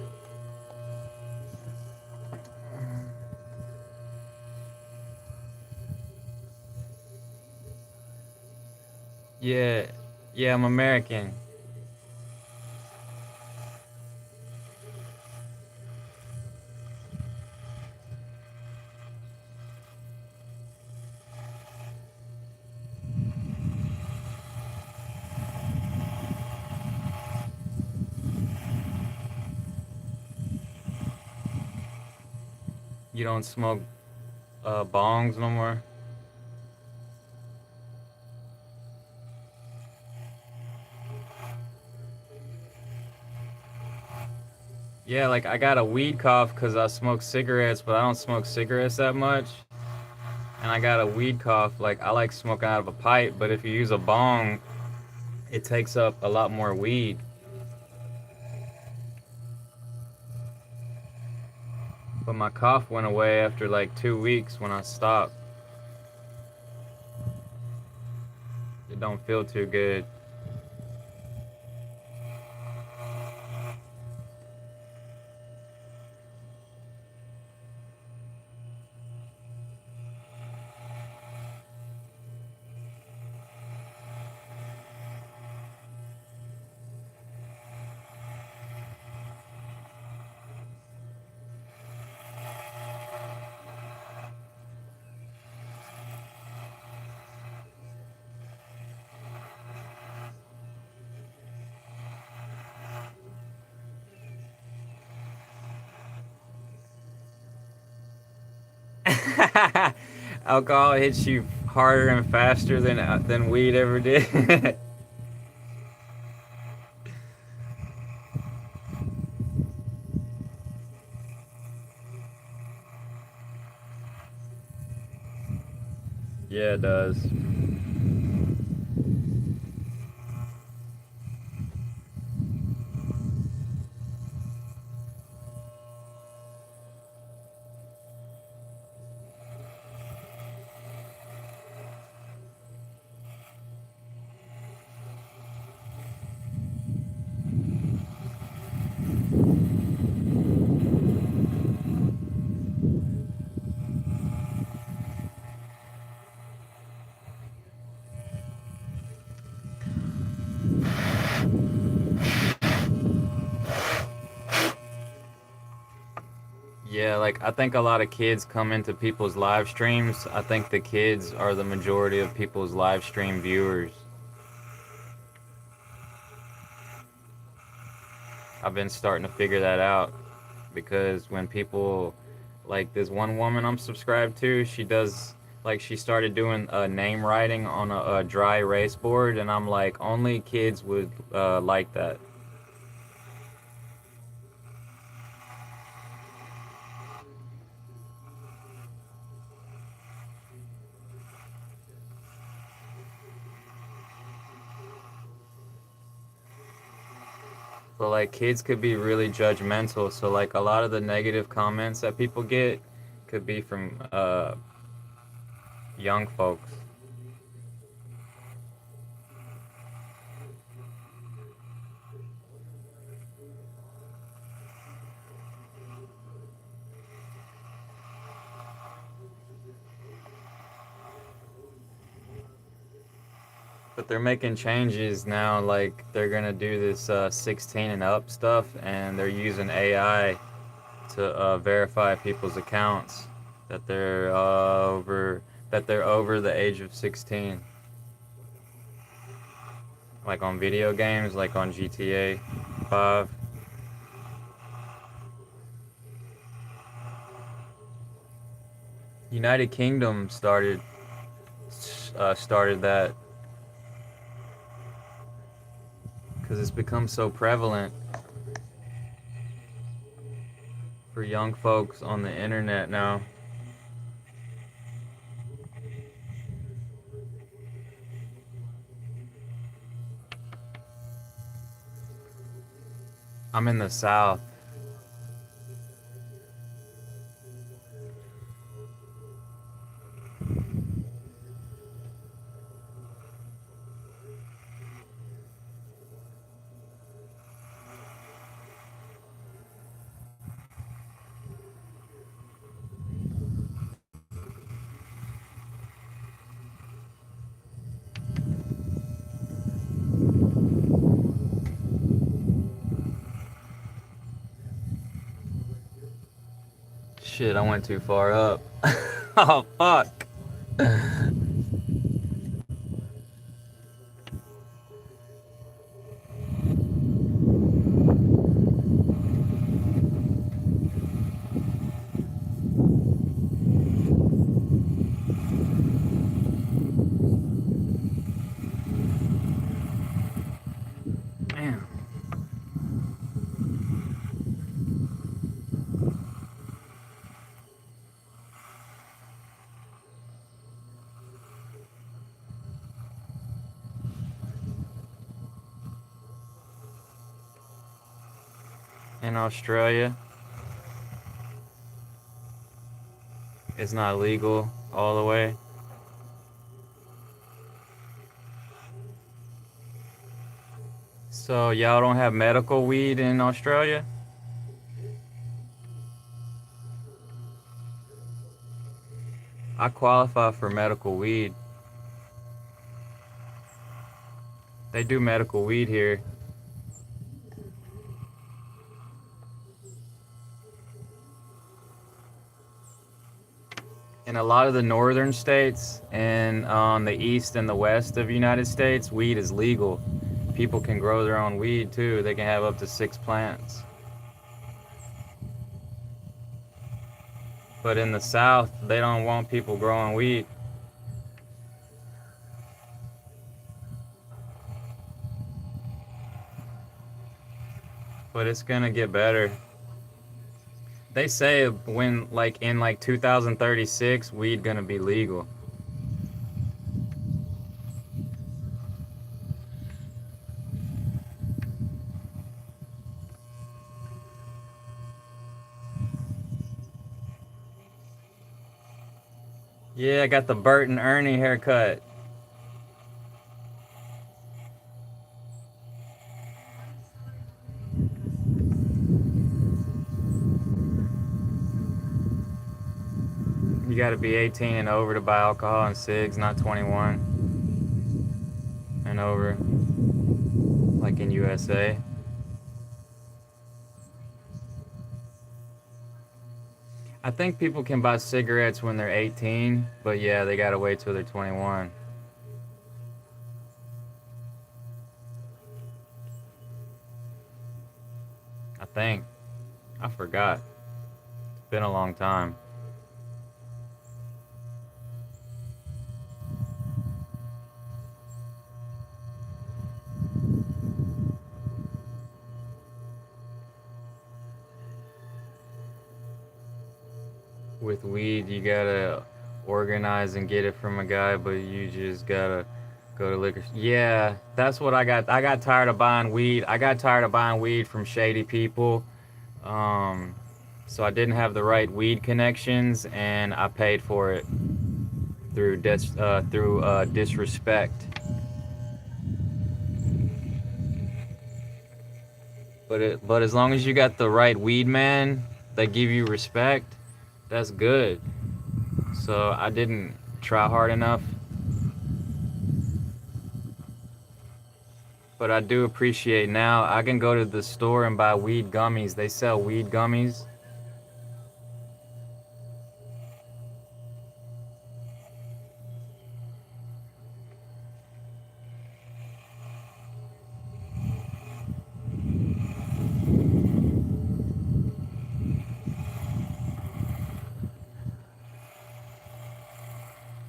Yeah. Yeah, I'm American. You don't smoke bongs no more? Yeah, like I got a weed cough because I smoke cigarettes, but I don't smoke cigarettes that much. And I got a weed cough, like I like smoking out of a pipe, but if you use a bong, it takes up a lot more weed. But my cough went away after like 2 weeks when I stopped. It don't feel too good. Alcohol hits you harder and faster than weed ever did. Yeah, it does. Yeah, like I think a lot of kids come into people's live streams. I think the kids are the majority of people's live stream viewers. I've been starting to figure that out because when people, like this one woman I'm subscribed to, she does, like she started doing name writing on a dry erase board, and I'm like, only kids would like that. But like kids could be really judgmental, so like a lot of the negative comments that people get could be from young folks. But they're making changes now, like they're gonna do this 16 and up stuff, and they're using AI to verify people's accounts that they're over the age of 16, like on video games, like on GTA 5. United Kingdom started that because it's become so prevalent for young folks on the internet now. I'm in the South. Shit, I went too far up. Oh, fuck. Damn. In Australia, it's not legal all the way. So y'all don't have medical weed in Australia? I qualify for medical weed. They do medical weed here. In a lot of the northern states and on the east and the west of the United States, weed is legal. People can grow their own weed too. They can have up to 6 plants. But in the South, they don't want people growing weed. But it's gonna get better. They say when in 2036, weed gonna be legal. Yeah, I got the Bert and Ernie haircut. You gotta be 18 and over to buy alcohol and cigs, not 21 and over, like in USA. I think people can buy cigarettes when they're 18, but yeah, they gotta wait till they're 21. I think. I forgot. It's been a long time. With weed, you gotta organize and get it from a guy, but you just gotta go to liquor. Yeah, that's what I got. I got tired of buying weed. I got tired of buying weed from shady people. Um, so I didn't have the right weed connections, and I paid for it through disrespect. But as long as you got the right weed man that give you respect, that's good. So I didn't try hard enough. But I do appreciate now I can go to the store and buy weed gummies. They sell weed gummies.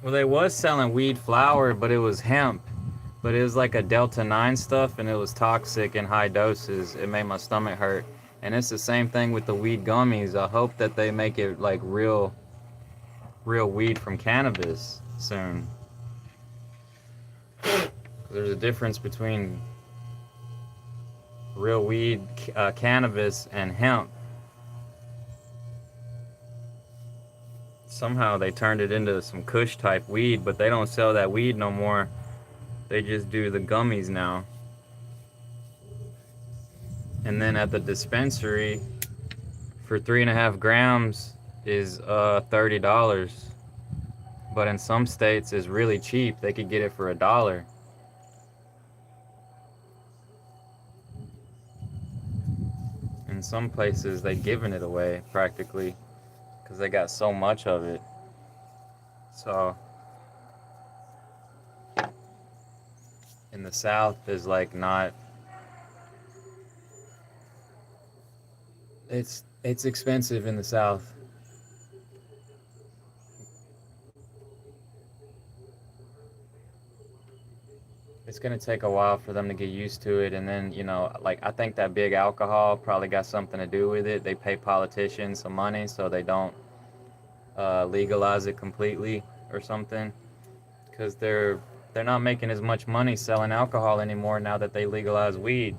Well, they was selling weed flower, but it was hemp. But it was like a Delta 9 stuff, and it was toxic in high doses. It made my stomach hurt. And it's the same thing with the weed gummies. I hope that they make it like real weed from cannabis soon. There's a difference between real weed, cannabis, and hemp. Somehow they turned it into some Kush type weed, but they don't sell that weed no more. They just do the gummies now. And then at the dispensary, for 3.5 grams is $30. But in some states is really cheap. They could get it for $1. In some places they giving it away practically because they got so much of it. So in the South is like not, it's expensive in the South. It's gonna take a while for them to get used to it, and then, you know, like I think that big alcohol probably got something to do with it. They pay politicians some money so they don't legalize it completely or something, because they're not making as much money selling alcohol anymore now that they legalize weed.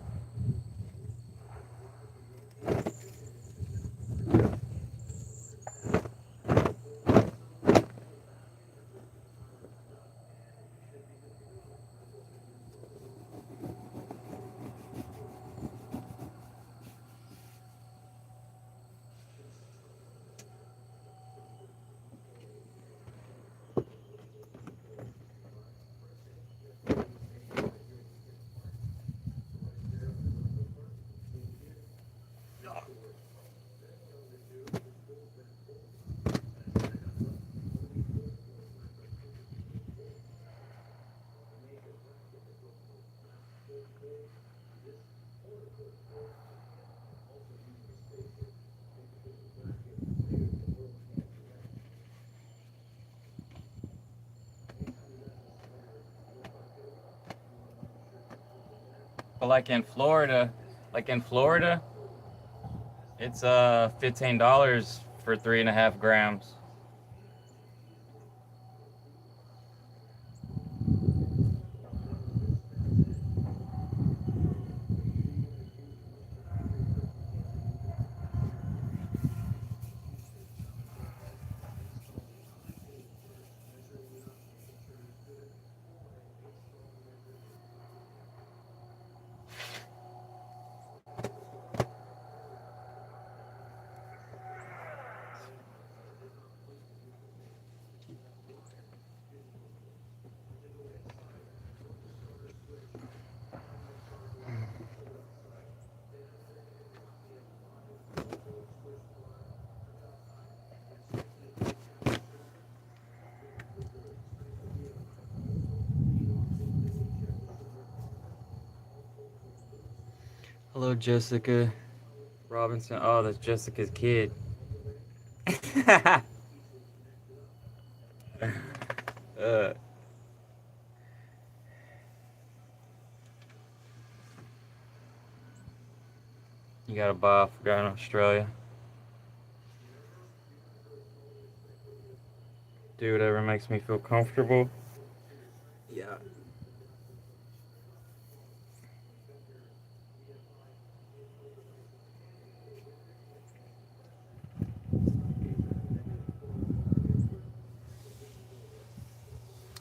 But like in Florida, it's $15 for 3.5 grams. Hello, Jessica Robinson. Oh, that's Jessica's kid. uh, you got a buy for guy in Australia. Do whatever makes me feel comfortable. Yeah.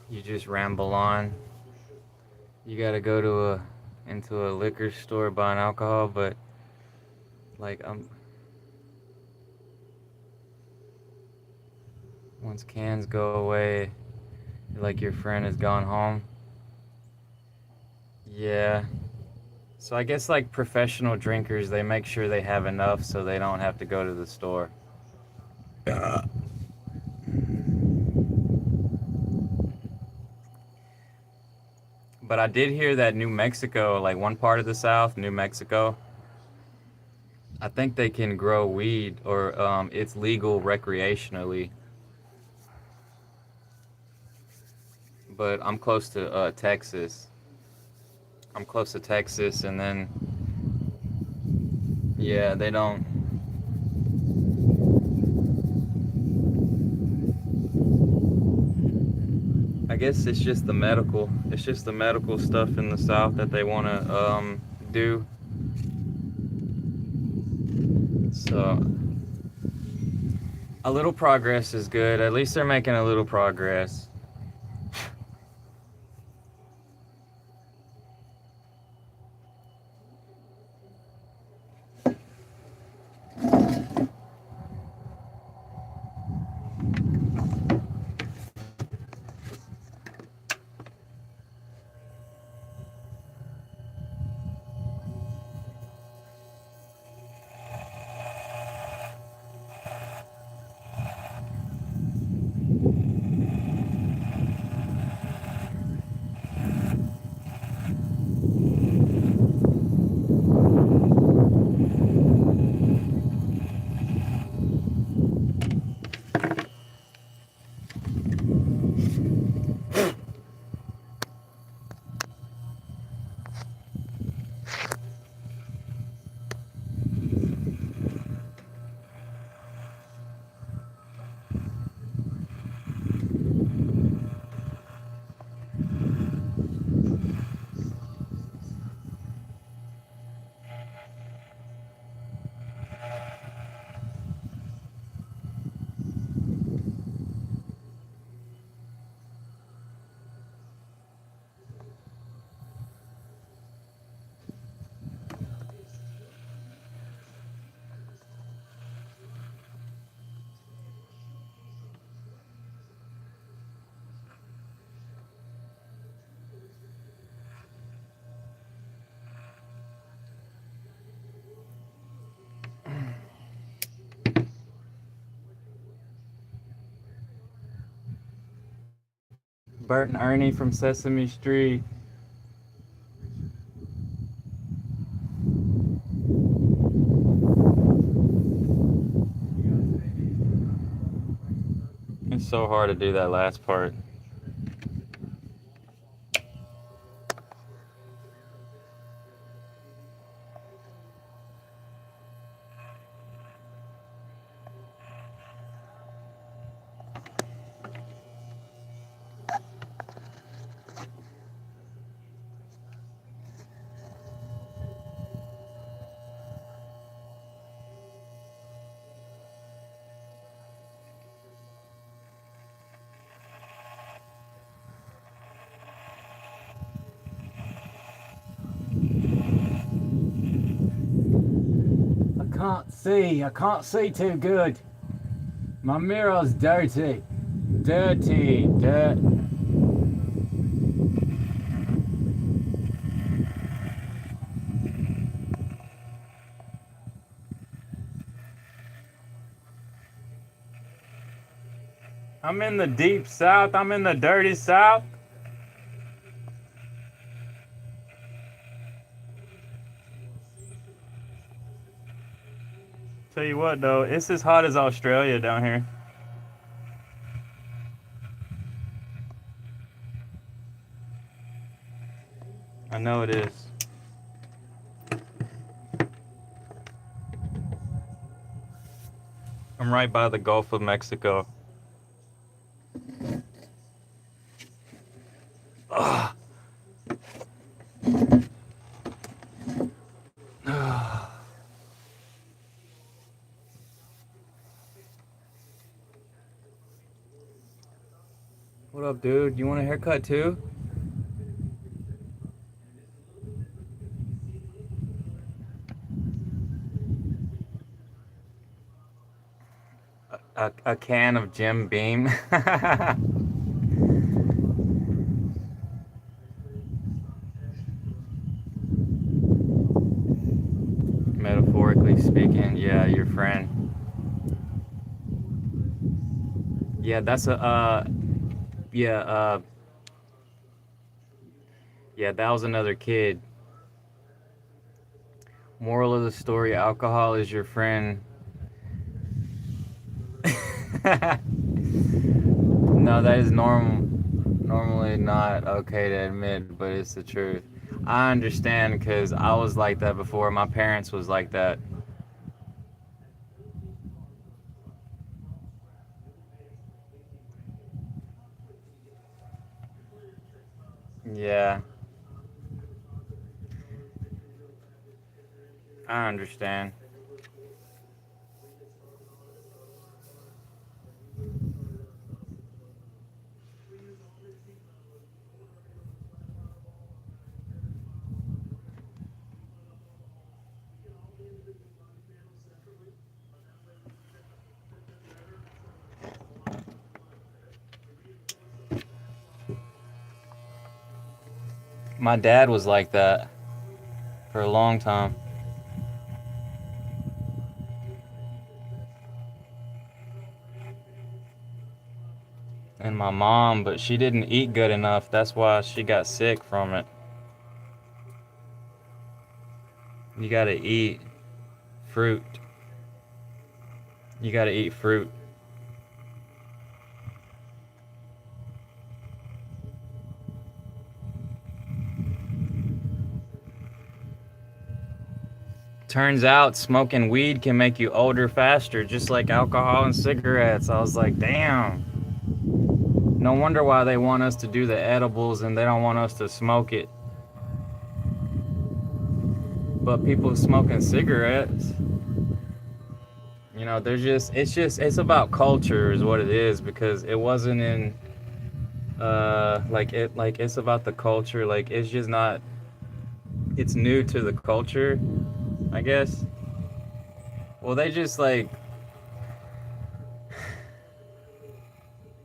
You just ramble on. You gotta go to into a liquor store buying alcohol, but like once cans go away, like your friend has gone home. Yeah. So I guess like professional drinkers, they make sure they have enough so they don't have to go to the store. But I did hear that New Mexico, like one part of the South, New Mexico, I think they can grow weed, or it's legal recreationally. But I'm close to Texas. I'm close to Texas, and then yeah, they don't. I guess it's just the medical. It's just the medical stuff in the South that they want to do. So a little progress is good. At least they're making a little progress. Bert and Ernie from Sesame Street. It's so hard to do that last part. I can't see too good. My mirror's dirty. Dirt. I'm in the deep south. I'm in the dirty south. Tell you what though, it's as hot as Australia down here. I know it is. I'm right by the Gulf of Mexico. Ugh. What up, dude? You want a haircut too? A can of Jim Beam. Metaphorically speaking, yeah, your friend. Yeah, that's a yeah, yeah, that was another kid. Moral of the story, alcohol is your friend. No, that is normally not okay to admit, but it's the truth. I understand because I was like that before. My parents was like that. Yeah, I understand. My dad was like that for a long time. And my mom, but she didn't eat good enough. That's why she got sick from it. You gotta eat fruit. You gotta eat fruit. Turns out smoking weed can make you older faster, just like alcohol and cigarettes. I was like, damn. No wonder why they want us to do the edibles and they don't want us to smoke it. But people smoking cigarettes, you know, it's about culture is what it is, because it wasn't in, it's about the culture. Like, it's just not, it's new to the culture, I guess. Well, they just like,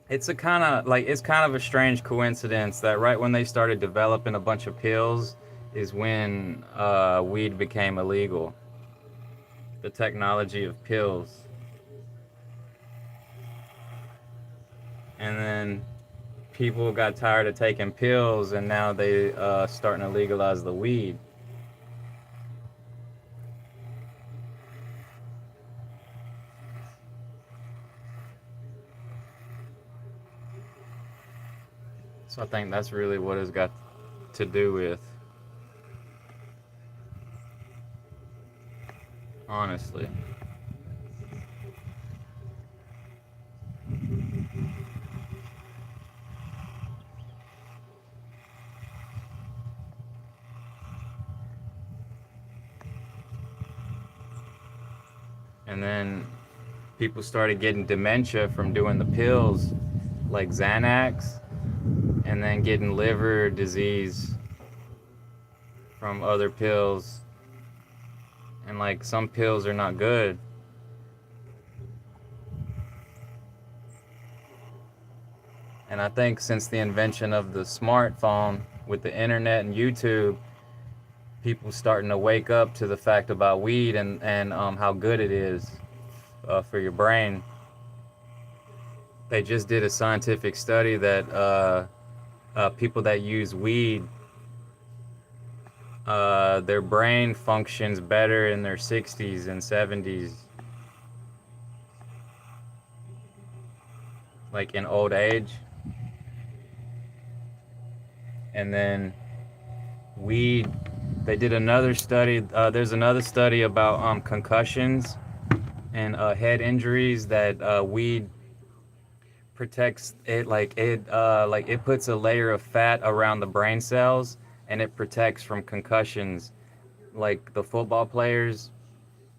it's kind of a strange coincidence that right when they started developing a bunch of pills is when weed became illegal. The technology of pills. And then people got tired of taking pills, and now they starting to legalize the weed. So I think that's really what it's got to do with, honestly. And then people started getting dementia from doing the pills, like Xanax, and then getting liver disease from other pills. And like, some pills are not good. And I think since the invention of the smartphone with the internet and YouTube, people starting to wake up to the fact about weed and how good it is for your brain. They just did a scientific study that people that use weed, their brain functions better in their 60s and 70s, like in old age. And then weed, they did another study. There's another study about concussions and head injuries that weed protects it. Like it puts a layer of fat around the brain cells, and it protects from concussions. Like the football players,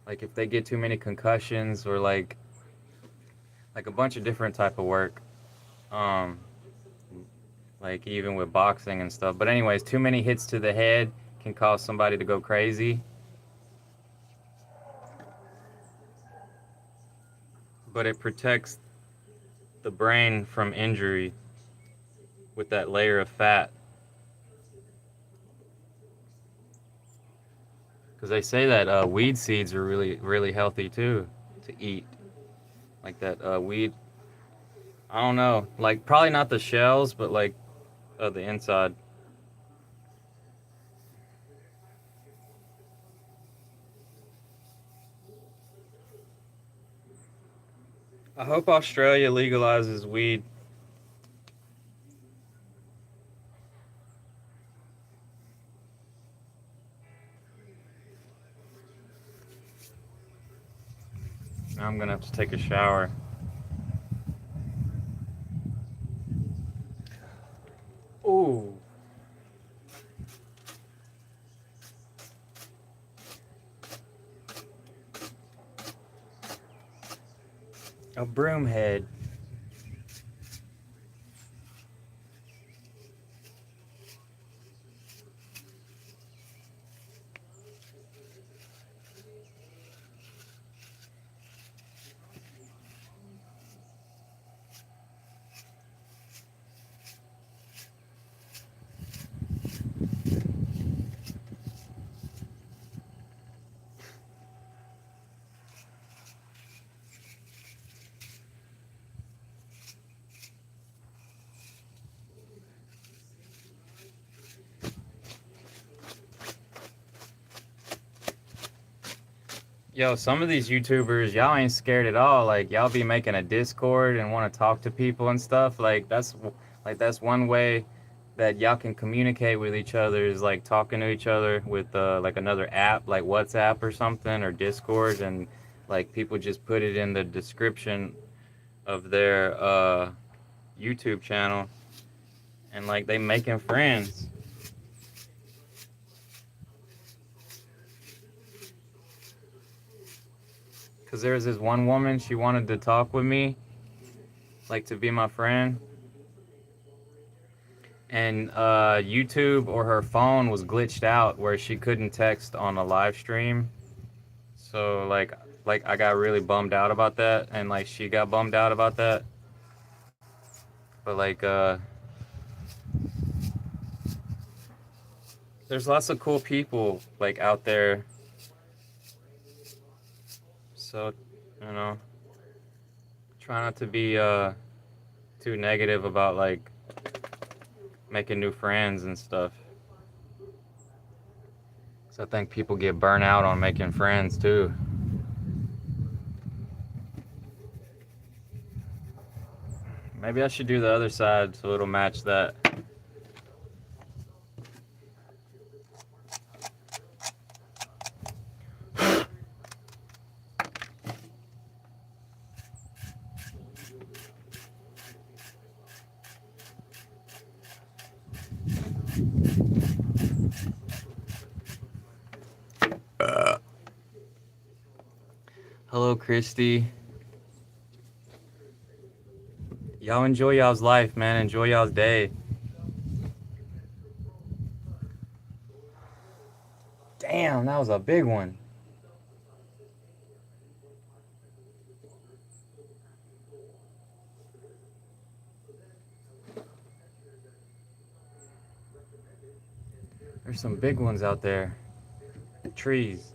like if they get too many concussions, or like a bunch of different type of work, um like even with boxing and stuff. But anyways, too many hits to the head can cause somebody to go crazy. But it protects the brain from injury with that layer of fat. Because they say that weed seeds are really, really healthy too to eat. Like that weed. I don't know. Like, probably not the shells, but like the inside. I hope Australia legalizes weed. Now I'm gonna have to take a shower. Ooh. A broom head. Yo, some of these YouTubers, y'all ain't scared at all. Like y'all be making a Discord and want to talk to people and stuff. That's one way that y'all can communicate with each other is like talking to each other with like another app like WhatsApp or something or Discord, and like people just put it in the description of their YouTube channel, and like they making friends. Cause there was this one woman, she wanted to talk with me, like to be my friend. And YouTube or her phone was glitched out where she couldn't text on a live stream. So like I got really bummed out about that, and like she got bummed out about that. But like there's lots of cool people like out there. So, you know, try not to be too negative about like making new friends and stuff. So I think people get burnt out on making friends too. Maybe I should do the other side so it'll match that. Hello, Christy. Y'all enjoy y'all's life, man. Enjoy y'all's day. Damn, that was a big one. There's some big ones out there. Trees.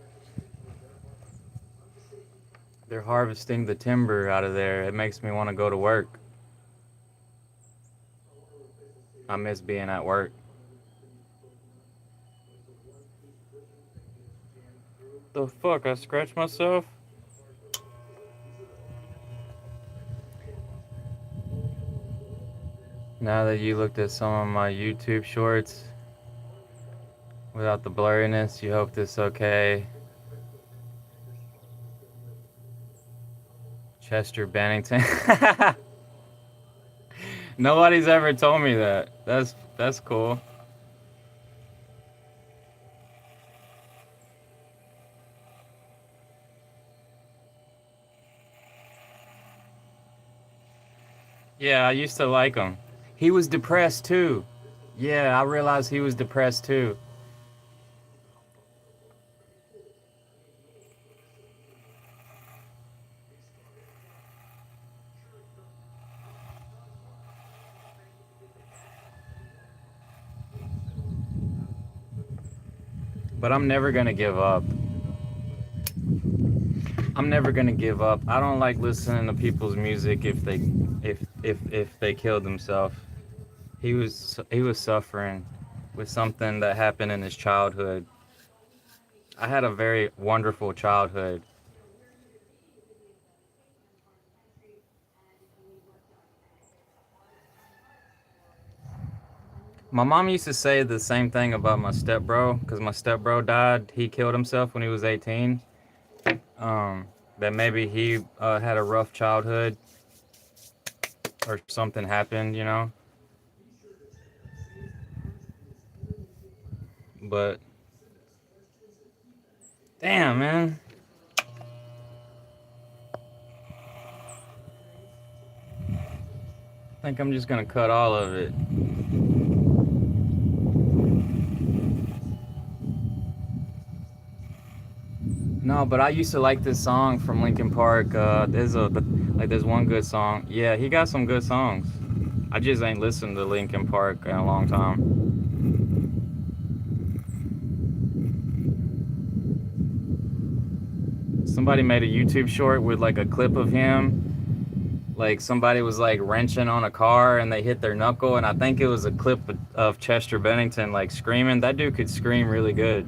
They're harvesting the timber out of there. It makes me want to go to work. I miss being at work. The fuck? I scratched myself? Now that you looked at some of my YouTube shorts without the blurriness, you hope this okay. Chester Bennington. Nobody's ever told me that. That's cool. Yeah, I used to like him. He was depressed too. Yeah, I realized he was depressed too. But I'm never gonna give up. I'm never gonna give up. I don't like listening to people's music if they killed themselves. He was suffering with something that happened in his childhood. I had a very wonderful childhood. My mom used to say the same thing about my stepbro, because my stepbro died. He killed himself when he was 18. That maybe he had a rough childhood or something happened, you know. But damn, man. I think I'm just gonna cut all of it. No, but I used to like this song from Linkin Park. There's one good song. Yeah, he got some good songs. I just ain't listened to Linkin Park in a long time. Somebody made a YouTube short with like a clip of him. Like somebody was like wrenching on a car and they hit their knuckle, and I think it was a clip of Chester Bennington like screaming. That dude could scream really good.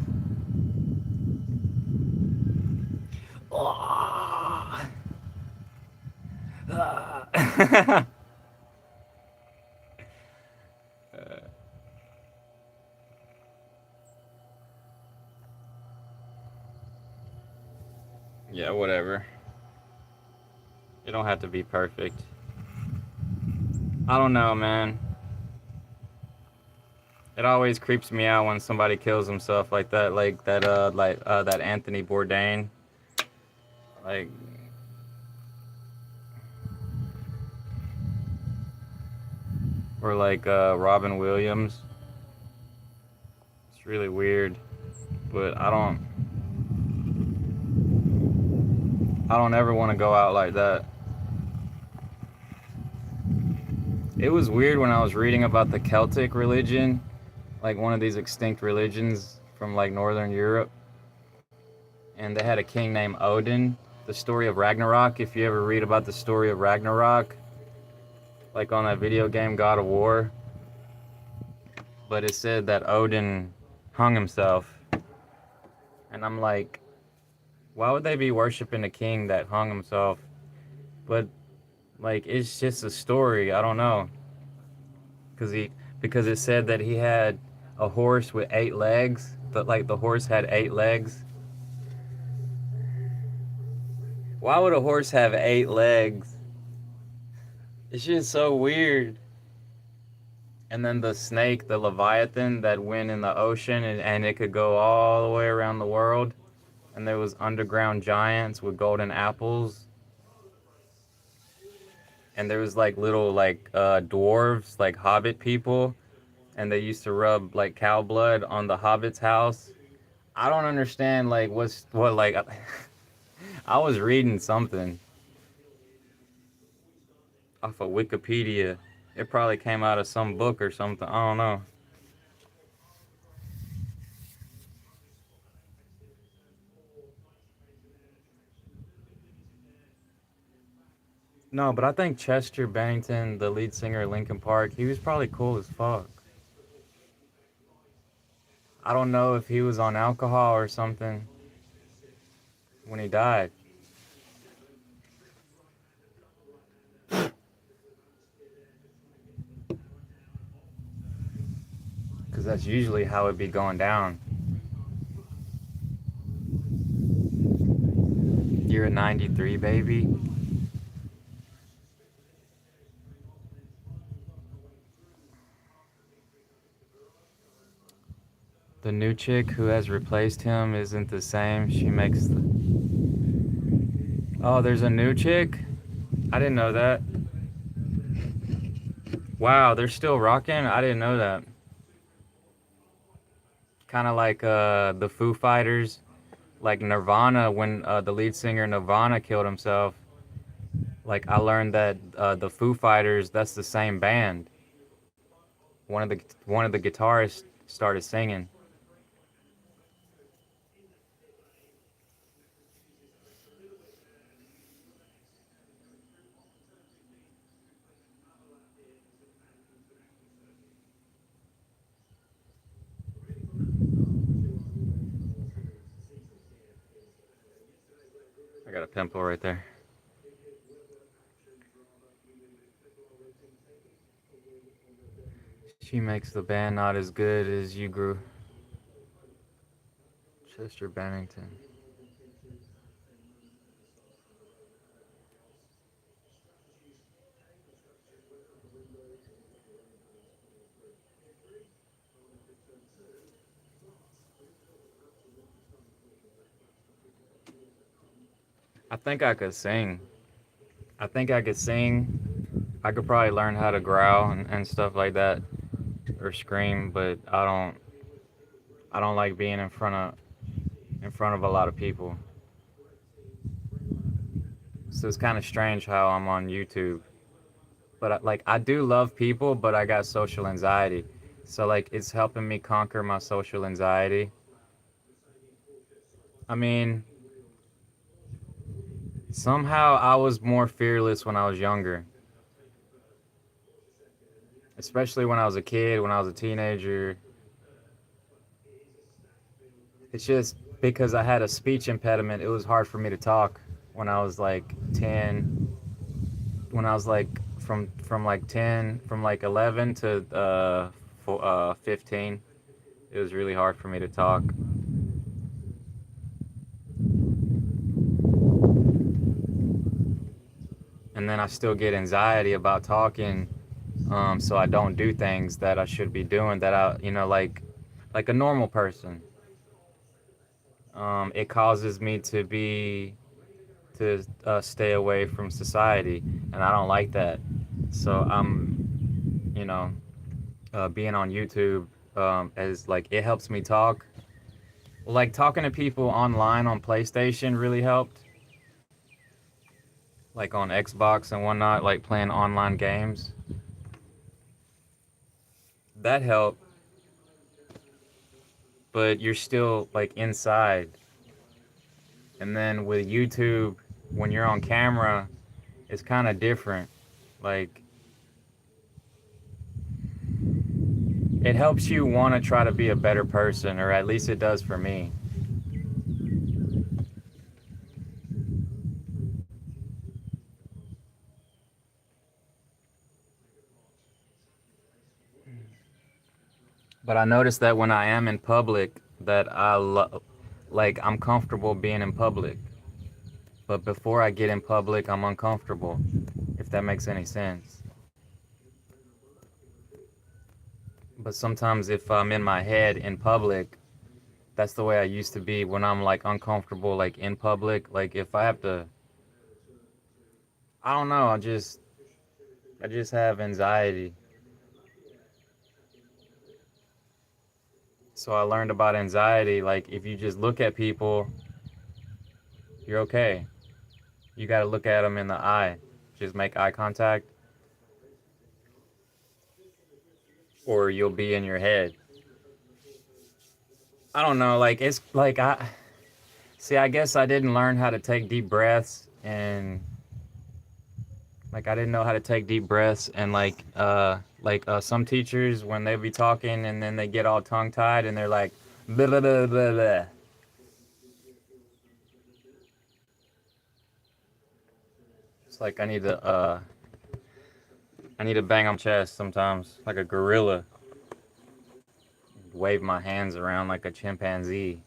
Yeah, whatever. You don't have to be perfect. I don't know, man. It always creeps me out when somebody kills himself like that, that Anthony Bourdain. Like, or like Robin Williams. It's really weird, but I don't ever want to go out like that. It was weird when I was reading about the Celtic religion, like one of these extinct religions from like Northern Europe, and they had a king named Odin. The story of Ragnarok, if you ever read about the story of Ragnarok, like on that video game God of War, but it said that Odin hung himself. And I'm like, why would they be worshiping a king that hung himself? But like, it's just a story. I don't know, because it said that he had a horse with 8 legs. That like the horse had 8 legs. Why would a horse have 8 legs? It's just so weird. And then the snake, the Leviathan, that went in the ocean and it could go all the way around the world. And there was underground giants with golden apples. And there was like little like dwarves, like hobbit people, and they used to rub like cow blood on the hobbit's house. I don't understand like what like I was reading something off of Wikipedia. It probably came out of some book or something. I don't know. No, but I think Chester Bennington, the lead singer of Linkin Park, he was probably cool as fuck. I don't know if he was on alcohol or something when he died. Because that's usually how it be going down. You're a 93, baby. The new chick who has replaced him isn't the same. She makes the... Oh, there's a new chick? I didn't know that. Wow, they're still rocking? I didn't know that. Kind of like the Foo Fighters, like Nirvana, when the lead singer Nirvana killed himself. Like I learned that the Foo Fighters, that's the same band. One of the guitarists started singing. I got a pimple right there. She makes the band not as good as you grew. Chester Bennington. I think I could sing. I think I could sing. I could probably learn how to growl and stuff like that or scream, but I don't like being in front of a lot of people. So it's kind of strange how I'm on YouTube. But like I do love people, but I got social anxiety. So like it's helping me conquer my social anxiety. I mean, somehow I was more fearless when I was younger. Especially when I was a kid, when I was a teenager. It's just because I had a speech impediment, it was hard for me to talk when I was like 10, when I was like from like 10, from like 11 to 15. It was really hard for me to talk. And then I still get anxiety about talking, so I don't do things that I should be doing that I, like a normal person. It causes me to stay away from society, and I don't like that. So I'm, being on YouTube, as like it helps me talk. Like talking to people online on PlayStation really helped. Like on Xbox and whatnot, like playing online games. That helped, but you're still like inside. And then with YouTube, when you're on camera, it's kind of different. Like it helps you want to try to be a better person, or at least it does for me. But I noticed that when I am in public, that like I'm comfortable being in public. But before I get in public, I'm uncomfortable, if that makes any sense. But sometimes if I'm in my head in public, that's the way I used to be when I'm like uncomfortable, like in public. Like if I have to, I don't know, I just have anxiety. So I learned about anxiety. Like if you just look at people, you're okay. You got to look at them in the eye. Just make eye contact, or you'll be in your head. I don't know. Like it's like I see. I guess I didn't learn how to take deep breaths, and like I didn't know how to take deep breaths, and some teachers when they be talking and then they get all tongue tied and they're like blah, blah, blah, blah, blah. It's like I need to bang on chest sometimes like a gorilla, wave my hands around like a chimpanzee,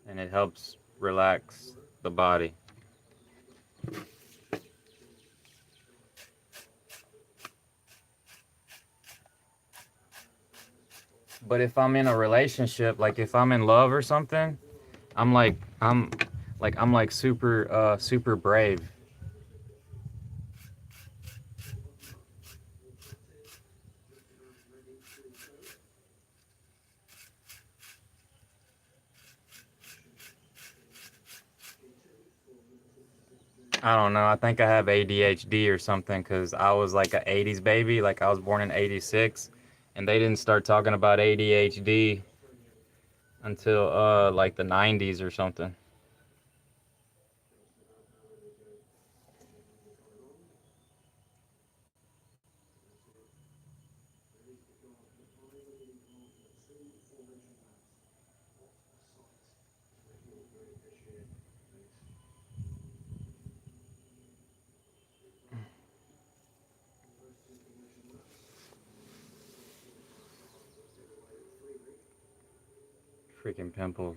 and it helps relax the body. But if I'm in a relationship, like if I'm in love or something, I'm like I'm like super brave. I don't know. I think I have ADHD or something because I was like a 80s baby. Like I was born in 86, and they didn't start talking about ADHD until like the 90s or something. Freaking pimples.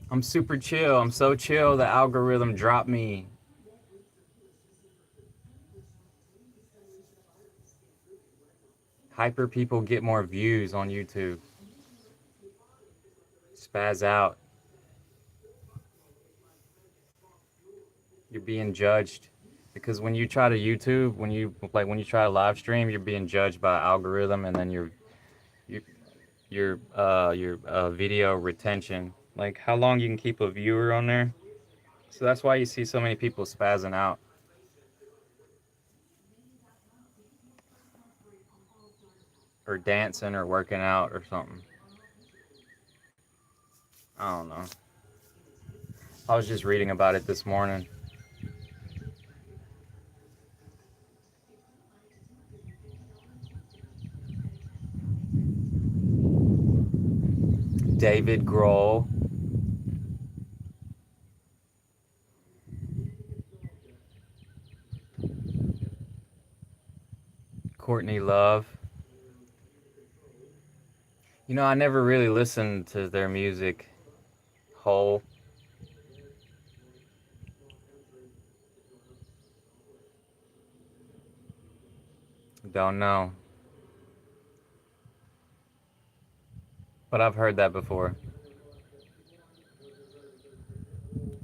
I'm super chill. I'm so chill the algorithm dropped me. Hyper people get more views on YouTube. Spaz out. You're being judged because when you try to YouTube, when you try to live stream, you're being judged by algorithm, and then your your video retention, like how long you can keep a viewer on there. So that's why you see so many people spazzing out or dancing or working out or something. I don't know. I was just reading about it this morning. David Grohl, Courtney Love. You know, I never really listened to their music whole. Don't know. But I've heard that before.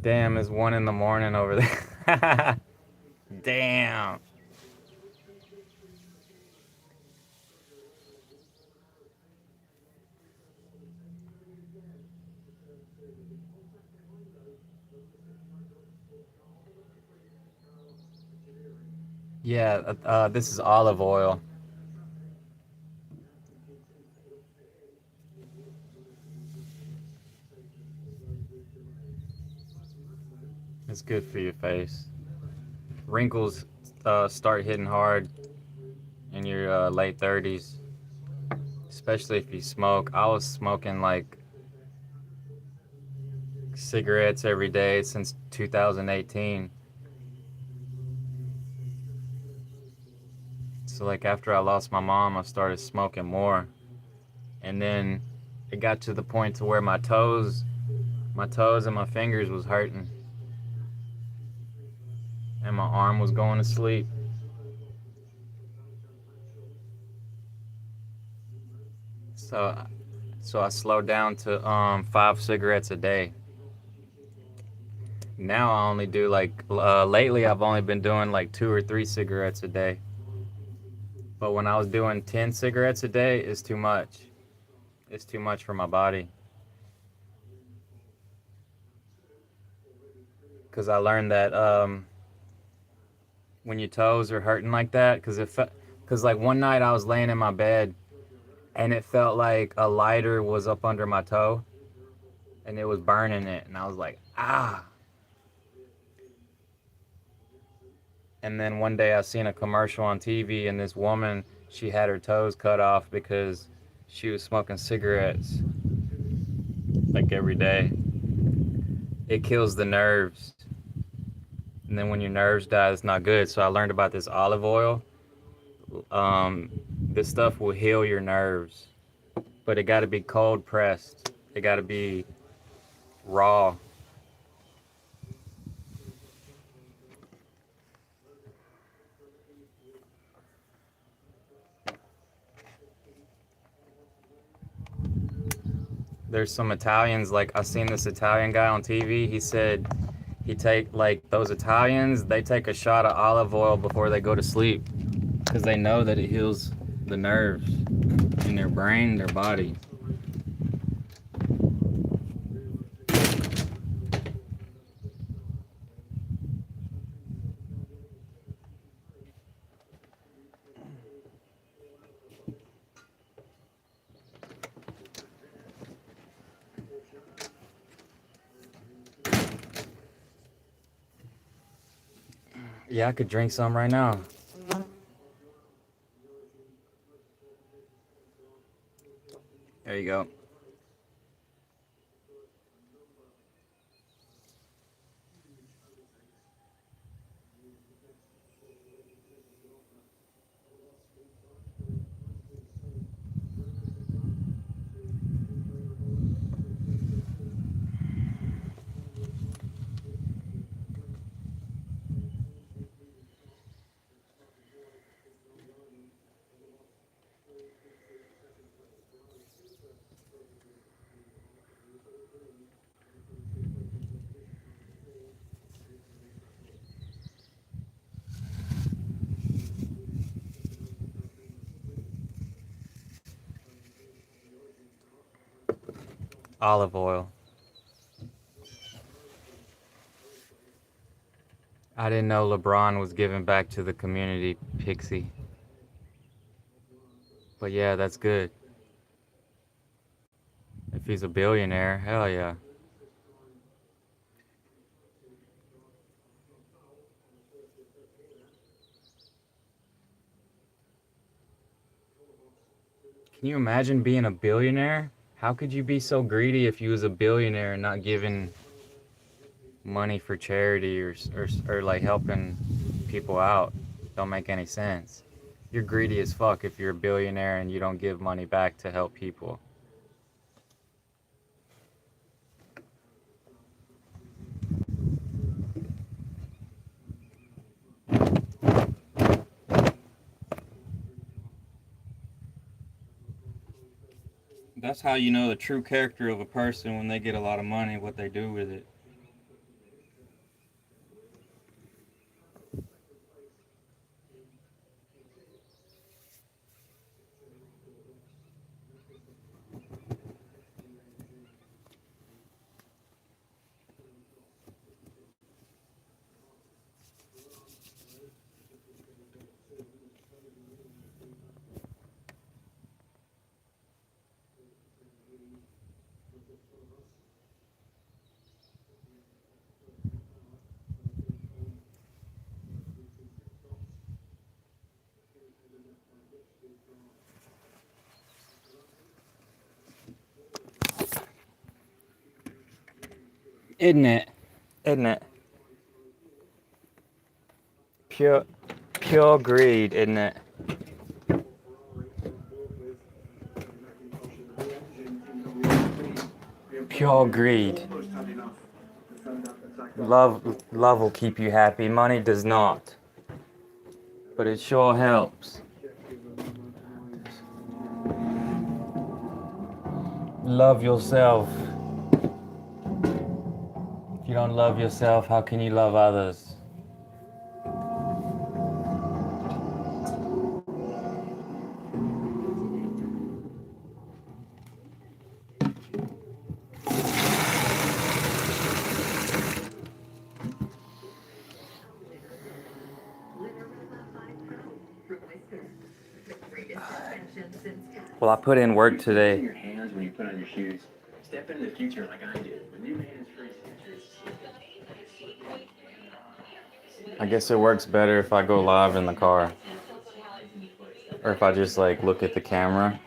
Damn, it's 1 in the morning over there. Damn. Yeah, this is olive oil. It's good for your face. Wrinkles start hitting hard in your late 30s, especially if you smoke. I was smoking like cigarettes every day since 2018. So like after I lost my mom, I started smoking more. And then it got to the point to where my toes and my fingers was hurting and my arm was going to sleep. So so I slowed down to 5 cigarettes a day. Now I only do like lately I've only been doing like 2 or 3 cigarettes a day. But when I was doing 10 cigarettes a day, it's too much. It's too much for my body. Because I learned that when your toes are hurting like that, because like one night I was laying in my bed and it felt like a lighter was up under my toe and it was burning it, and I was like, ah. And then one day I seen a commercial on TV, and this woman, she had her toes cut off because she was smoking cigarettes like every day. It kills the nerves. And then when your nerves die, it's not good. So I learned about this olive oil. This stuff will heal your nerves, but it got to be cold pressed. It got to be raw. There's some Italians, like I seen this Italian guy on TV. He said he take like those Italians, they take a shot of olive oil before they go to sleep because they know that it heals the nerves in their brain, their body. Yeah, I could drink some right now. There you go. Olive oil. I didn't know LeBron was giving back to the community, Pixie. But yeah, that's good. If he's a billionaire, hell yeah. Can you imagine being a billionaire? How could you be so greedy if you was a billionaire and not giving money for charity or like helping people out? Don't make any sense. You're greedy as fuck if you're a billionaire and you don't give money back to help people. That's how you know the true character of a person when they get a lot of money, what they do with it. Isn't it? Isn't it? Pure, pure greed, isn't it? Pure greed. Love will keep you happy. Money does not. But it sure helps. Love yourself. If you don't love yourself, how can you love others? Well, I put in work today. Your hands when you put on your shoes. Step into the future like I did. When you made free I guess it works better if I go live in the car. Or if I just like look at the camera.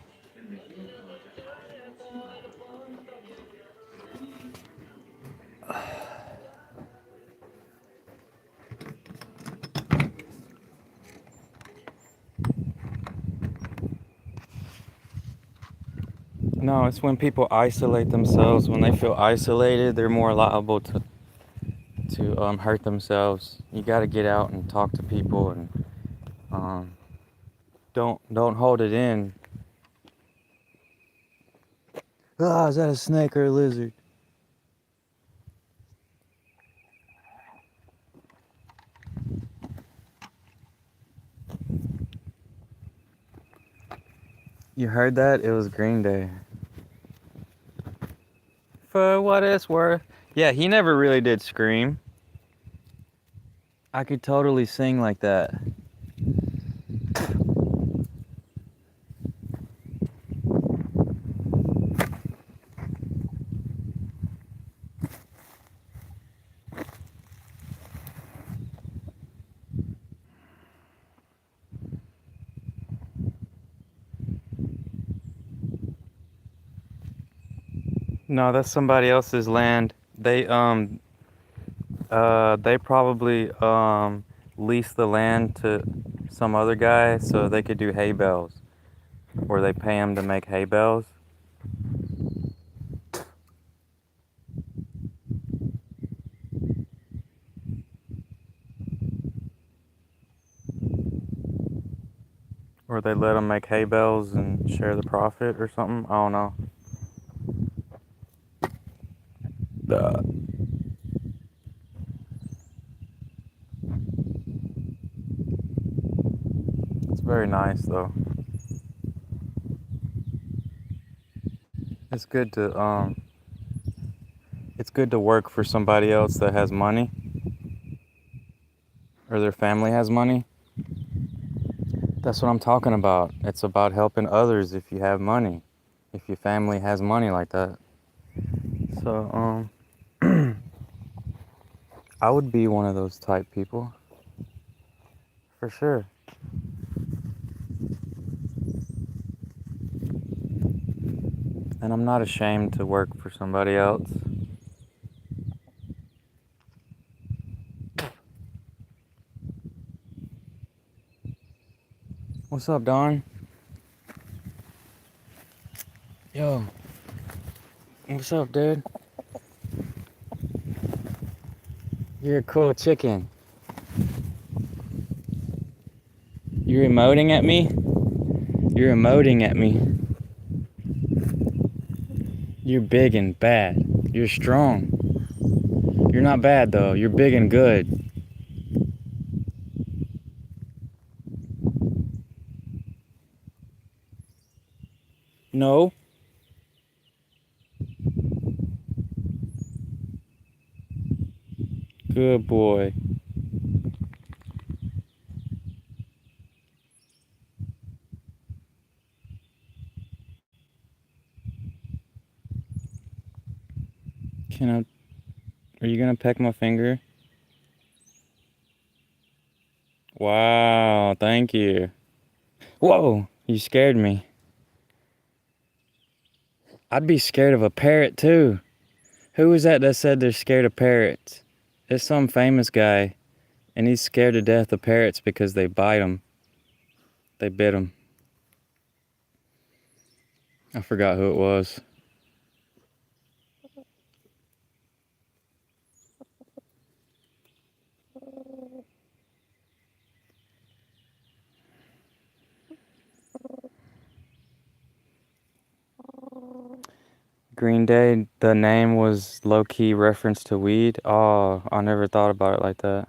No, it's when people isolate themselves. When they feel isolated, they're more liable to hurt themselves. You got to get out and talk to people, and don't hold it in. Ah, is that a snake or a lizard? You heard that? It was Green Day. For what it's worth. Yeah, he never really did scream. I could totally sing like that. No, that's somebody else's land. They probably lease the land to some other guy so they could do hay bales, or they pay him to make hay bales. Or they let them make hay bales and share the profit or something. I don't know. It's very nice though. It's good to work for somebody else that has money, or their family has money. That's what I'm talking about. It's about helping others if you have money, if your family has money like that. So I would be one of those type people, for sure. And I'm not ashamed to work for somebody else. What's up, Don? Yo. What's up, dude? You're a cool chicken. You're emoting at me? You're emoting at me. You're big and bad. You're strong. You're not bad, though. You're big and good. No. Good boy. Are you gonna peck my finger? Wow, thank you. Whoa, you scared me. I'd be scared of a parrot too. Who was that said they're scared of parrots? It's some famous guy, and he's scared to death of parrots because they bite him. They bit him. I forgot who it was. Green Day, the name was low-key reference to weed. Oh, I never thought about it like that.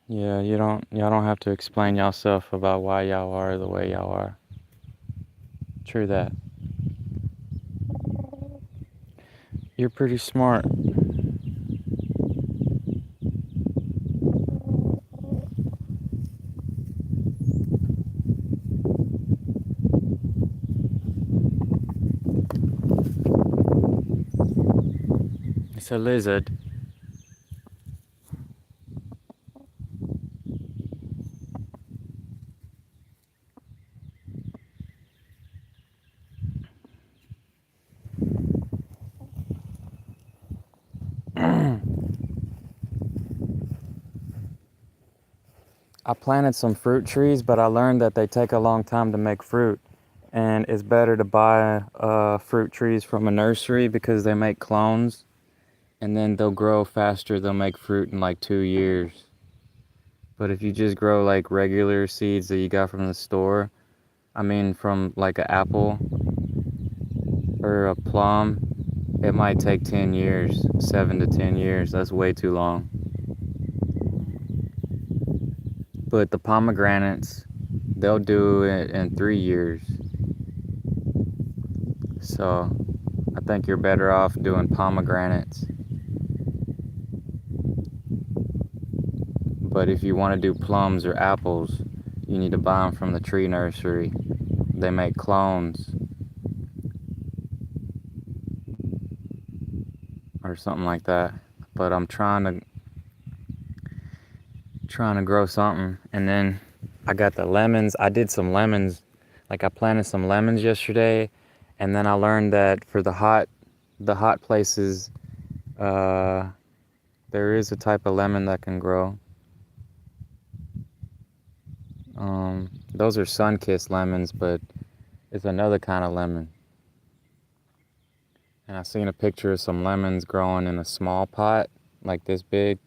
Yeah, y'all don't have to explain yourself about why y'all are the way y'all are. True that. You're pretty smart. It's a lizard. I planted some fruit trees, but I learned that they take a long time to make fruit. And it's better to buy fruit trees from a nursery because they make clones. And then they'll grow faster. They'll make fruit in like 2 years. But if you just grow like regular seeds that you got from the store, I mean from like an apple or a plum, it might take 10 years, 7 to 10 years. That's way too long. But the pomegranates, they'll do it in 3 years. So I think you're better off doing pomegranates. But if you want to do plums or apples, you need to buy them from the tree nursery. They make clones or something like that. But I'm trying to grow something. And then I got the lemons. I did some lemons. Like I planted some lemons yesterday, and then I learned that for the hot places, there is a type of lemon that can grow. Those are sun-kissed lemons, but it's another kind of lemon. And I seen a picture of some lemons growing in a small pot, like this big.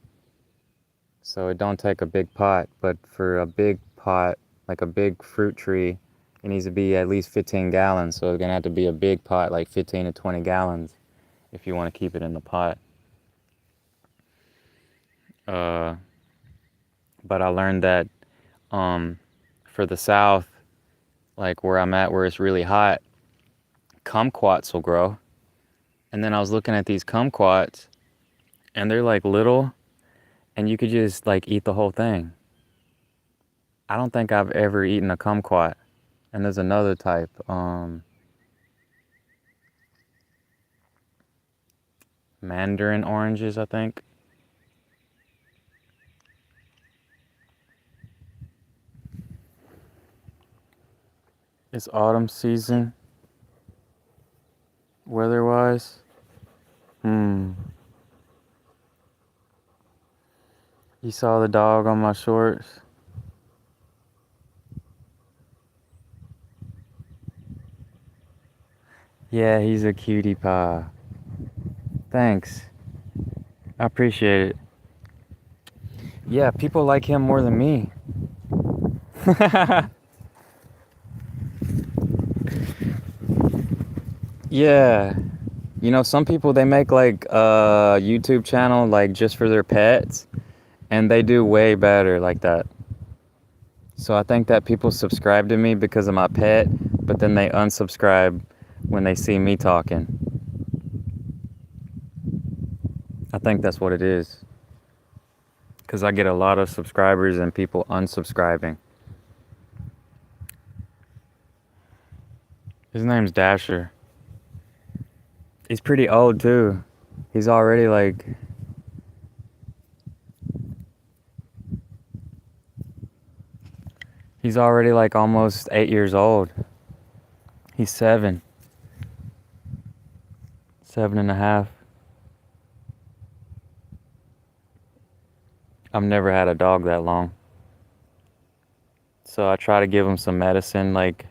So it don't take a big pot, but for a big pot, like a big fruit tree, it needs to be at least 15 gallons. So it's gonna have to be a big pot, like 15 to 20 gallons, if you want to keep it in the pot. But I learned that for the South, like where I'm at, where it's really hot, kumquats will grow. And then I was looking at these kumquats, and they're like little, and you could just like eat the whole thing. I don't think I've ever eaten a kumquat. And there's another type, mandarin oranges, I think. It's autumn season, weather-wise. You saw the dog on my shorts? Yeah, he's a cutie pie. Thanks. I appreciate it. Yeah, people like him more than me. Yeah. You know, some people, they make like a YouTube channel like just for their pets, and they do way better like that. So I think that people subscribe to me because of my pet, but then they unsubscribe when they see me talking. I think that's what it is. Because I get a lot of subscribers and people unsubscribing. His name's Dasher. He's pretty old too. He's already like... He's already like almost 8 years old. He's 7. 7.5. I've never had a dog that long. So I try to give him some medicine, like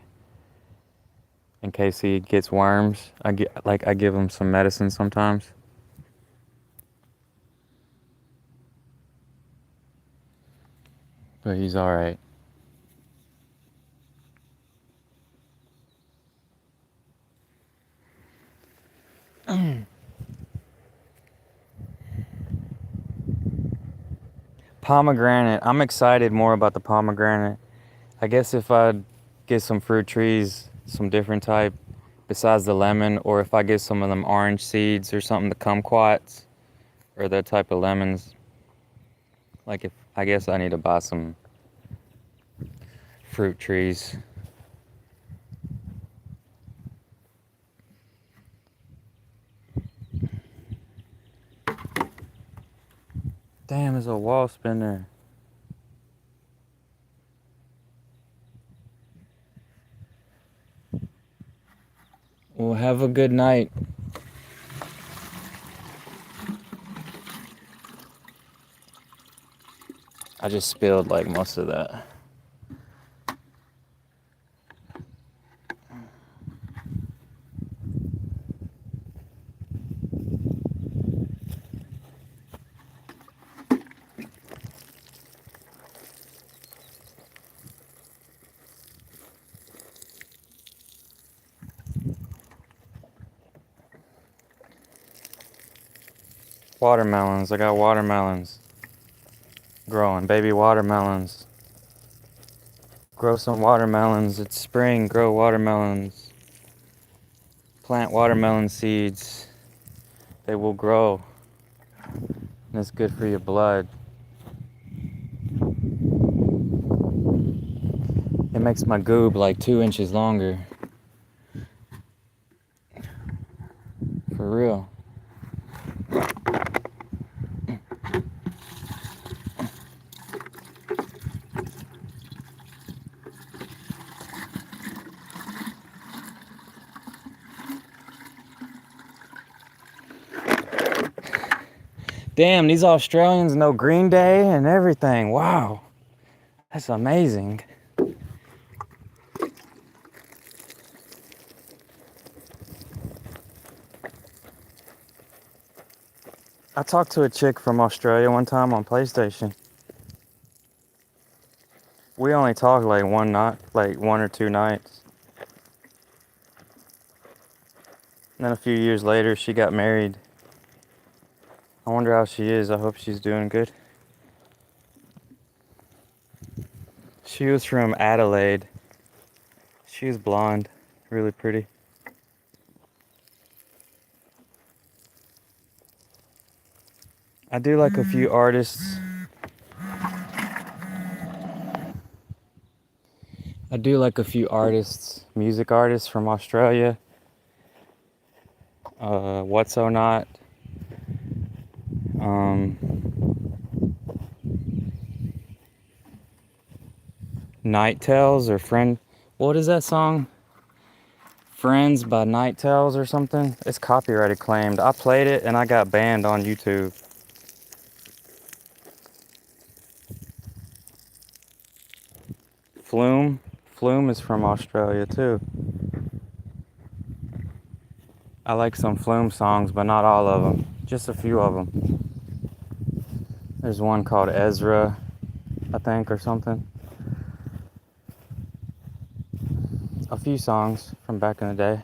in case he gets worms. I give him some medicine sometimes. But he's all right. Pomegranate. I'm excited more about the pomegranate. I guess if I get some fruit trees, some different type besides the lemon, or if I get some of them orange seeds or something, the kumquats or that type of lemons. Like if I guess I need to buy some fruit trees. Damn, there's a wasp in there. Well, have a good night. I just spilled like most of that. Watermelons. I got watermelons growing. Baby watermelons. Grow some watermelons. It's spring. Grow watermelons. Plant watermelon seeds. They will grow. And it's good for your blood. It makes my goob like 2 inches longer. For real. Damn, these Australians know Green Day and everything. Wow. That's amazing. I talked to a chick from Australia one time on PlayStation. We only talked like one night, like 1 or 2 nights. And then a few years later, she got married. I wonder how she is. I hope she's doing good. She was from Adelaide. She was blonde, really pretty. I do like a few artists. Music artists from Australia. What's So Not. Night Tales or Friend What is that song? Friends by Night Tales or something? It's copyrighted claimed. I played it and I got banned on YouTube. Flume. Flume is from Australia too. I like some Flume songs, but not all of them. Just a few of them. There's one called Ezra, I think, or something. A few songs from back in the day.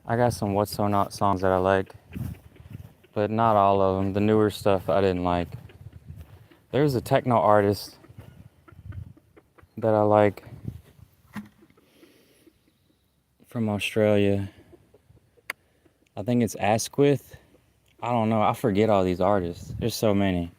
I got some What's So Not songs that I like, but not all of them. The newer stuff I didn't like. There's a techno artist that I like from Australia. I think it's Asquith. I don't know. I forget all these artists. There's so many.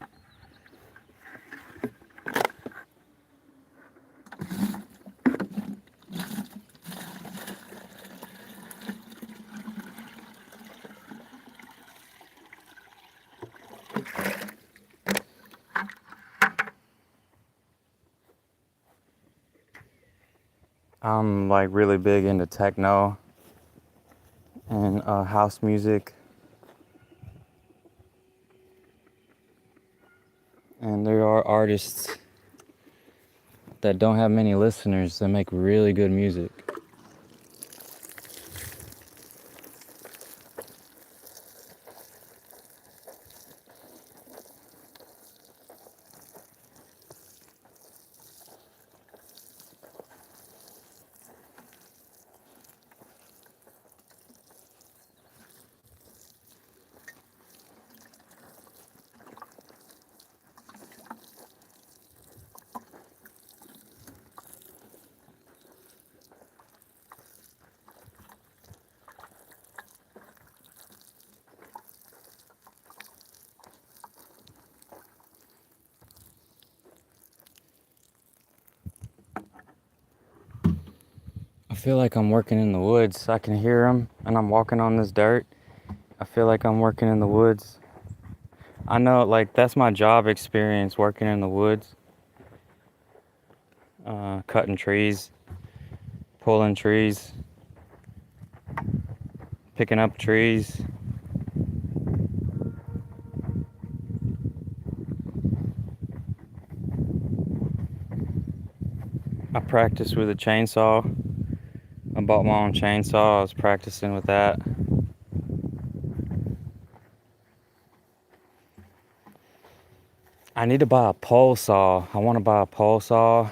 I'm like really big into techno and house music. And there are artists that don't have many listeners that make really good music. I feel like I'm working in the woods. I can hear them and I'm walking on this dirt. I feel like I'm working in the woods. I know, like, that's my job experience, working in the woods. Cutting trees, pulling trees, picking up trees. I practice with a chainsaw. I bought my own chainsaw. I was practicing with that. I need to buy a pole saw. I want to buy a pole saw.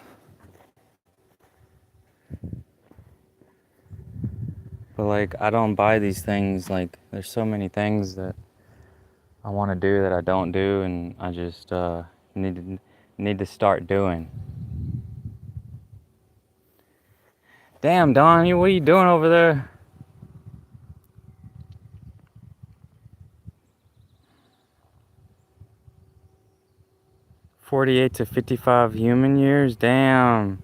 But like, I don't buy these things. Like, there's so many things that I want to do that I don't do, and I just need to start doing. Damn, Don, what are you doing over there? "48 to 55 human years? Damn.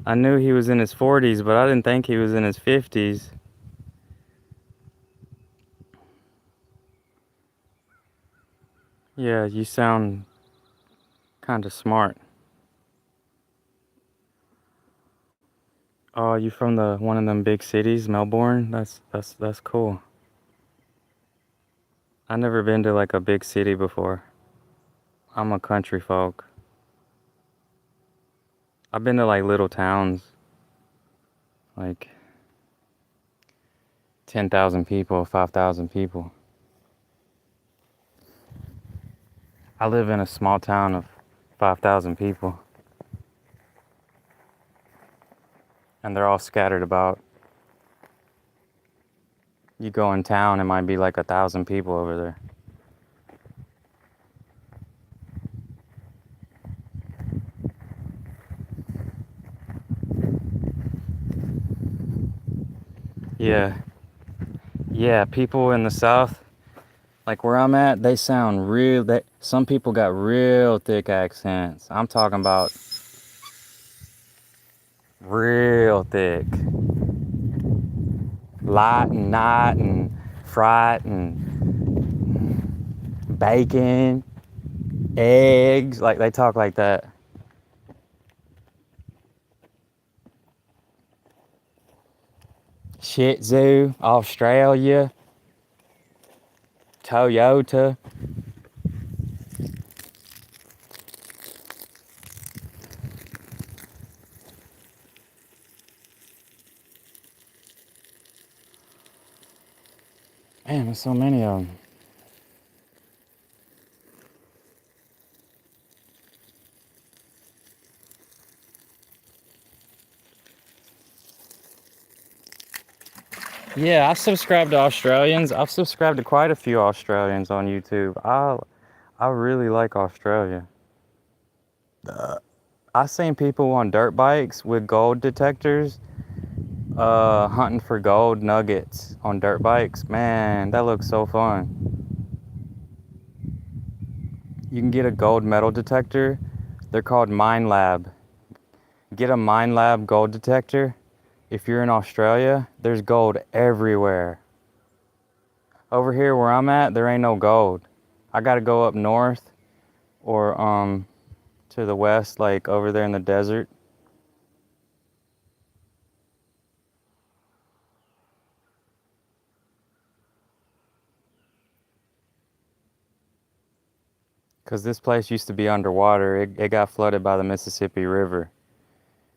I knew he was in his 40s, but I didn't think he was in his 50s. Yeah, you sound kind of smart. Oh, you from one of them big cities, Melbourne? That's cool. I never been to like a big city before. I'm a country folk. I've been to like little towns, like 10,000 people, 5,000 people. I live in a small town of 5,000 people. And they're all scattered about. You go in town, it might be like 1,000 people over there. Yeah. Yeah, people in the South, like where I'm at, they sound some people got real thick accents. I'm talking about real thick. Light and night and fright and bacon, eggs, like they talk like that. Shih Tzu, Australia, Toyota. Man, there's so many of them. Yeah, I subscribe to Australians. I've subscribed to quite a few Australians on YouTube. I really like Australia. I seen people on dirt bikes with gold detectors, hunting for gold nuggets on dirt bikes. Man, that looks so fun. You can get a gold metal detector. They're called Mine Lab. Get a Mine Lab gold detector. If you're in Australia, there's gold everywhere. Over here where I'm at, there ain't no gold. I gotta go up north or to the west, like over there in the desert. Because this place used to be underwater. It got flooded by the Mississippi River.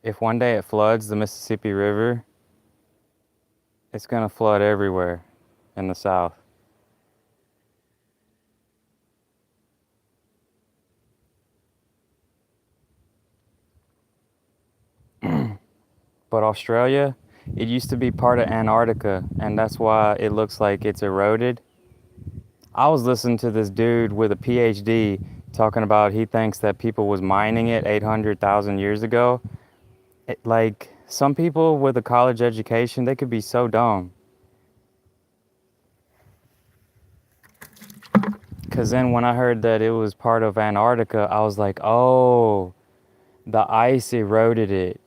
If one day it floods the Mississippi River, it's gonna flood everywhere in the south. But Australia, it used to be part of Antarctica, and that's why it looks like it's eroded. I was listening to this dude with a PhD talking about he thinks that people was mining it 800,000 years ago. Like, some people with a college education, they could be so dumb. Because then when I heard that it was part of Antarctica, I was like, oh, the ice eroded it.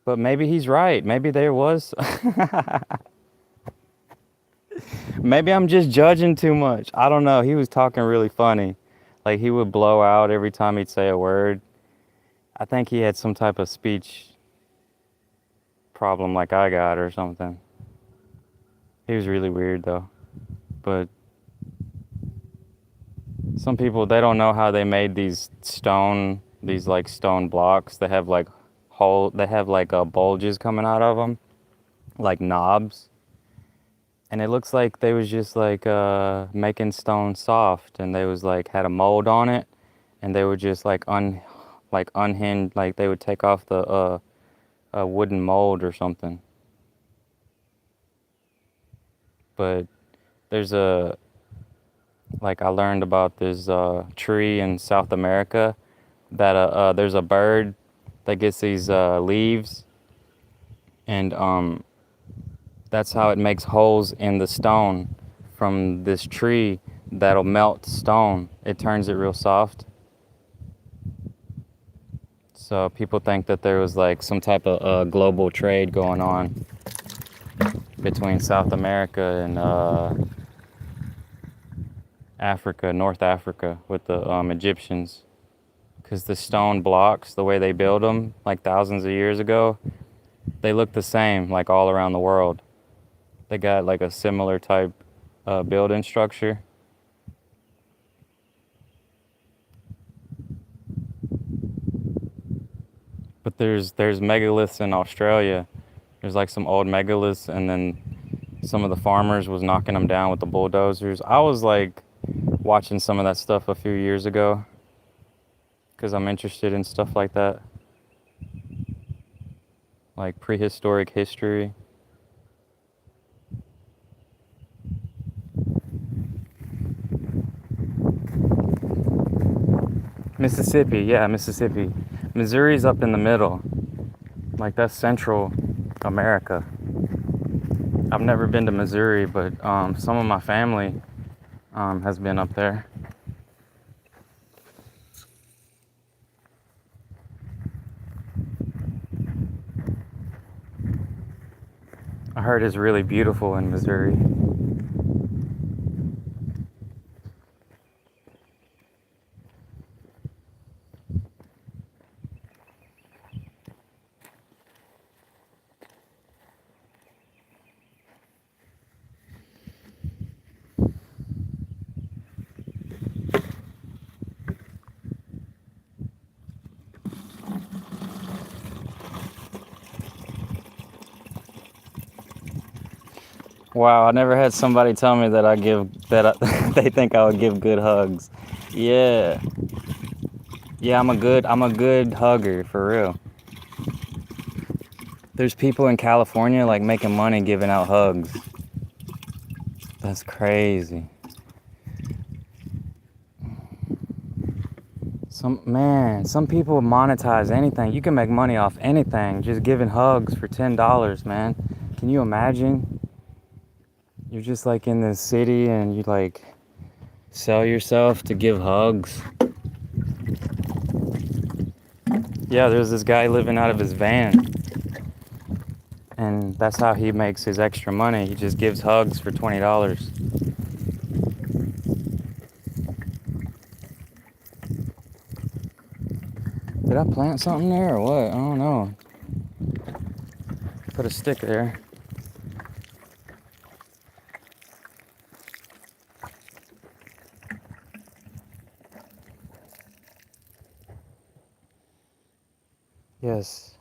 But maybe he's right. Maybe there was. Maybe I'm just judging too much. I don't know. He was talking really funny. Like, he would blow out every time he'd say a word. I think he had some type of speech problem like I got or something. He was really weird though. But some people, they don't know how they made these like stone blocks. They have like bulges coming out of them, like knobs. And it looks like they was just like making stone soft, and they was like had a mold on it, and they would just like unhinge, like they would take off the a wooden mold or something. But there's I learned about this tree in South America that there's a bird that gets these leaves, and that's how it makes holes in the stone from this tree that'll melt stone. It turns it real soft. So people think that there was like some type of global trade going on between South America and Africa, North Africa, with the Egyptians. Because the stone blocks, the way they build them, like thousands of years ago, they look the same, like all around the world. They got like a similar type building structure. But there's megaliths in Australia. There's like some old megaliths, and then some of the farmers was knocking them down with the bulldozers. I was like watching some of that stuff a few years ago because I'm interested in stuff like that, like prehistoric history. Mississippi, yeah, Mississippi. Missouri's up in the middle. Like, that's Central America. I've never been to Missouri, but some of my family has been up there. I heard it's really beautiful in Missouri. Wow, I never had somebody tell me that they think I would give good hugs. Yeah. Yeah, I'm a good hugger for real. There's people in California like making money giving out hugs. That's crazy. Some people monetize anything. You can make money off anything, just giving hugs for $10, man. Can you imagine? You're just like in the city and you like sell yourself to give hugs. Yeah, there's this guy living out of his van, and that's how he makes his extra money. He just gives hugs for $20. Did I plant something there or what? I don't know. Put a stick there. Yes.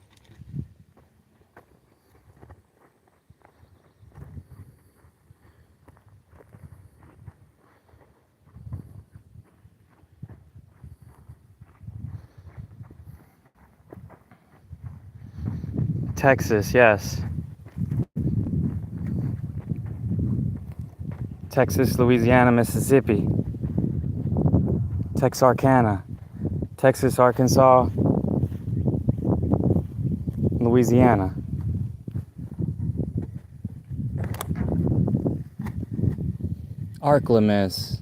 Texas, yes. Texas, Louisiana, Mississippi. Texarkana. Texas, Arkansas, Louisiana. Arklamis.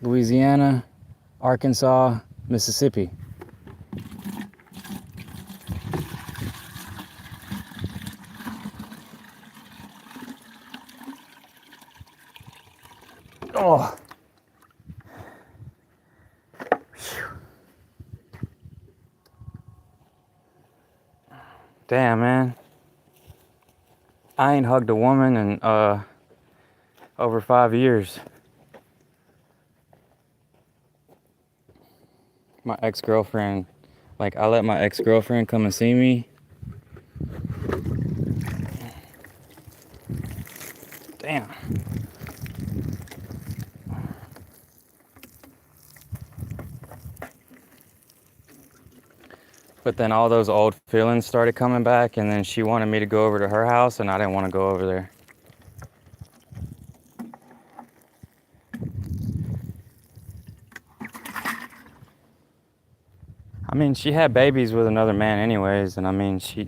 Louisiana, Arkansas, Mississippi. Oh. Damn, man. I ain't hugged a woman in over 5 years. My ex-girlfriend, like I let my ex-girlfriend come and see me. Damn. But then all those old feelings started coming back, and then she wanted me to go over to her house, and I didn't want to go over there. I mean, she had babies with another man anyways, and I mean, she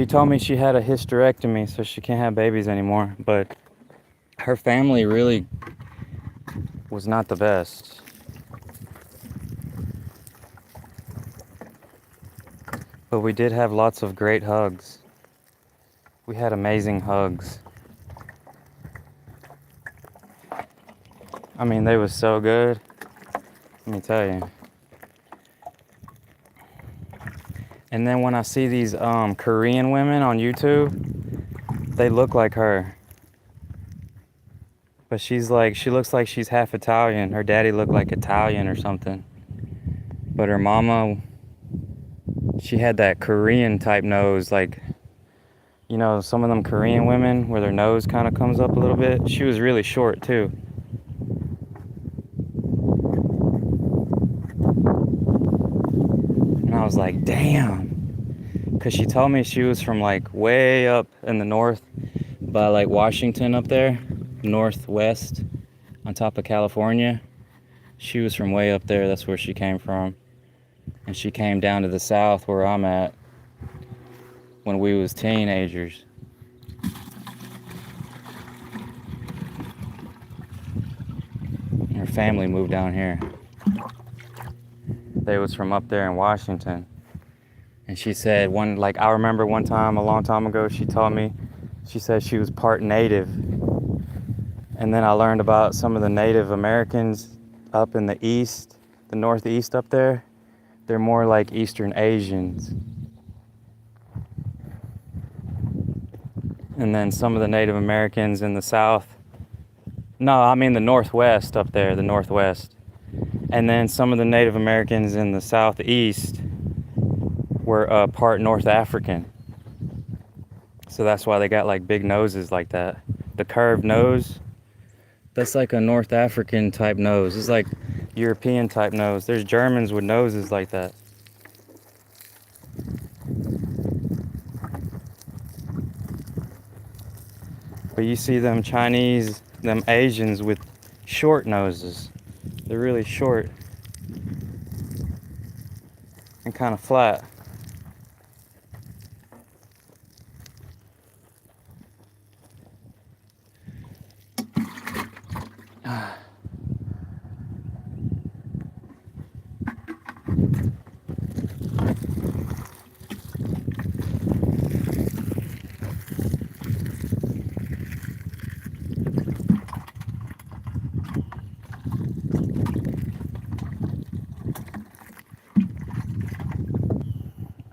told me she had a hysterectomy, so she can't have babies anymore, but her family really was not the best. But we did have lots of great hugs. We had amazing hugs. I mean, they was so good. Let me tell you. And then when I see these Korean women on YouTube, they look like her. But she looks like she's half Italian. Her daddy looked like Italian or something. But her mama, she had that Korean type nose, like, you know, some of them Korean women where their nose kind of comes up a little bit. She was really short too. And I was like, damn. Because she told me she was from like way up in the north by like Washington up there, northwest on top of California. She was from way up there. That's where she came from. And she came down to the south where I'm at when we was teenagers. And her family moved down here. They was from up there in Washington. And she said I remember one time a long time ago, she told me, she said she was part Native. And then I learned about some of the Native Americans up in the east, the northeast up there. They're more like Eastern Asians. And then some of the Native Americans in the south. No, I mean the northwest up there, the northwest. And then some of the Native Americans in the southeast were part North African. So that's why they got like big noses like that. The curved nose, that's like a North African type nose. It's like European type nose. There's Germans with noses like that. But you see them Chinese, them Asians with short noses. They're really short and kind of flat.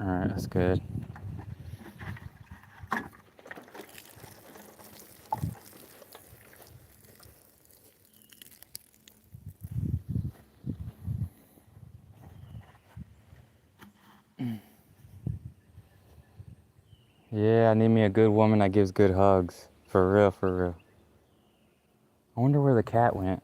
Alright, that's good. Yeah, I need me a good woman that gives good hugs. For real, for real. I wonder where the cat went.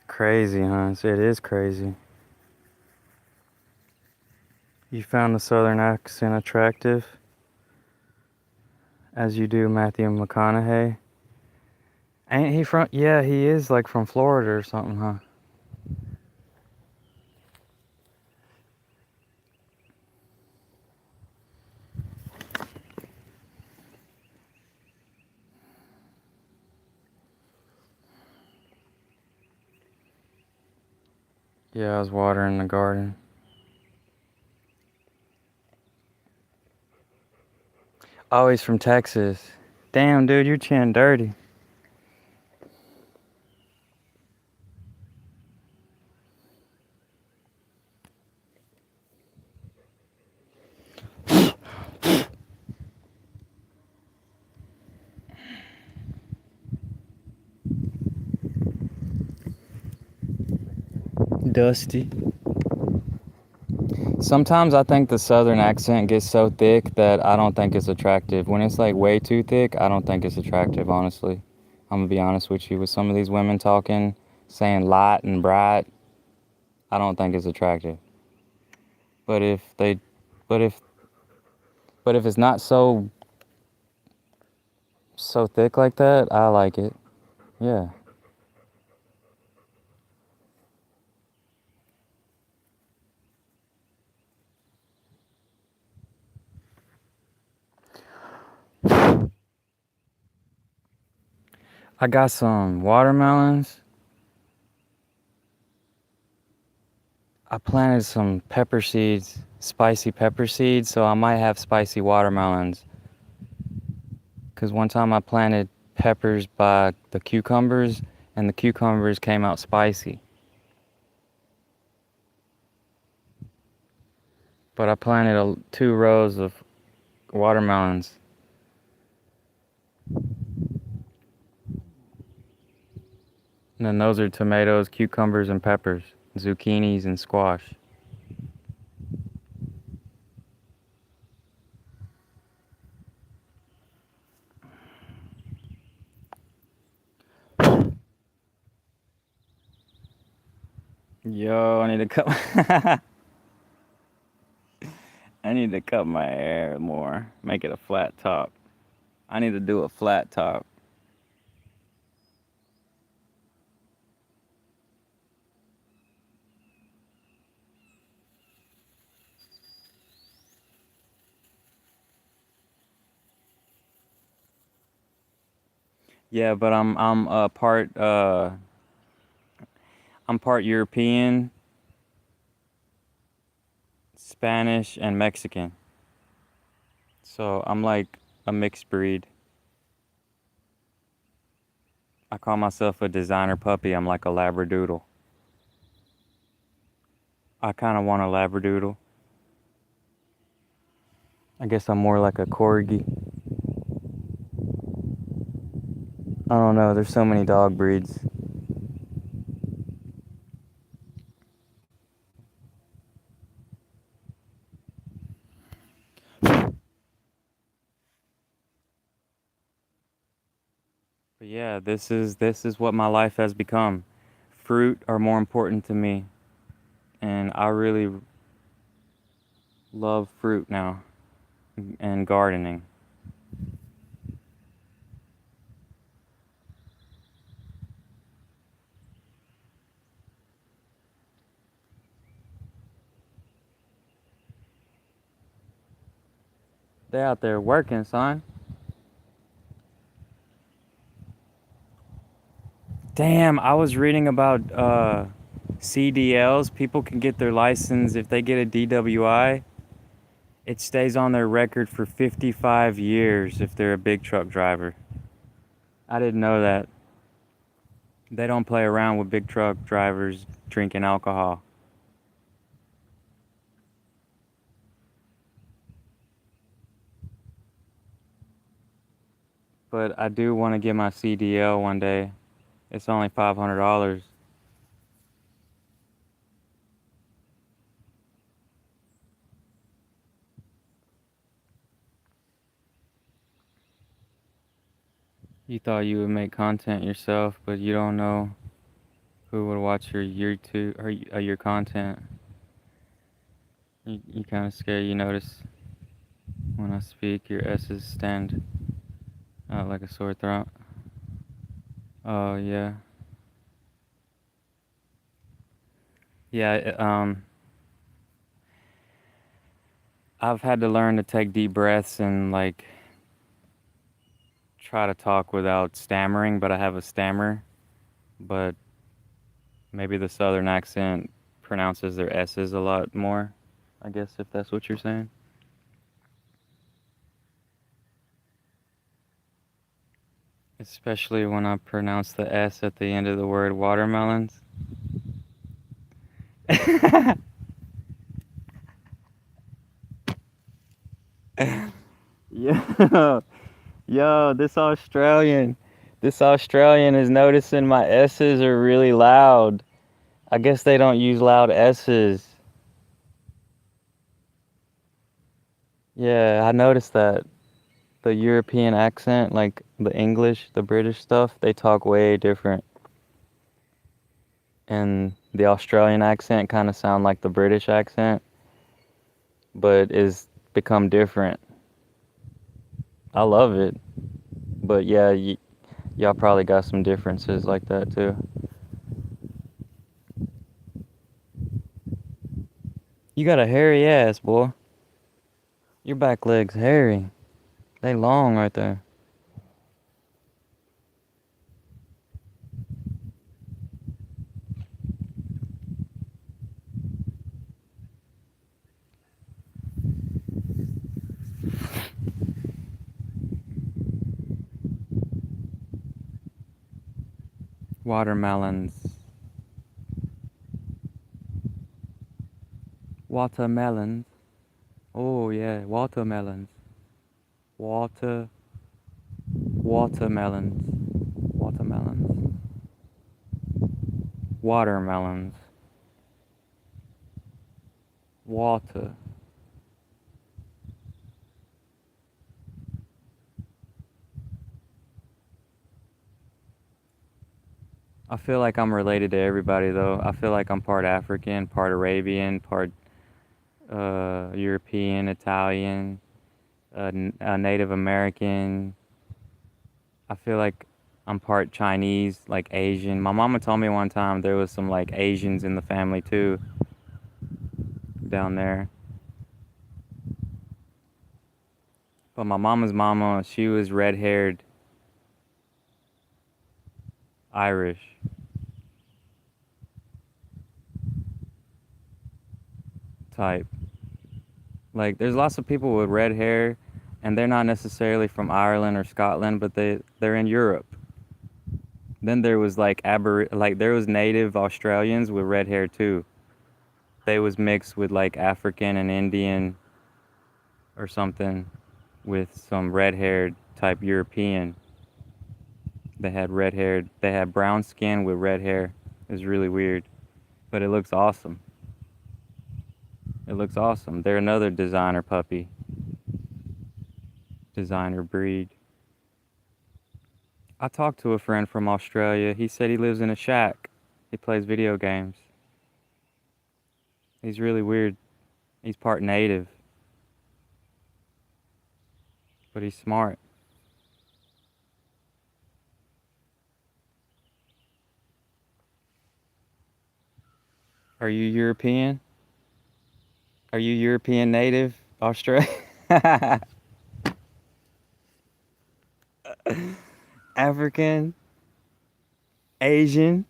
Crazy, huh? It is crazy. You found the southern accent attractive? As you do Matthew McConaughey? Ain't he from... Yeah, he is like from Florida or something, huh? Yeah, I was watering the garden. Oh, he's from Texas. Damn, dude, your chin dirty. Dusty. Sometimes I think the southern accent gets so thick that I don't think it's attractive. When it's like way too thick, I don't think it's attractive, honestly. I'm gonna be honest with you. With some of these women talking, saying light and bright, I don't think it's attractive. But if they, but if, but if it's not so thick like that, I like it. Yeah. I got some watermelons. I planted some pepper seeds, spicy pepper seeds, so I might have spicy watermelons. Because one time I planted peppers by the cucumbers, and the cucumbers came out spicy. But I planted 2 rows of watermelons. And then those are tomatoes, cucumbers, and peppers, zucchinis, and squash. Yo, I need to cut I need to cut my hair more. Make it a flat top. I need to do a flat top. Yeah, but I'm part European, Spanish, and Mexican. So I'm like a mixed breed. I call myself a designer puppy. I'm like a labradoodle. I kind of want a labradoodle. I guess I'm more like a corgi. I don't know. There's so many dog breeds. But yeah, this is what my life has become. Fruit are more important to me, and I really love fruit now and gardening. They out there working, son. Damn, I was reading about CDLs. People can get their license if they get a DWI. It stays on their record for 55 years if they're a big truck driver. I didn't know that. They don't play around with big truck drivers drinking alcohol. But I do want to get my CDL one day. It's only $500. You thought you would make content yourself, but you don't know who would watch your YouTube or your content. You kind of scared. You notice when I speak, your S's stand out like a sore throat. Oh yeah, yeah. I've had to learn to take deep breaths and like try to talk without stammering, but I have a stammer. But maybe the southern accent pronounces their S's a lot more, I guess, if that's what you're saying. Especially when I pronounce the S at the end of the word watermelons. Yo, yo, this Australian is noticing my S's are really loud. I guess they don't use loud S's. Yeah, I noticed that. The European accent, like the English, the British stuff, they talk way different. And the Australian accent kind of sound like the British accent, but is become different. I love it. But yeah, y'all probably got some differences like that too. You got a hairy ass, boy. Your back legs hairy. They long right there. Watermelons. Watermelons. Oh yeah, watermelons. Water. Watermelons. Watermelons. Watermelons. Water. I feel like I'm related to everybody though. I feel like I'm part African, part Arabian, part European, Italian, Native American. I feel like I'm part Chinese, like Asian. My mama told me one time there was some like Asians in the family too down there. But my mama's mama, she was red-haired Irish type. Like there's lots of people with red hair and they're not necessarily from Ireland or Scotland, but they're in Europe. Then there was like there was native Australians with red hair too. They was mixed with like African and Indian or something with some red-haired type European. They had brown skin with red hair. It was really weird, but it looks awesome. It looks awesome. They're another designer puppy, designer breed. I talked to a friend from Australia. He said he lives in a shack. He plays video games. He's really weird. He's part native, but he's smart. Are you European? Are you European native? Australia? African? Asian?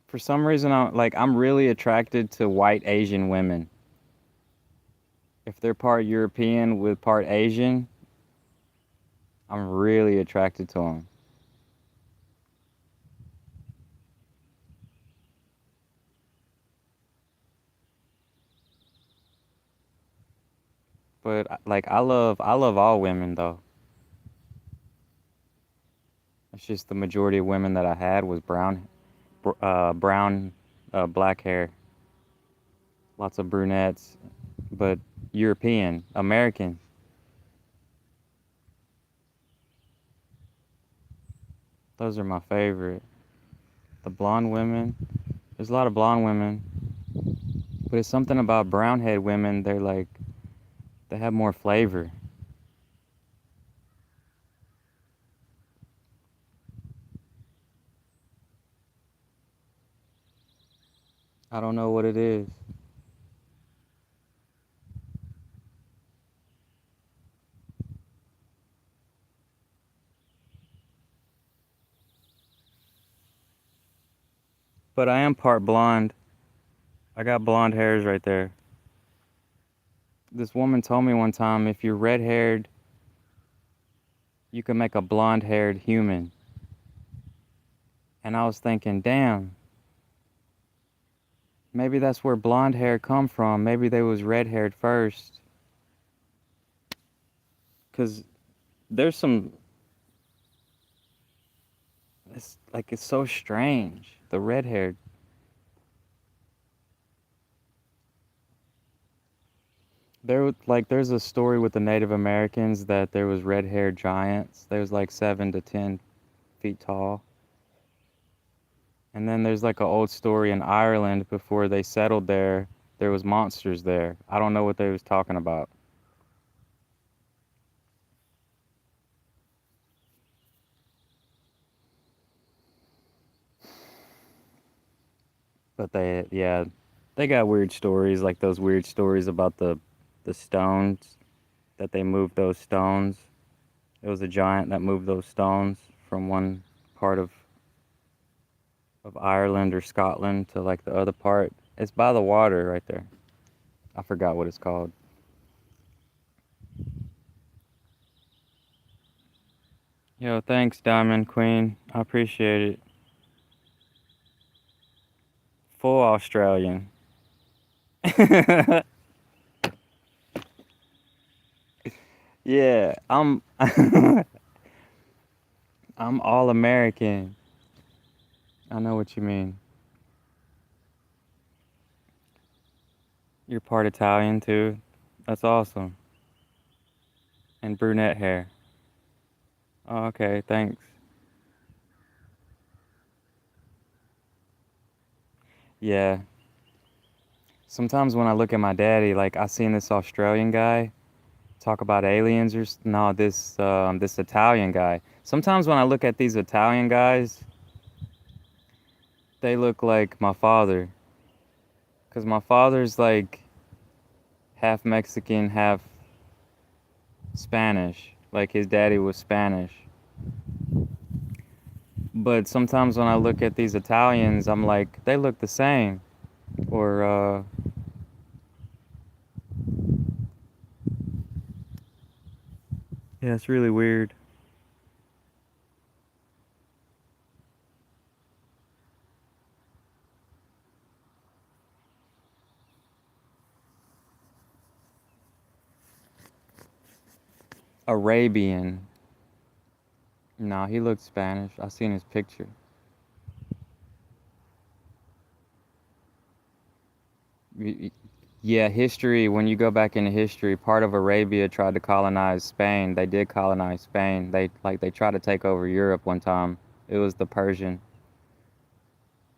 For some reason, I'm really attracted to white Asian women. If they're part European with part Asian, I'm really attracted to them. But like I love all women though. It's just the majority of women that I had was brown, black hair, lots of brunettes, but European, American. Those are my favorite. The blonde women, there's a lot of blonde women, but it's something about brown head women. They have more flavor. I don't know what it is. But I am part blonde. I got blonde hairs right there. This woman told me one time if you're red haired, you can make a blonde haired human. And I was thinking, damn, maybe that's where blonde hair come from. Maybe they was red haired first. Cause there's some, it's so strange. The red haired. There's a story with the Native Americans that there was red haired giants. They was like 7 to 10 feet tall. And then there's like an old story in Ireland before they settled there. There was monsters there. I don't know what they was talking about. But they got weird stories, like those weird stories about the stones that they moved those stones. It was a giant that moved those stones from one part of Ireland or Scotland to like the other part. It's by the water right there. I forgot what it's called. Yo, thanks, Diamond Queen. I appreciate it. Full Australian. Yeah, I'm all American. I know what you mean. You're part Italian too. That's awesome. And brunette hair. Oh, okay, thanks. Yeah. Sometimes when I look at my daddy, like I seen this Australian guy talk about aliens no, this Italian guy. Sometimes when I look at these Italian guys, they look like my father. 'Cause my father's like half Mexican, half Spanish. Like his daddy was Spanish. But sometimes when I look at these Italians, I'm like, they look the same. Or yeah, it's really weird. Arabian. No, he looked Spanish. I seen his picture. Y- y- Yeah, history, when you go back into history, part of Arabia tried to colonize Spain. They did colonize Spain. They tried to take over Europe one time. It was the Persian.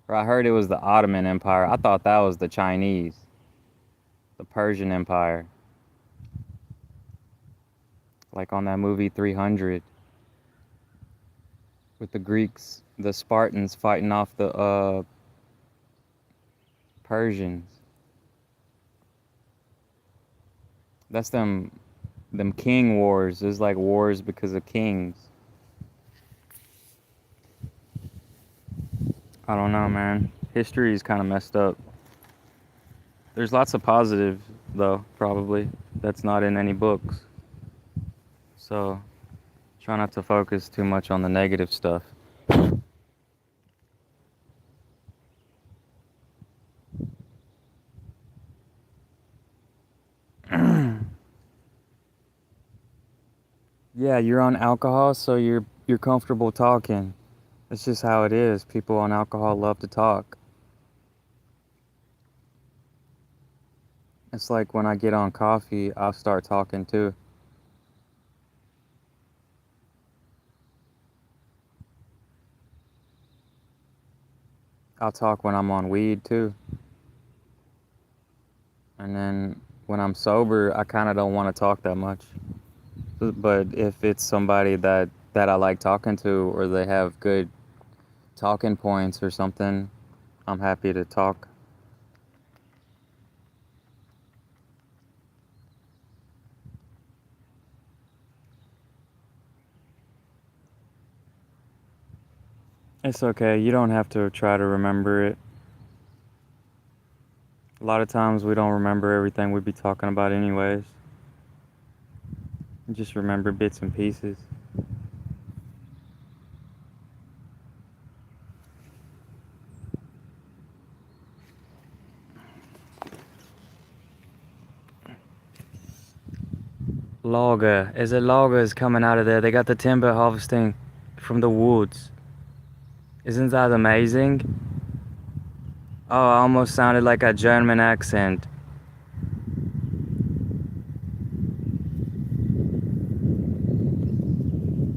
Or I heard it was the Ottoman Empire. I thought that was the Chinese. The Persian Empire. Like on that movie 300 with the Greeks, the Spartans fighting off the Persians. That's them king wars. There's like wars because of kings. I don't know, man. History is kind of messed up. There's lots of positive though, probably, that's not in any books. So try not to focus too much on the negative stuff. Yeah, you're on alcohol, so you're comfortable talking. It's just how it is. People on alcohol love to talk. It's like when I get on coffee, I'll start talking too. I'll talk when I'm on weed too. And then when I'm sober, I kind of don't want to talk that much. But if it's somebody that I like talking to or they have good talking points or something, I'm happy to talk. It's okay. You don't have to try to remember it. A lot of times we don't remember everything we'd be talking about anyways. You just remember bits and pieces. Logger. Is it loggers coming out of there? They got the timber harvesting from the woods. Isn't that amazing? Oh, I almost sounded like a German accent.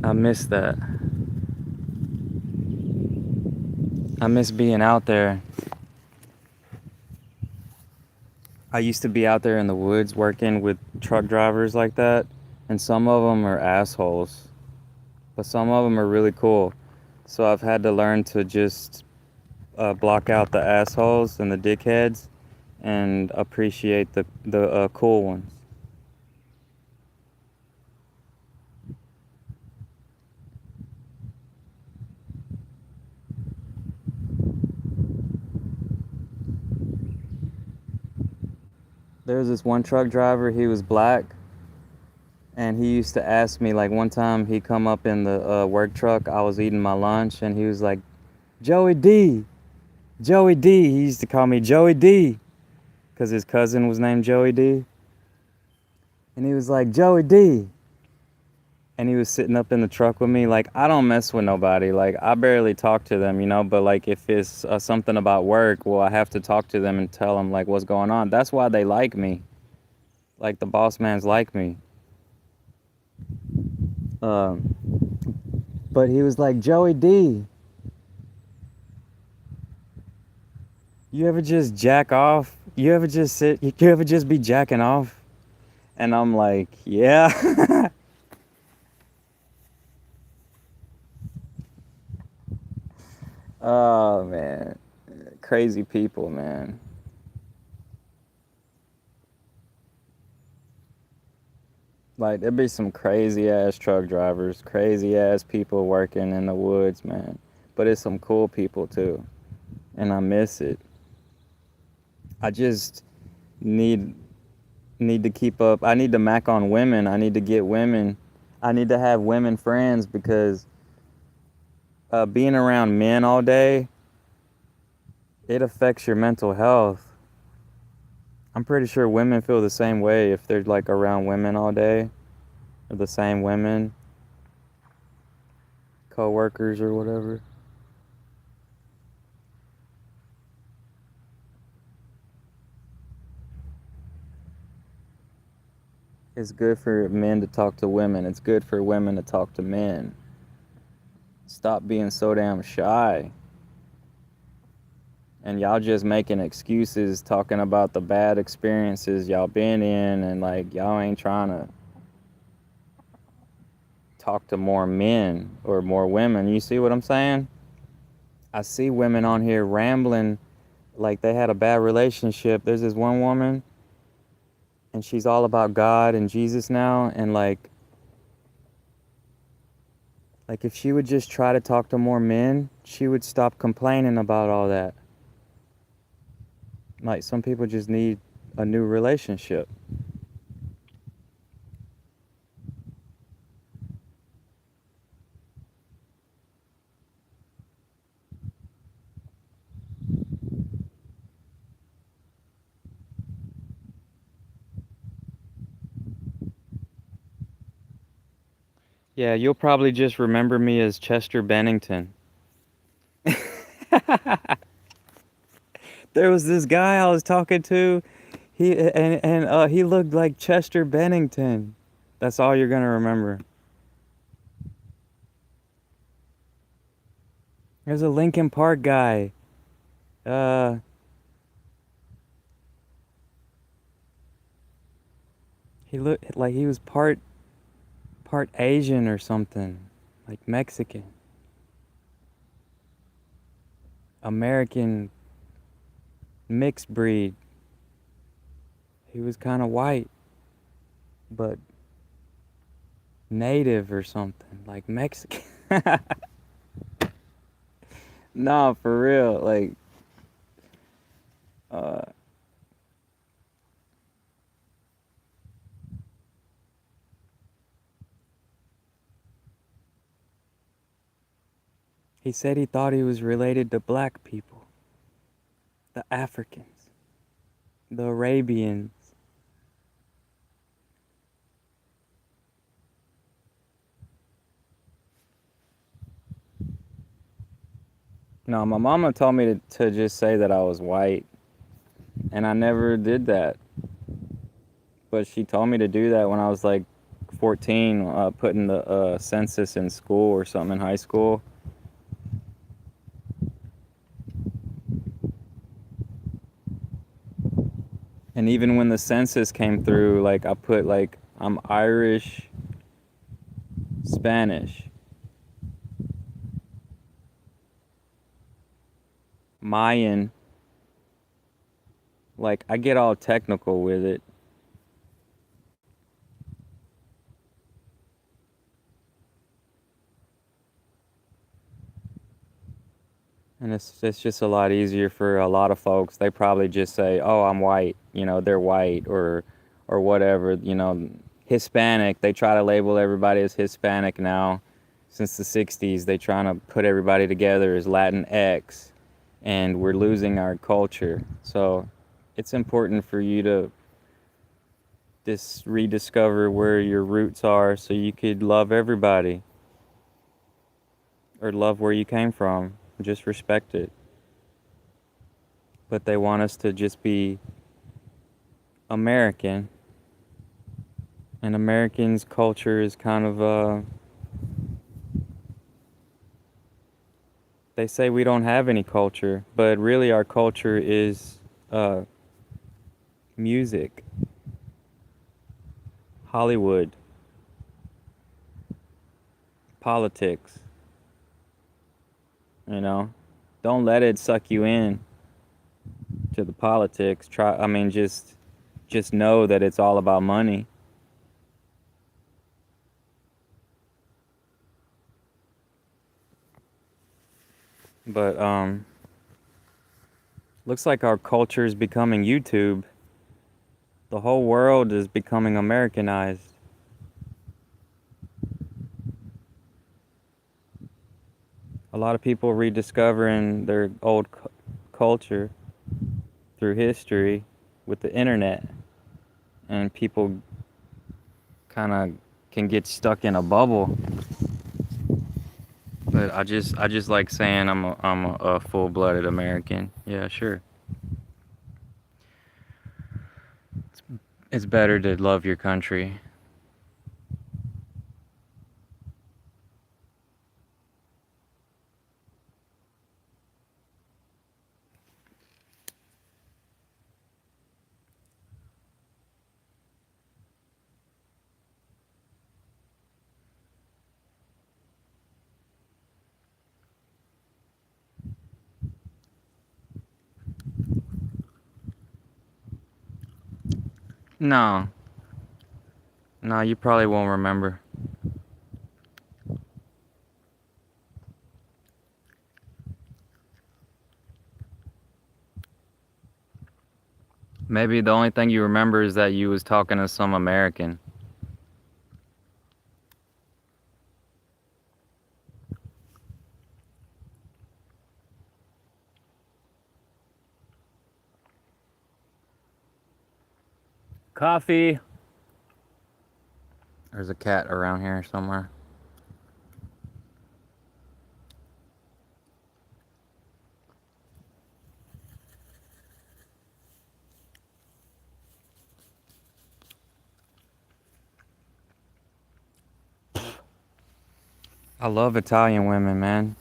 I miss that. I miss being out there. I used to be out there in the woods working with truck drivers like that, and some of them are assholes, but some of them are really cool. So I've had to learn to just block out the assholes and the dickheads and appreciate the cool ones. There was this one truck driver, he was black, and he used to ask me, like one time he come up in the work truck, I was eating my lunch, and he was like, Joey D, Joey D. He used to call me Joey D, because his cousin was named Joey D. And he was like, Joey D. And he was sitting up in the truck with me. Like, I don't mess with nobody. Like, I barely talk to them, you know. But, like, if it's something about work, well, I have to talk to them and tell them, like, what's going on. That's why they like me. Like, the boss mans like me. Um, but he was like, Joey D, you ever just jack off? You ever just be jacking off? And I'm like, yeah. Oh, man. Crazy people, man. Like, there'd be some crazy ass truck drivers, crazy ass people working in the woods, man. But it's some cool people too. And I miss it. I just need need to keep up. I need to mac on women. I need to get women. I need to have women friends because being around men all day, it affects your mental health. I'm pretty sure women feel the same way if they're like around women all day, or the same women, co-workers or whatever. It's good for men to talk to women. It's good for women to talk to men. Stop being so damn shy. And y'all just making excuses, talking about the bad experiences y'all been in, and like y'all ain't trying to talk to more men or more women. You see what I'm saying? I see women on here rambling like they had a bad relationship. There's this one woman, and she's all about God and Jesus now, and like if she would just try to talk to more men, she would stop complaining about all that. Like some people just need a new relationship. Yeah, you'll probably just remember me as Chester Bennington. There was this guy I was talking to. He looked like Chester Bennington. That's all you're gonna remember. There's a Linkin Park guy. Uh, he looked like he was part Asian or something, like Mexican, American mixed breed. He was kind of white, but native or something, like Mexican. Nah, for real. Like, uh, he said he thought he was related to black people, the Africans, the Arabians. No, my mama told me to just say that I was white, and I never did that. But she told me to do that when I was like 14, putting the census in school or something in high school. And even when the census came through, like I put like I'm Irish, Spanish, Mayan. Like I get all technical with it. And it's just a lot easier for a lot of folks. They probably just say, "Oh, I'm white," they're white or whatever, Hispanic. They try to label everybody as Hispanic now. Since the 60s, they trying to put everybody together as Latin X, and we're losing our culture. So, it's important for you to rediscover where your roots are so you could love everybody or love where you came from. Just respect it. But they want us to just be American. And Americans' culture is kind of, they say we don't have any culture, but really our culture is music, Hollywood, politics, Don't let it suck you in to the politics. Just know that it's all about money. But looks like our culture is becoming YouTube. The whole world is becoming Americanized. A lot of people rediscovering their old culture through history with the internet, and people kind of can get stuck in a bubble. But I just like saying I'm a full-blooded American. Yeah, sure. It's better to love your country. No. No, you probably won't remember. Maybe the only thing you remember is that you was talking to some American. Coffee. There's a cat around here somewhere. I love Italian women, man.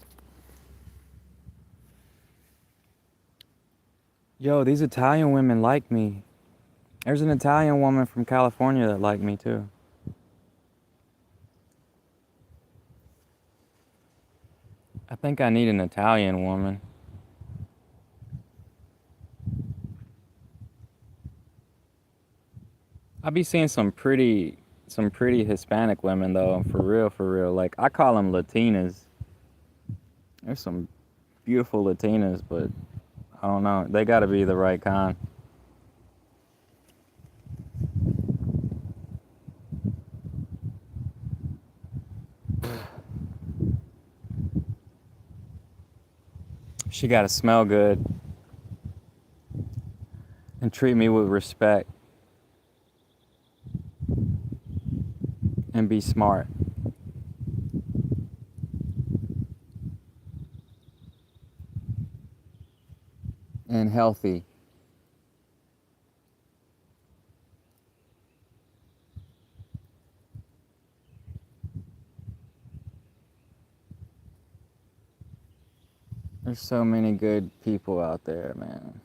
Yo, these Italian women like me. There's an Italian woman from California that liked me too. I think I need an Italian woman. I be seeing some pretty Hispanic women though, for real, for real. Like I call them Latinas. There's some beautiful Latinas, but I don't know. They gotta be the right kind. She gotta smell good and treat me with respect and be smart and healthy. There's so many good people out there, man.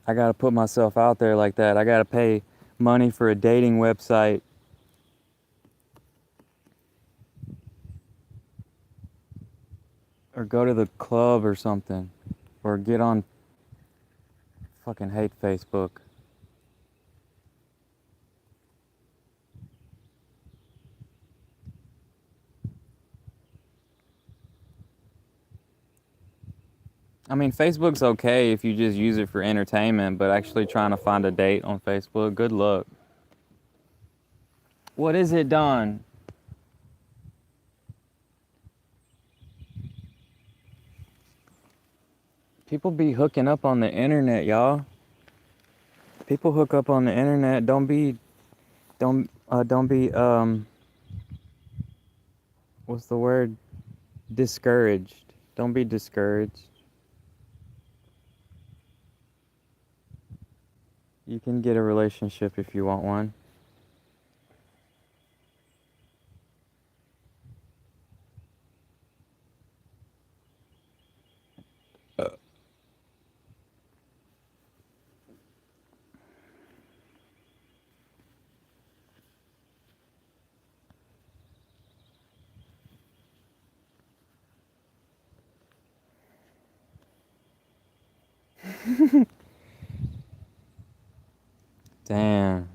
I gotta put myself out there like that. I gotta pay money for a dating website. Or go to the club or something. Or get on. Fucking hate Facebook. I mean, Facebook's okay if you just use it for entertainment, but actually trying to find a date on Facebook, good luck. What is it, Don? People be hooking up on the internet, y'all. People hook up on the internet. Don't be what's the word? Discouraged. Don't be discouraged. You can get a relationship if you want one. Damn.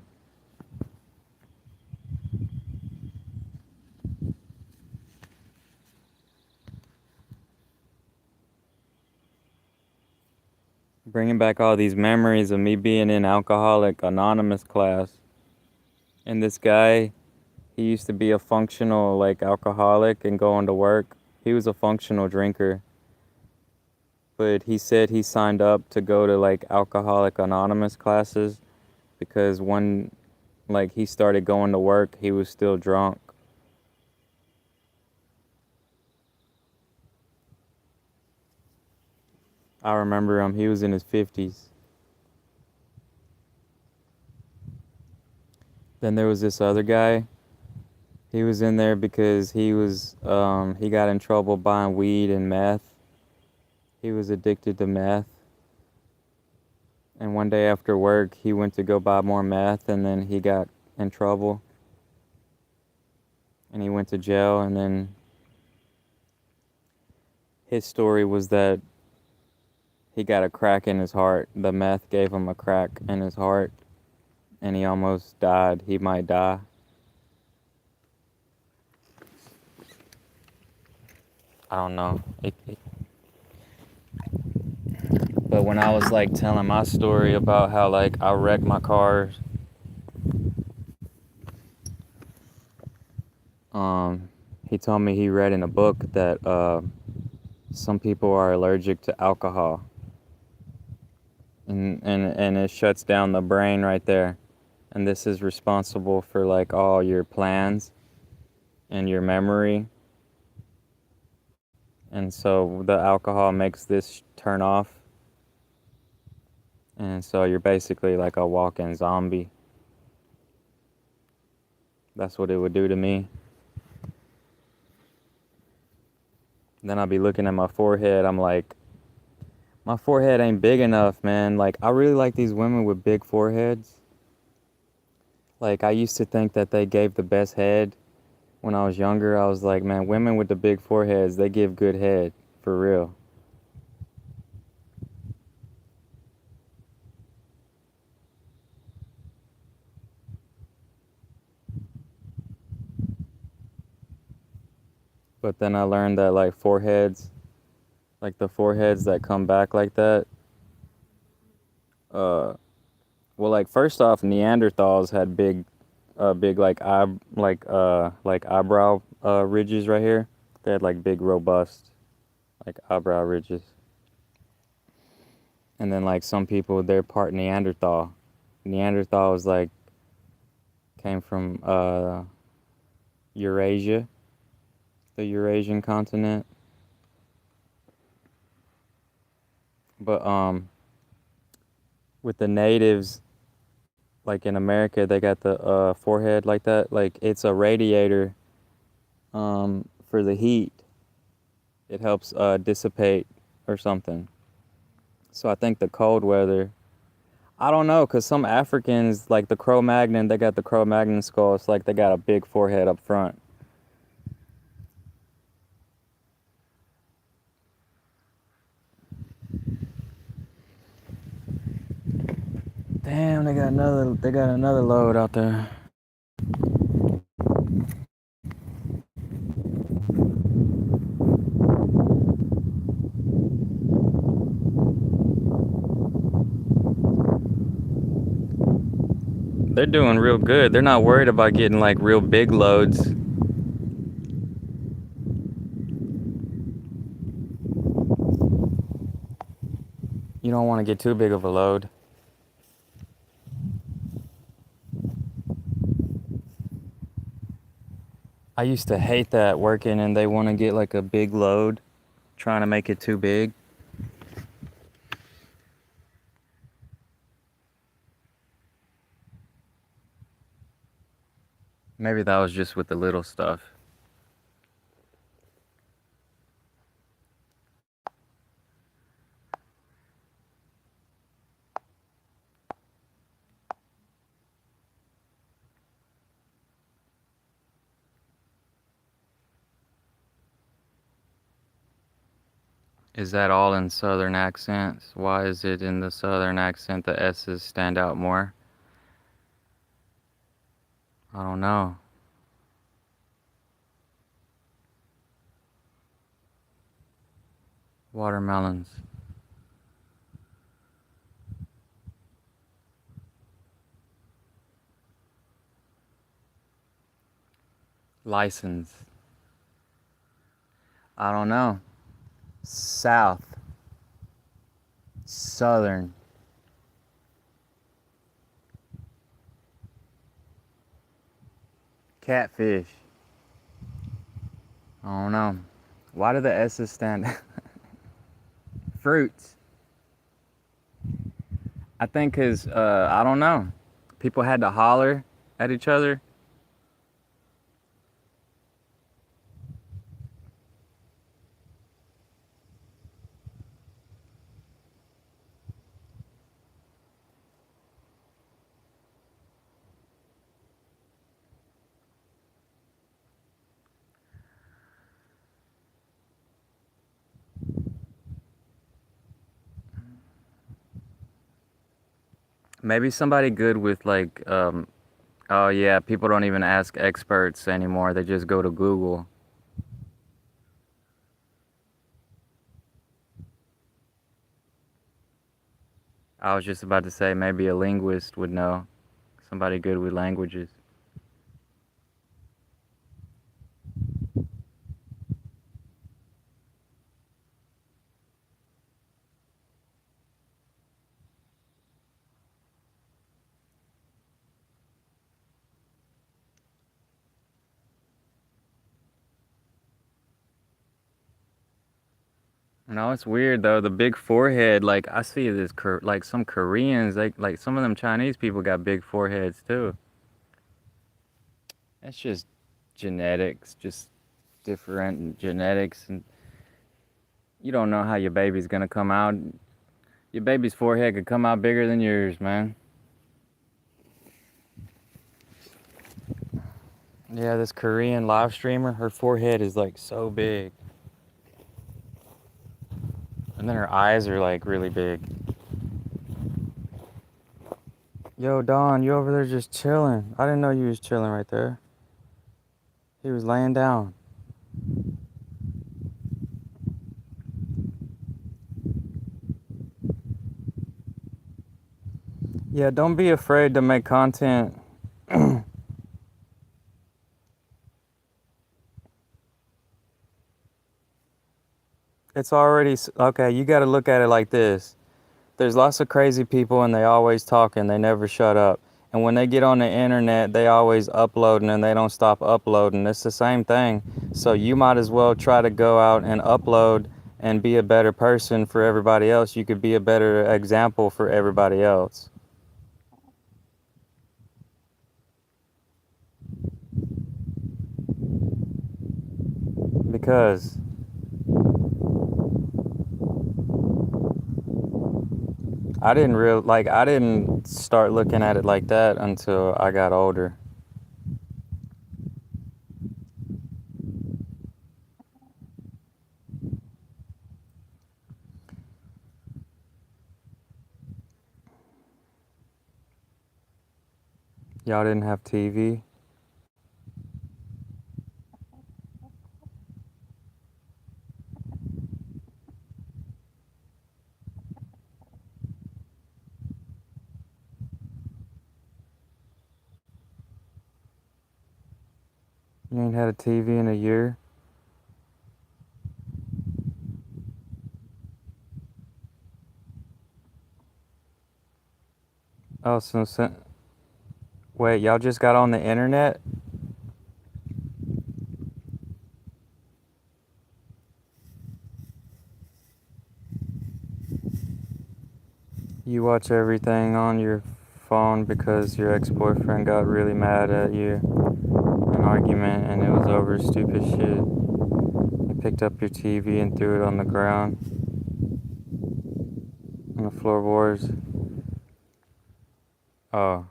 Bringing back all these memories of me being in Alcoholic Anonymous class. And this guy, he used to be a functional, like, alcoholic and going to work. He was a functional drinker. But he said he signed up to go to, like, Alcoholic Anonymous classes because when, like, he started going to work, he was still drunk. I remember him. He was in his 50s. Then there was this other guy. He was in there because he got in trouble buying weed and meth. He was addicted to meth. And one day after work, he went to go buy more meth, and then he got in trouble. And he went to jail, and then his story was that he got a crack in his heart. The meth gave him a crack in his heart, and he almost died. He might die. I don't know. But when I was like telling my story about how like I wrecked my cars, he told me he read in a book that some people are allergic to alcohol, and it shuts down the brain right there, and this is responsible for like all your plans and your memory. And so the alcohol makes this turn off. And so you're basically like a walking zombie. That's what it would do to me. Then I'll be looking at my forehead. I'm like, my forehead ain't big enough, man. Like, I really like these women with big foreheads. Like, I used to think that they gave the best head. When I was younger, I was like, man, women with the big foreheads, they give good head. For real. But then I learned that, like, foreheads, like the foreheads that come back like that, uh, well, like, first off, Neanderthals had big, like eyebrow, ridges right here. They had, like, big, robust, like, eyebrow ridges. And then, like, some people, they're part Neanderthal. Neanderthal was, like, came from, Eurasia, the Eurasian continent. But, with the natives, like in America, they got the forehead like that. Like it's a radiator for the heat. It helps dissipate or something. So I think the cold weather. I don't know, cause some Africans like the Cro-Magnon, they got the Cro-Magnon skull. It's like they got a big forehead up front. Damn, they got another load out there. They're doing real good. They're not worried about getting like real big loads. You don't want to get too big of a load. I used to hate that working and they want to get like a big load, trying to make it too big. Maybe that was just with the little stuff. Is that all in Southern accents? Why is it in the Southern accent the S's stand out more? I don't know. Watermelons. License. I don't know. South. Southern. Catfish. I don't know. Why do the S's stand? Fruits. I think 'cause I don't know. People had to holler at each other. Maybe somebody good with like oh yeah, people don't even ask experts anymore. They just go to Google. I was just about to say maybe a linguist would know. Somebody good with languages. No, it's weird though. The big forehead, like I see this, like some Koreans, like some of them Chinese people got big foreheads too. It's just genetics, just different genetics, and you don't know how your baby's gonna come out. Your baby's forehead could come out bigger than yours, man. Yeah, this Korean live streamer, her forehead is like so big. And then her eyes are like really big. Yo, Don, you over there just chilling. I didn't know you was chilling right there. He was laying down. Yeah, don't be afraid to make content. It's already, okay, you got to look at it like this. There's lots of crazy people and they always talking, they never shut up. And when they get on the internet, they always uploading and they don't stop uploading. It's the same thing. So you might as well try to go out and upload and be a better person for everybody else. You could be a better example for everybody else. Because I didn't start looking at it like that until I got older. Y'all didn't have TV. You ain't had a TV in a year. Oh, wait, y'all just got on the internet? You watch everything on your phone because your ex-boyfriend got really mad at you, an argument, and it was over stupid shit. You picked up your TV and threw it on the ground, on the floorboards. Oh.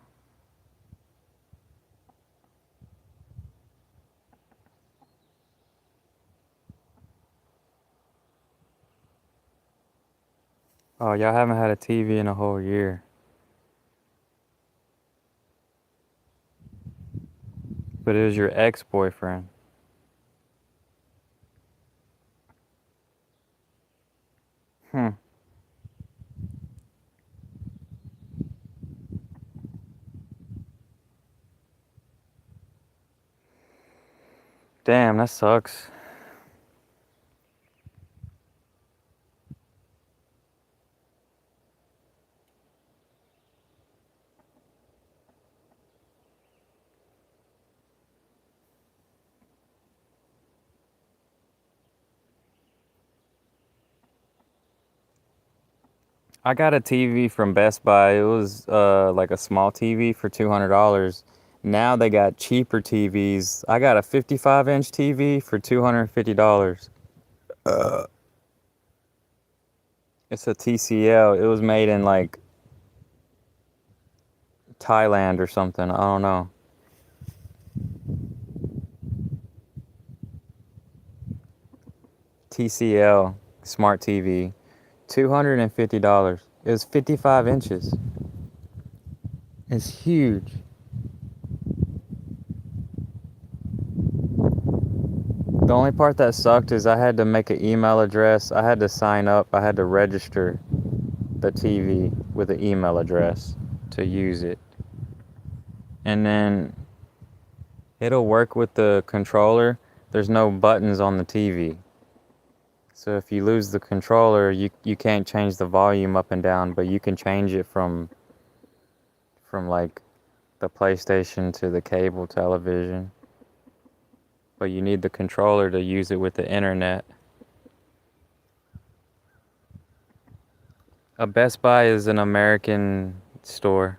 Oh, y'all haven't had a TV in a whole year. But it was your ex-boyfriend. Hmm. Damn, that sucks. I got a TV from Best Buy. It was like a small TV for $200. Now they got cheaper TVs. I got a 55-inch TV for $250. It's a TCL. It was made in like Thailand or something. I don't know. TCL smart TV, $250. It was 55 inches. It's huge. The only part that sucked is I had to make an email address. I had to sign up. I had to register the TV with an email address to use it. And then it'll work with the controller. There's no buttons on the TV. So if you lose the controller, you can't change the volume up and down, but you can change it from like the PlayStation to the cable television. But you need the controller to use it with the internet. A Best Buy is an American store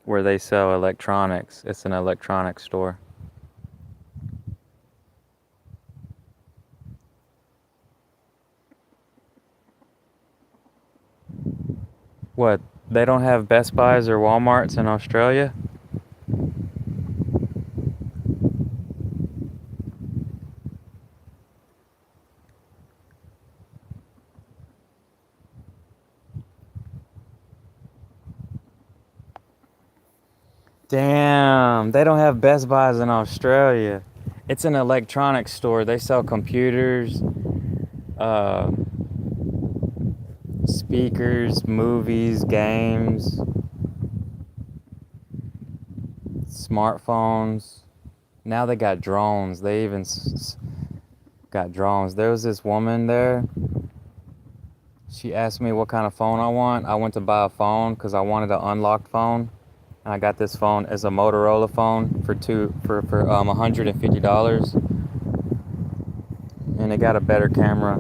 where they sell electronics. It's an electronics store. What? They don't have Best Buys or Walmarts in Australia? Damn, they don't have Best Buys in Australia. It's an electronics store. They sell computers, uh, speakers, movies, games, smartphones. Now they got drones. They even got drones. There was this woman there. She asked me what kind of phone I want. I went to buy a phone because I wanted an unlocked phone. And I got this phone as a Motorola phone for $150. And it got a better camera.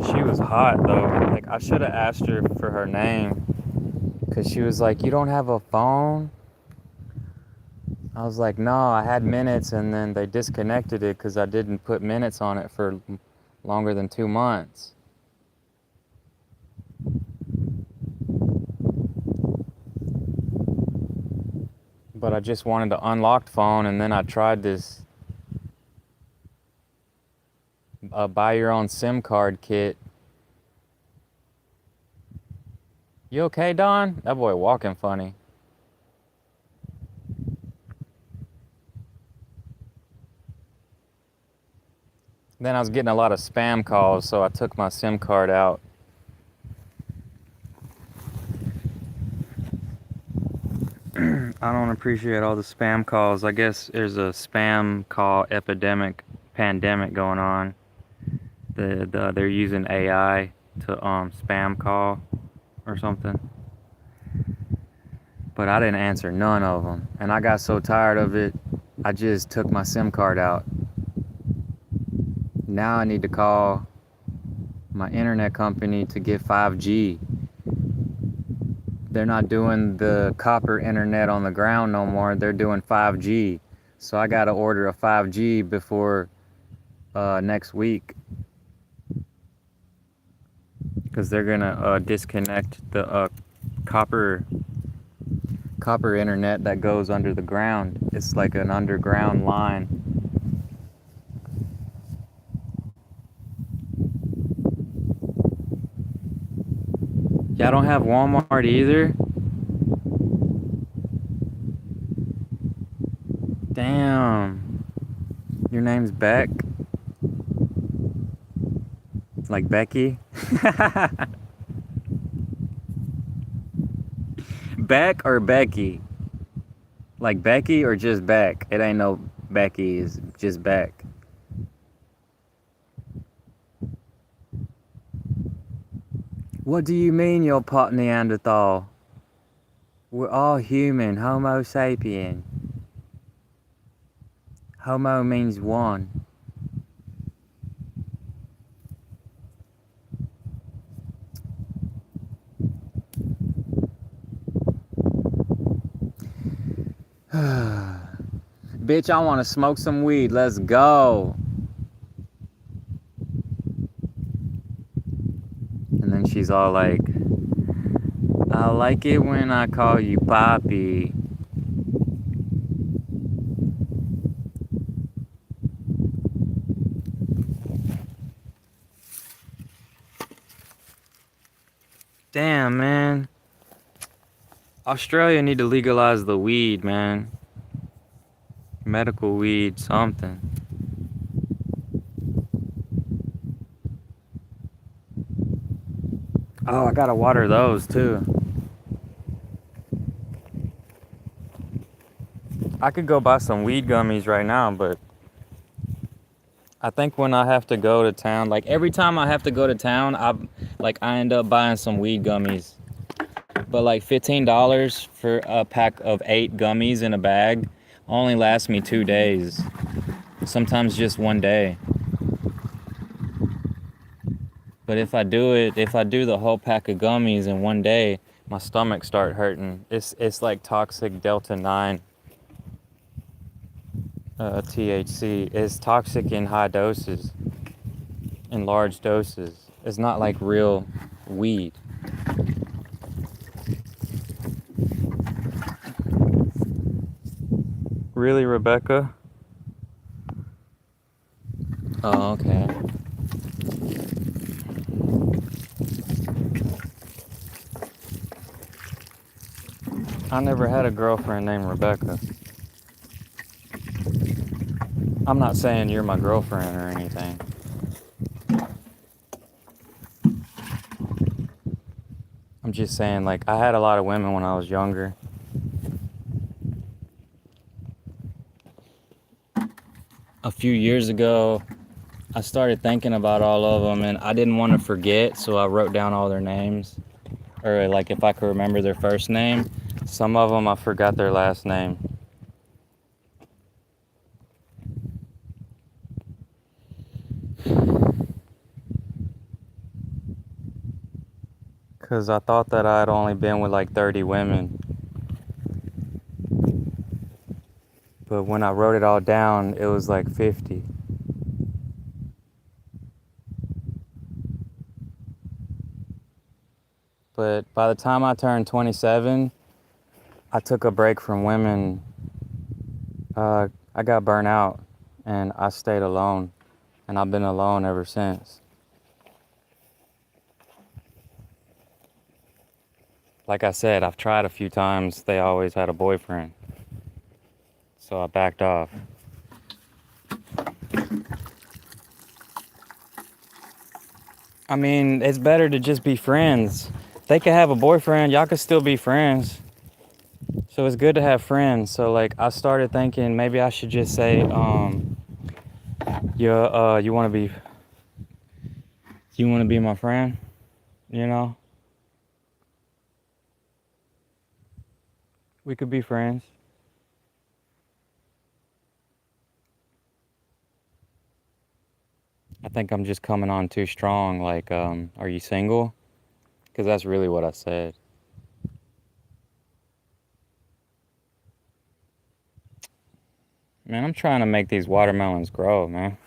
She was hot though. Like I should have asked her for her name, because she was like, "You don't have a phone?" I was like, "No, I had minutes and then they disconnected it because I didn't put minutes on it for longer than 2 months." But I just wanted the unlocked phone, and then I tried this buy your own SIM card kit. You okay, Don? That boy walking funny. Then I was getting a lot of spam calls, so I took my SIM card out. I don't appreciate all the spam calls. I guess there's a spam call pandemic going on. They're using AI to spam call or something. But I didn't answer none of them, and I got so tired of it, I just took my SIM card out. Now I need to call my internet company to get 5G. They're not doing the copper internet on the ground no more. They're doing 5G. So I got to order a 5G before next week, because they're going to disconnect the copper internet that goes under the ground. It's like an underground line. Y'all don't have Walmart either? Damn. Your name's Beck? Like Becky? Beck or Becky? Like Becky or just Beck? It ain't no Becky, it's just Beck. What do you mean you're part Neanderthal? We're all human, Homo sapien. Homo means one. bitch, I want to smoke some weed. Let's go. And then she's all like, I like it when I call you Poppy. Damn, man. Australia need to legalize the weed, man. Medical weed, something. Oh, I gotta water those too. I could go buy some weed gummies right now, but I think when I have to go to town, like every time I have to go to town, I end up buying some weed gummies. But like $15 for a pack of 8 gummies in a bag only lasts me 2 days. Sometimes just 1 day. But if I do the whole pack of gummies in 1 day, my stomach start hurting. It's like toxic Delta 9 THC. It's toxic in high doses, in large doses. It's not like real weed. Really, Rebecca? Oh, okay. I never had a girlfriend named Rebecca. I'm not saying you're my girlfriend or anything. I'm just saying, like, I had a lot of women when I was younger. A few years ago, I started thinking about all of them, and I didn't want to forget, so I wrote down all their names. Or, like, if I could remember their first name. Some of them I forgot their last name. Because I thought that I had only been with like 30 women. But when I wrote it all down, it was like 50. But by the time I turned 27, I took a break from women. I got burnt out and I stayed alone. And I've been alone ever since. Like I said, I've tried a few times. They always had a boyfriend. So I backed off. I mean, it's better to just be friends. They could have a boyfriend, y'all could still be friends. So it's good to have friends. So like I started thinking maybe I should just say, you wanna be my friend? You know? We could be friends. I think I'm just coming on too strong, like, are you single? Because that's really what I said. Man, I'm trying to make these watermelons grow, man.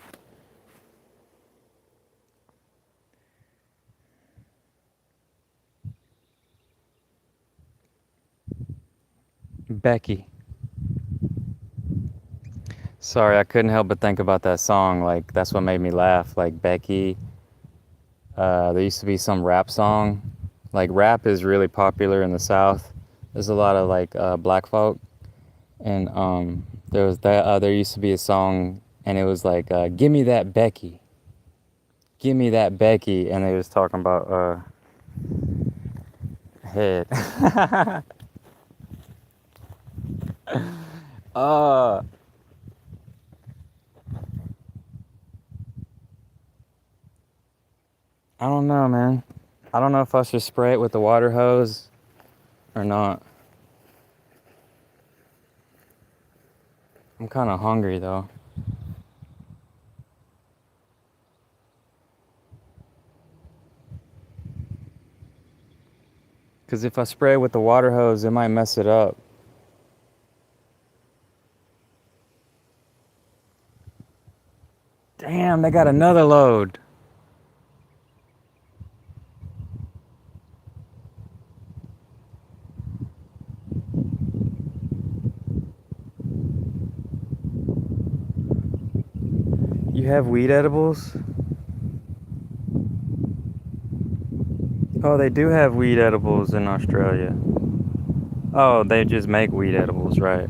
Becky. Sorry, I couldn't help but think about that song. Like, that's what made me laugh. Like, Becky. There used to be some rap song. Like, rap is really popular in the South. There's a lot of, like, black folk. And there used to be a song, and it was like, give me that Becky. Give me that Becky. And they was talking about head. uh I don't know, man. I don't know if I should spray it with the water hose or not. I'm kind of hungry though. Because if I spray it with the water hose, it might mess it up. Damn, they got another load. You have weed edibles? Oh, they do have weed edibles in Australia. Oh, they just make weed edibles, right?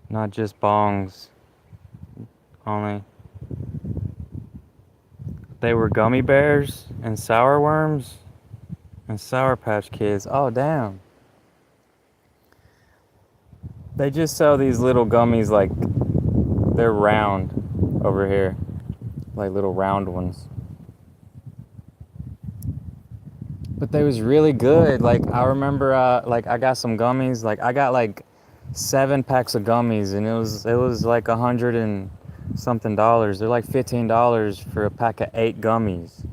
Not just bongs only. They were gummy bears and sour worms and Sour Patch Kids. Oh, damn. They just sell these little gummies like they're round over here. Like little round ones. But they was really good. Like I remember like I got some gummies. Like I got like 7 packs of gummies and it was like $100 and something. They're like $15 for a pack of 8 gummies.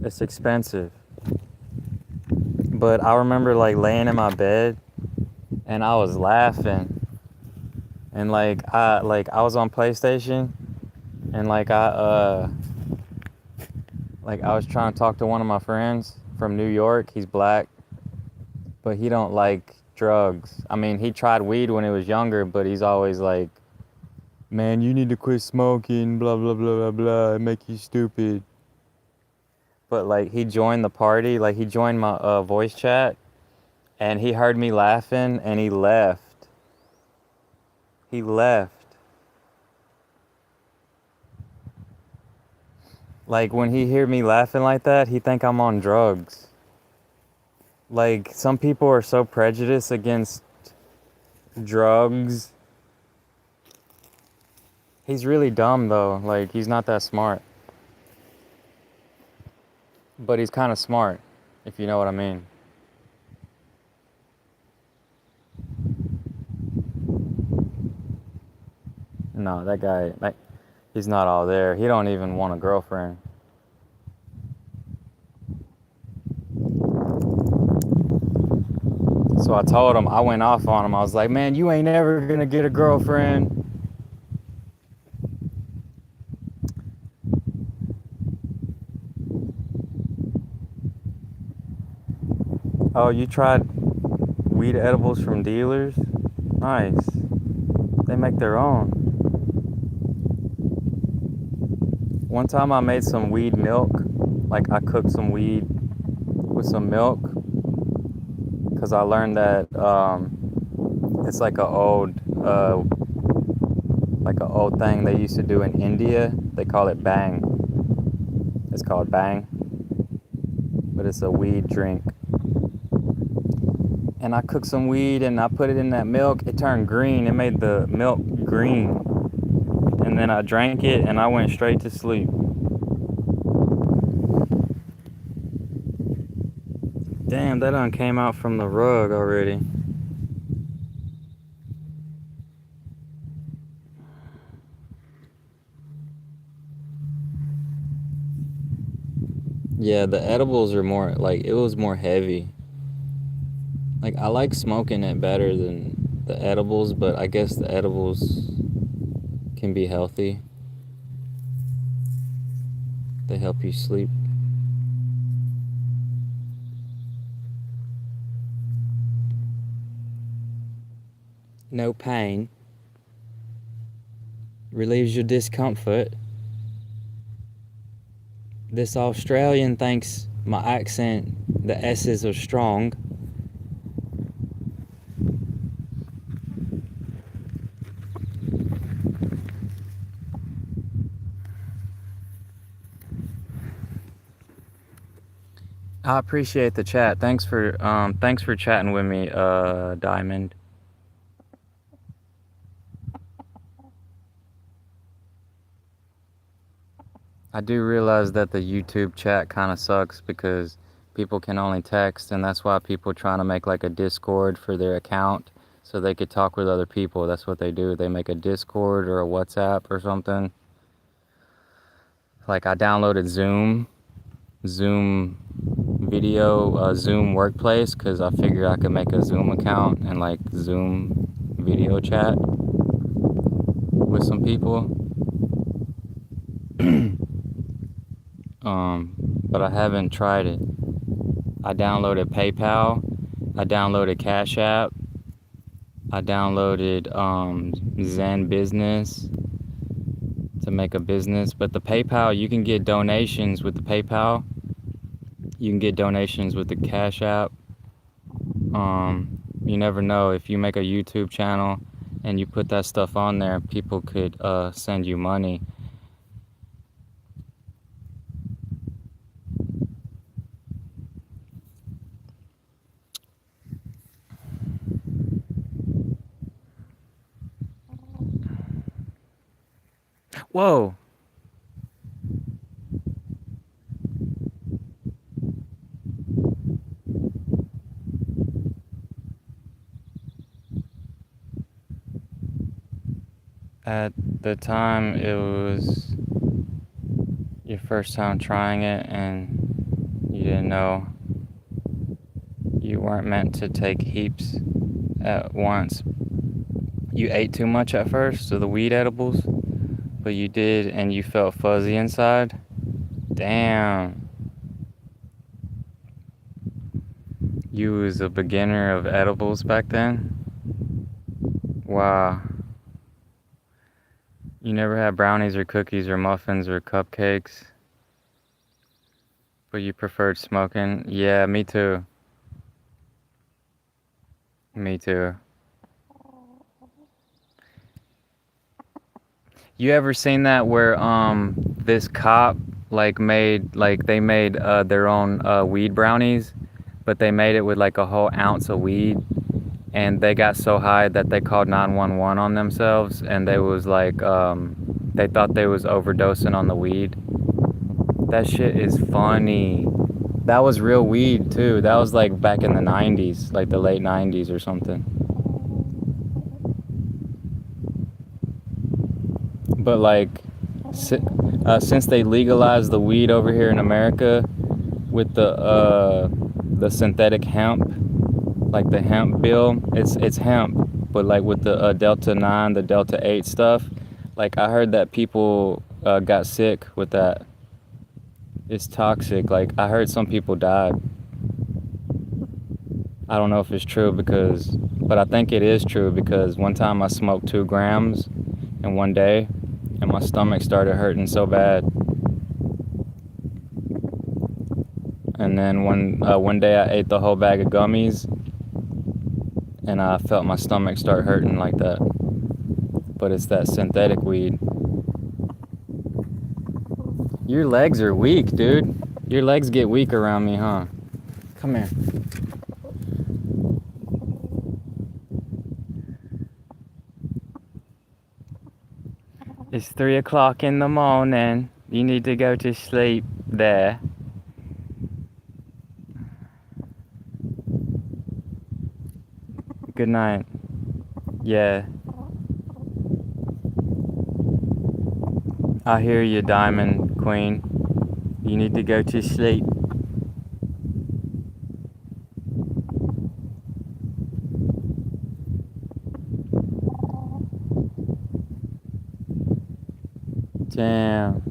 It's expensive. But I remember like laying in my bed and I was laughing. And like I was on PlayStation and like I was trying to talk to one of my friends from New York. He's black, but he don't like drugs. I mean, he tried weed when he was younger, but he's always like, man, you need to quit smoking, blah, blah, blah, blah, blah, it make you stupid. But like he joined the party, like he joined my voice chat, and he heard me laughing, and he left. He left. Like when he hear me laughing like that, he think I'm on drugs. Like some people are so prejudiced against drugs. He's really dumb though. Like he's not that smart. But he's kind of smart, if you know what I mean. No, that guy, like, he's not all there. He don't even want a girlfriend. So I told him, I went off on him. I was like, man, you ain't ever gonna get a girlfriend. Oh, you tried weed edibles from dealers? Nice. They make their own. One time I made some weed milk. Like I cooked some weed with some milk. Because I learned that it's like an old thing they used to do in India. They call it bang. It's called bang. But it's a weed drink. And I cooked some weed and I put it in that milk. It turned green. It made the milk green. And then I drank it and I went straight to sleep. Damn, that done came out from the rug already. Yeah, the edibles are more, like, it was more heavy. Like, I like smoking it better than the edibles, but I guess the edibles can be healthy. They help you sleep. No pain. Relieves your discomfort. This Australian thinks my accent, the S's are strong. I appreciate the chat. Thanks for chatting with me, Diamond. I do realize that the YouTube chat kind of sucks because people can only text, and that's why people trying to make like a Discord for their account so they could talk with other people. That's what they do. They make a Discord or a WhatsApp or something. Like I downloaded Zoom Zoom video, Zoom Workplace, because I figured I could make a Zoom account and like Zoom video chat with some people. But I haven't tried it. I downloaded PayPal, I downloaded Cash App, I downloaded Zen Business to make a business. But the PayPal, you can get donations with the PayPal. You can get donations with the Cash App. You never know, if you make a YouTube channel and you put that stuff on there, people could send you money. Whoa. At the time, it was your first time trying it and you didn't know you weren't meant to take heaps at once. You ate too much at first of the weed edibles, but you did and you felt fuzzy inside. Damn. You was a beginner of edibles back then? Wow. You never had brownies or cookies or muffins or cupcakes, but you preferred smoking? Yeah, me too. Me too. You ever seen that where this cop like they made their own weed brownies, but they made it with like a whole ounce of weed, and they got so high that they called 911 on themselves, and they was like they thought they was overdosing on the weed. That shit is funny. That was real weed too. That was like back in the 90s, like the late 90s or something. But like since they legalized the weed over here in America with the synthetic hemp, like the hemp bill, it's hemp, but like with the Delta 9, the Delta 8 stuff, like I heard that people got sick with that. It's toxic. Like I heard some people died. I don't know if it's true but I think it is true, because one time I smoked 2 grams in one day and my stomach started hurting so bad. And then one day I ate the whole bag of gummies and I felt my stomach start hurting like that. But it's that synthetic weed. Your legs are weak, dude. Your legs get weak around me, huh? Come here. It's 3 o'clock in the morning. You need to go to sleep there. Good night. Yeah. I hear you, Diamond Queen. You need to go to sleep. Damn.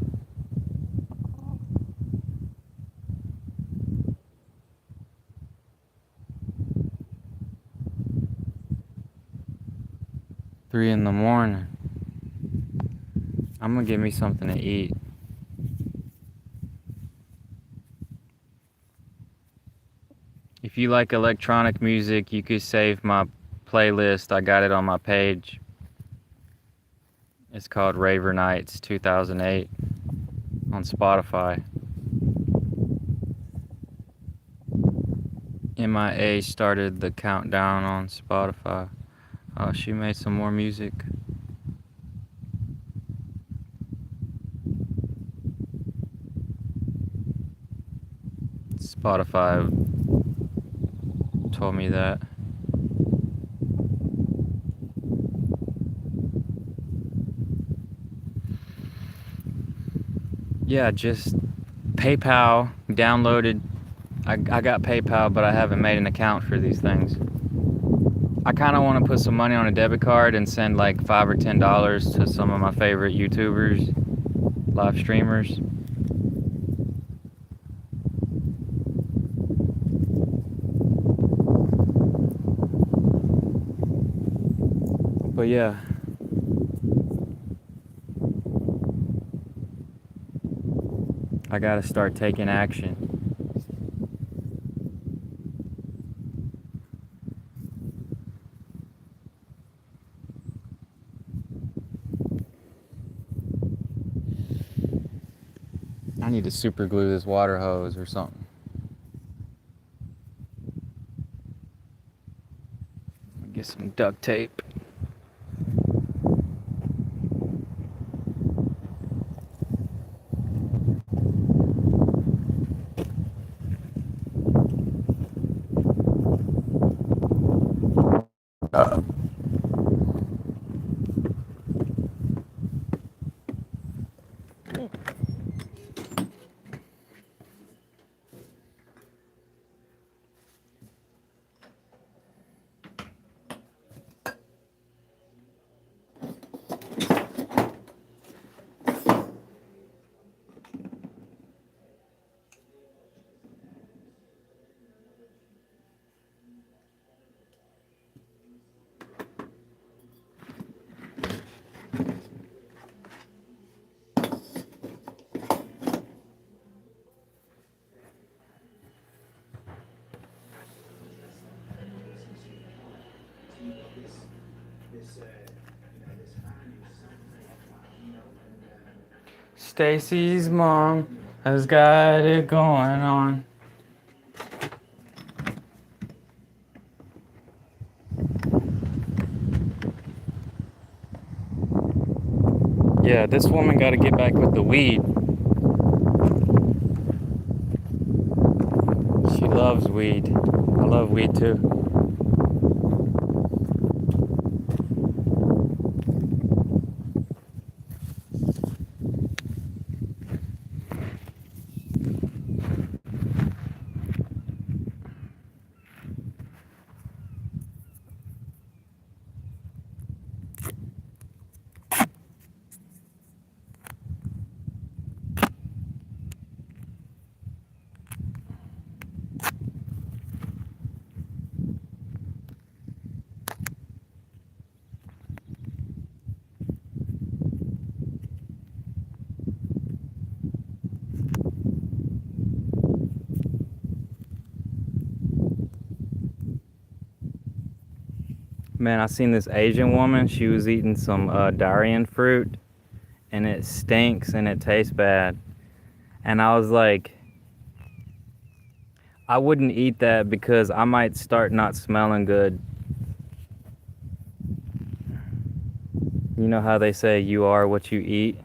Three in the morning. I'm gonna get me something to eat. If you like electronic music, you could save my playlist. I got it on my page. It's called Raver Nights 2008 on Spotify. MIA started the countdown on Spotify. Oh, she made some more music. Spotify told me that. Yeah, just PayPal downloaded. I got PayPal, but I haven't made an account for these things. I kind of want to put some money on a debit card and send like $5 or $10 to some of my favorite YouTubers, live streamers. But yeah. I gotta start taking action. I need to super glue this water hose or something. Get some duct tape. Stacy's mom has got it going on. Yeah, this woman got to get back with the weed. She loves weed. I love weed too. Man, I seen this Asian woman. She was eating some durian fruit, and it stinks and it tastes bad. And I was like, I wouldn't eat that because I might start not smelling good. You know how they say you are what you eat?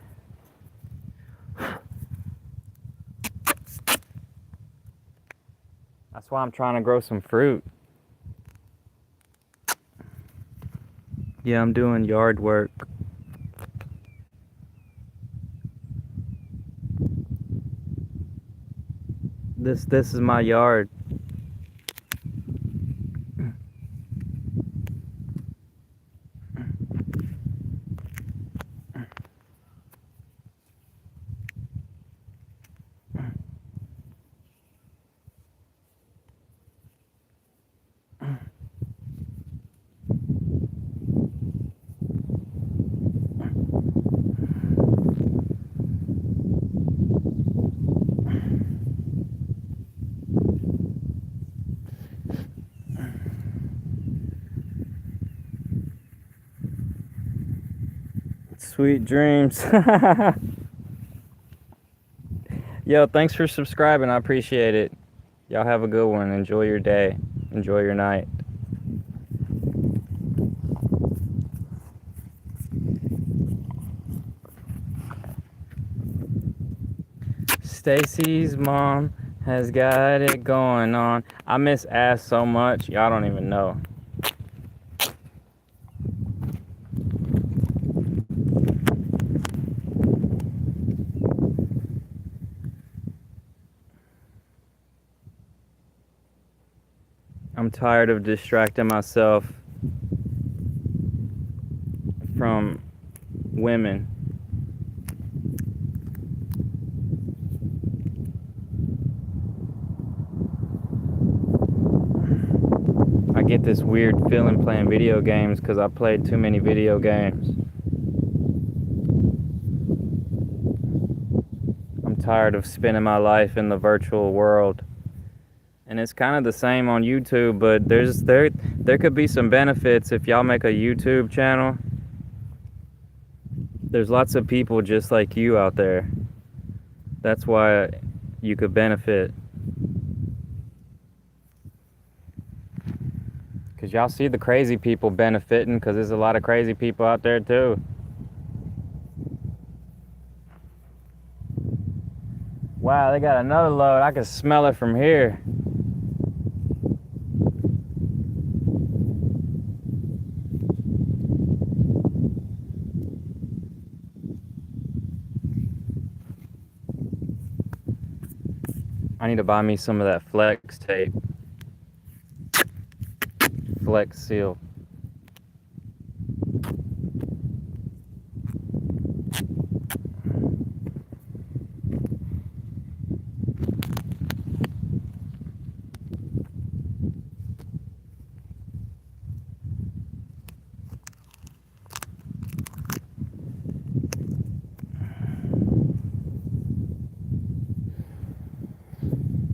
That's why I'm trying to grow some fruit. Yeah, I'm doing yard work. This is my yard. Sweet dreams. Yo, thanks for subscribing. I appreciate it. Y'all have a good one. Enjoy your day. Enjoy your night. Stacy's mom has got it going on. I miss ass so much. Y'all don't even know. I'm tired of distracting myself from women. I get this weird feeling playing video games because I played too many video games. I'm tired of spending my life in the virtual world. And it's kind of the same on YouTube, but there could be some benefits if y'all make a YouTube channel. There's lots of people just like you out there. That's why you could benefit. Because y'all see the crazy people benefiting, because there's a lot of crazy people out there too. Wow, they got another load. I can smell it from here. I need to buy me some of that Flex tape. Flex Seal.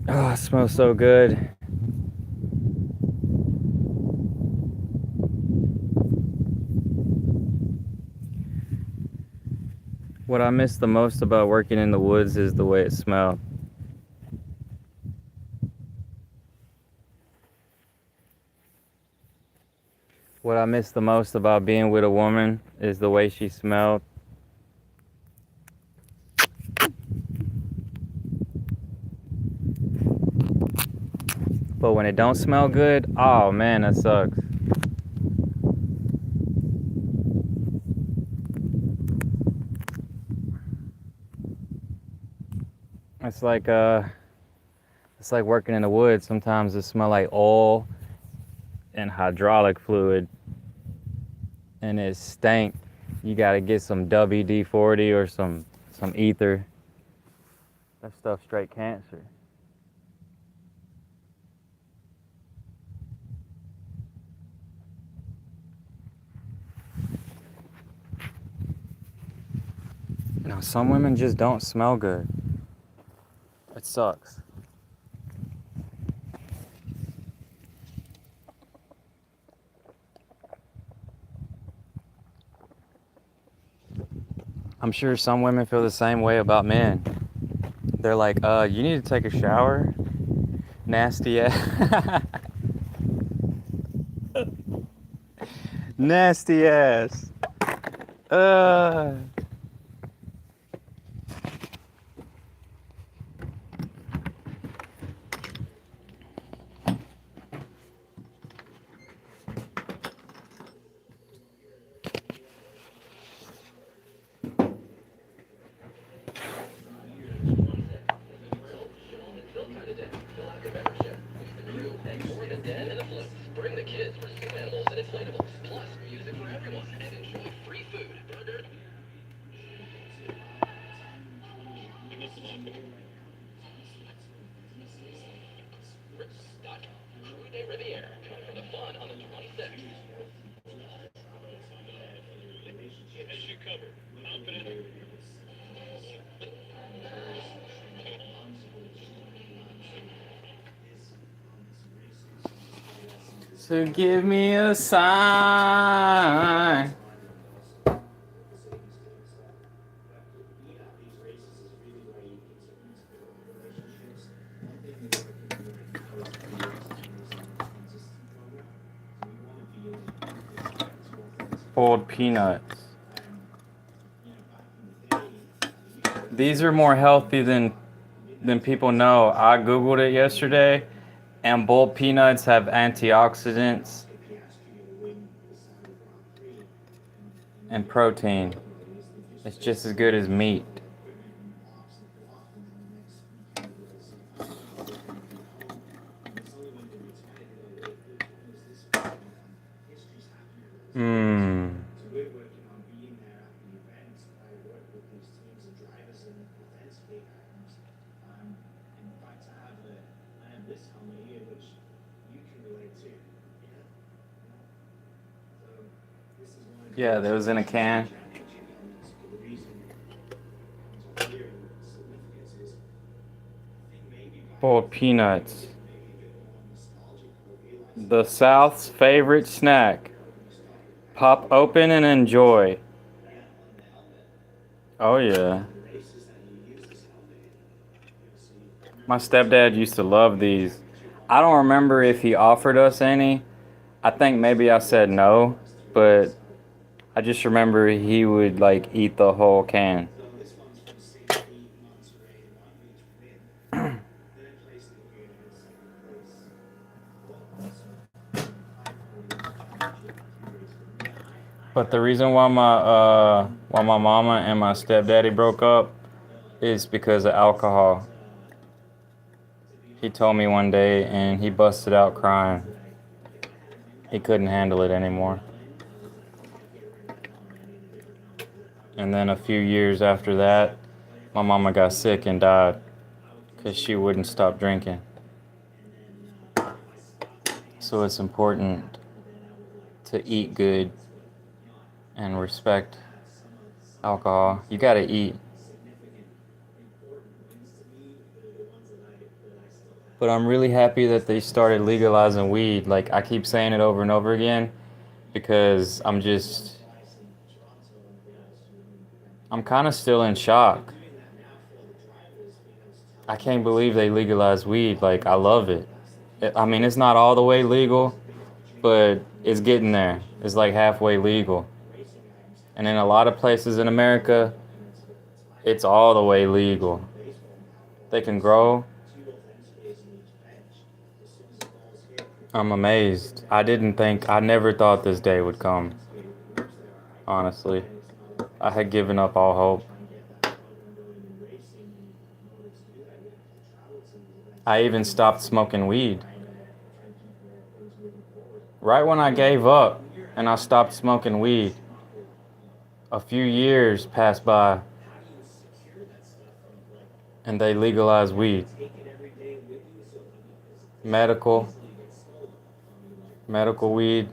Oh, it smells so good. What I miss the most about working in the woods is the way it smelled. What I miss the most about being with a woman is the way she smelled. But when it don't smell good, oh man, that sucks. It's like working in the woods. Sometimes it smells like oil and hydraulic fluid, and it stank. You gotta get some WD-40 or some ether. That stuff's straight cancer. No, some women just don't smell good. It sucks. I'm sure some women feel the same way about men. They're like, you need to take a shower? Nasty ass. Nasty ass. Bring the kids for zoo animals and inflatables, plus music for everyone, and enjoy free food, burger. Crew de Riviere, for the fun on the 26th. As you cover, confident. So give me a sign. Boiled peanuts. These are more healthy than people know. I googled it yesterday, and boiled peanuts have antioxidants and protein. It's just as good as meat. have this helmet here, which you can relate to. Yeah. So this is why. Yeah, that was in a can. The reason comes up here and the significance is, I think maybe back Boiled peanuts. maybe a bit more nostalgic or realizing The South's favorite snack. Pop open and enjoy. Oh yeah. races that you use this helmet in. You'll see. My stepdad used to love these. I don't remember if he offered us any. I think maybe I said no, but I just remember he would like eat the whole can. So this one's from 6 feet, Monterey, 1 meter win. Third place in the game and second place. But the reason why my mama and my stepdaddy broke up is because of alcohol. He told me one day and he busted out crying. He couldn't handle it anymore. And then a few years after that, my mama got sick and died because she wouldn't stop drinking. So it's important to eat good and respect alcohol. You gotta eat. But I'm really happy that they started legalizing weed. Like, I keep saying it over and over again because I'm kind of still in shock. I can't believe they legalized weed. Like, I love it. I mean, it's not all the way legal, but it's getting there. It's like halfway legal. And in a lot of places in America, it's all the way legal. They can grow. I'm amazed. I never thought this day would come. Honestly. I had given up all hope. I even stopped smoking weed. Right when I gave up and I stopped smoking weed, a few years passed by and they legalized weed. Medical weed,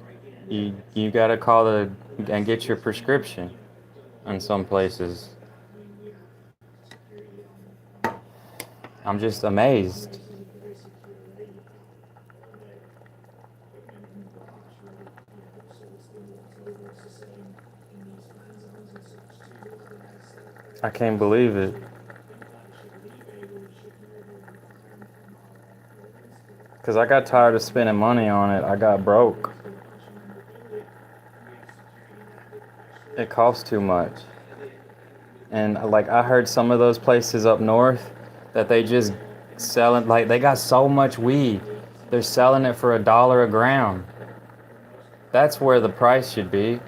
you gotta call and get your prescription in some places. I'm just amazed. I can't believe it. Because I got tired of spending money on it. I got broke. It costs too much. And like, I heard some of those places up north that they just selling, like, they got so much weed. They're selling it for $1 a gram. That's where the price should be.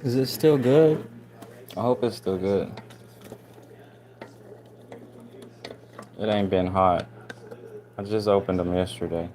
Is it still good? I hope it's still good. It ain't been hot. I just opened them yesterday.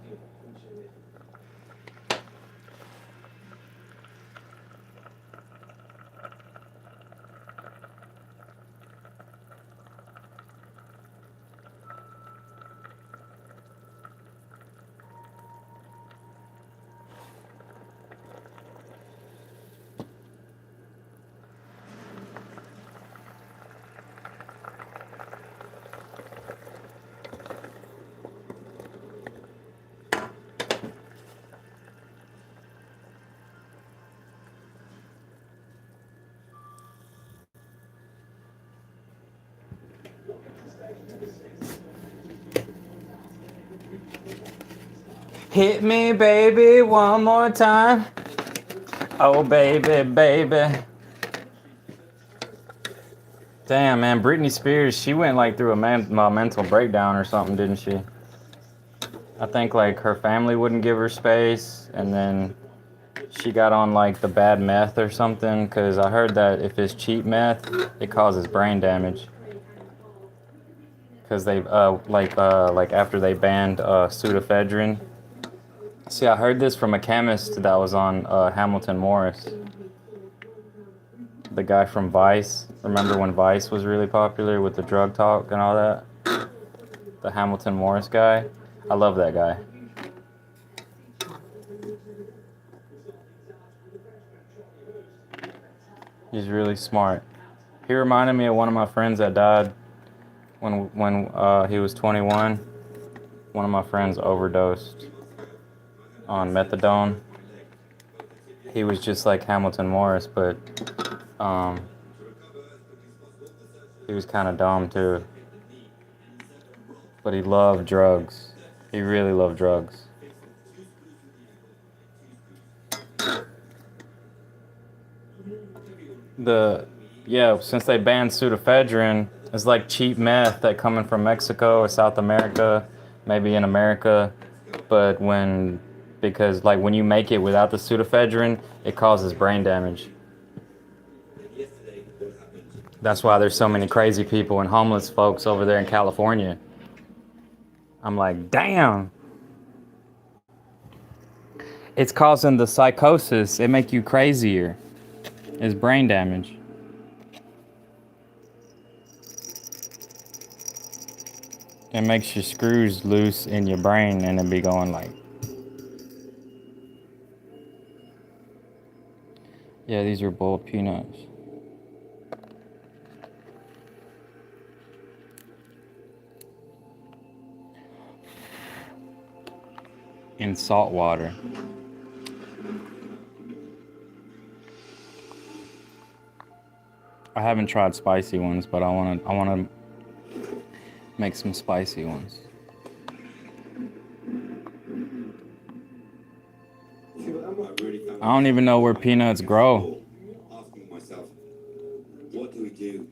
Hit me, baby, one more time. Oh, baby, baby. Damn, man, Britney Spears, she went like through a mental breakdown or something, didn't she? I think like her family wouldn't give her space, and then she got on like the bad meth or something, because I heard that if it's cheap meth, it causes brain damage. Because they like after they banned pseudoephedrine. See, I heard this from a chemist that was on Hamilton Morris, the guy from Vice. Remember when Vice was really popular with the drug talk and all that? The Hamilton Morris guy. I love that guy. He's really smart. He reminded me of one of my friends that died when he was 21. One of my friends overdosed on methadone. He was just like Hamilton Morris, but he was kind of dumb too. But he loved drugs. He really loved drugs. Since they banned pseudoephedrine, it's like cheap meth that coming from Mexico or South America, maybe in America, but because like when you make it without the pseudoephedrine, it causes brain damage. That's why there's so many crazy people and homeless folks over there in California. I'm like, damn. It's causing the psychosis. It make you crazier. It's brain damage. It makes your screws loose in your brain and it be going like. Yeah, these are boiled peanuts. In salt water. I haven't tried spicy ones, but I wanna make some spicy ones. I don't even know where peanuts grow. Asking myself, what do we do?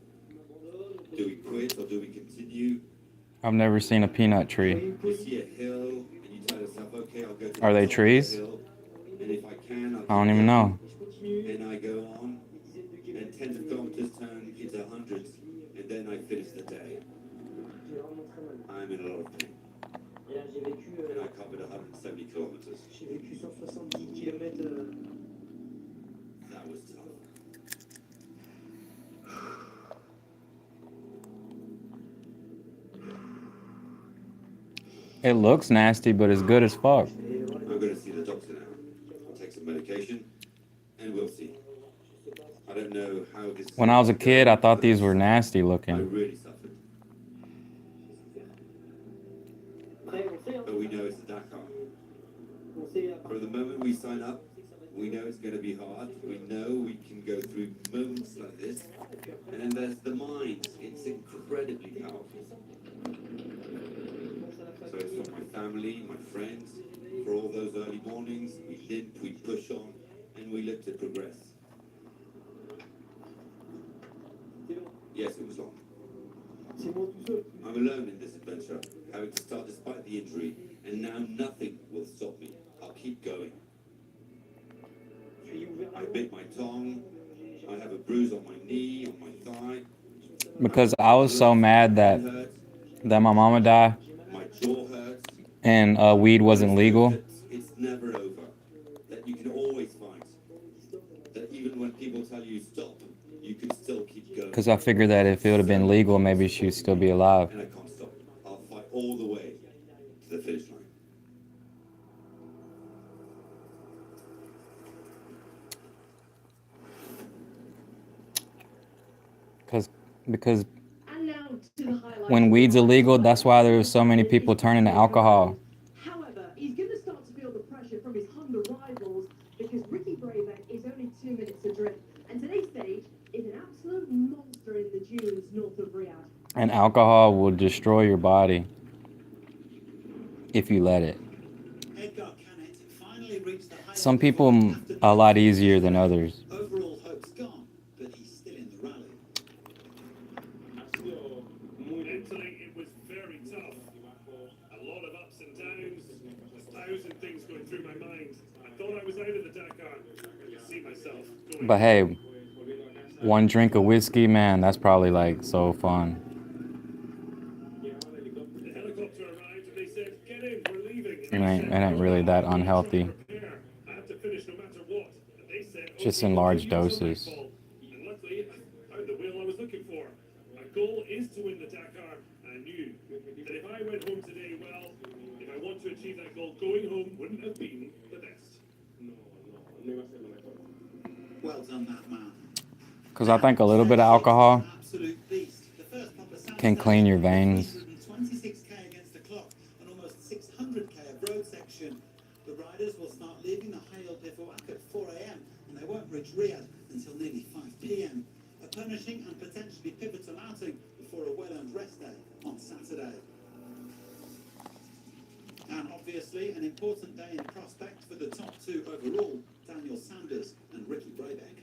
Do we quit or do we continue? I've never seen a peanut tree. You see a hill and you tell yourself, okay, I'll go to Are the they top of the trees? hill, and if I can, I don't even know. and I go on, and tens of kilometers turn into hundreds, and then I finish the day. I'm in a lot of pain. And I covered 170 kilometers. That was tough. It looks nasty, but it's good as fuck. I'm going to see the doctor now. I'll take some medication, and we'll see. I don't know how this. When I was a kid, I thought these were nasty I looking. really suffered. But we know it's the Dakar. From the moment we sign up, we know it's going to be hard. We know we can go through moments like this. And then there's the mind. It's incredibly powerful. So it's for my family, my friends, for all those early mornings. We limp, we push on, and we look to progress. Yes, it was long. I'm alone in this adventure, having to start despite the injury, and now nothing will stop me. I'll keep going. I bit my tongue. I have a bruise on my knee, on my thigh. Because I was so mad that my mama died My jaw hurts. and weed wasn't legal. It's never over. That you can always fight. That even when people tell you stop, you can still keep going. Because I figured that if it would have been legal, maybe she'd still be alive. And I can't stop. I'll fight all the way to the finish line. Because when weed's illegal, that's why there was so many people turning to alcohol. However, he's going to start to feel the pressure from his Honda rivals because Ricky Brabeck is only 2 minutes adrift, and today's stage is an absolute monster in the dunes north of Riyadh. And alcohol will destroy your body if you let it. Edgar Canet finally reached the highest Some people point after a lot easier than others. overall hope's gone, but he's still in the rally. Mentally, it was very tough. A lot of ups and downs, 1,000 things going through my mind. I thought I was out of the Dakar. myself. Going But hey, one drink of whiskey, man, that's probably like so fun. The helicopter arrived and they said, "Get in, we're leaving." It ain't really that unhealthy. Prepare. I have to finish no matter what. And they said, Just "Okay, in we'll large give you until doses. nightfall." And luckily, I found the whale I was looking for. My goal is to win the Dakar. I knew that if I went home today, well, if I want to achieve that goal, going home wouldn't have been the best. Well done, that man. Because I think a little bit of alcohol Absolute beast. The first proper Saturday can clean your veins. 326k against the clock and almost 600k of road section. The riders will start leaving the Hayal Bivouac at 4 a.m. and they won't reach Riyadh until nearly 5 p.m. A punishing and potentially pivotal outing before a well-earned rest day on Saturday. And obviously an important day in prospect for the top two overall, Daniel Sanders and Ricky Brabeck.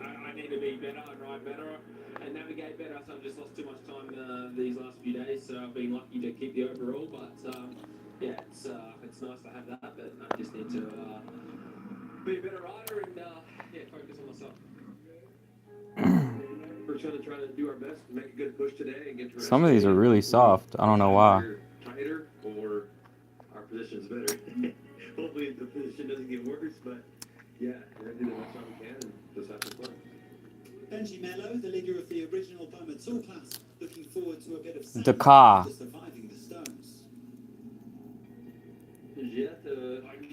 I need to be better, I ride better and navigate better. So I've just lost too much time these last few days. So I've been lucky to keep the overall, but yeah, it's nice to have that. But I just need to be a better rider and yeah, focus on myself. We're trying to do our best to make a good push today and get to. Some of these are really soft. I don't know why. Tighter or our position's better. Hopefully the position doesn't get worse, but yeah, we're gonna do the best job we can and just have to play. Benji Mello, the leader of the original Bowman Tool class, looking forward to a bit of Dakar. to surviving the stones. I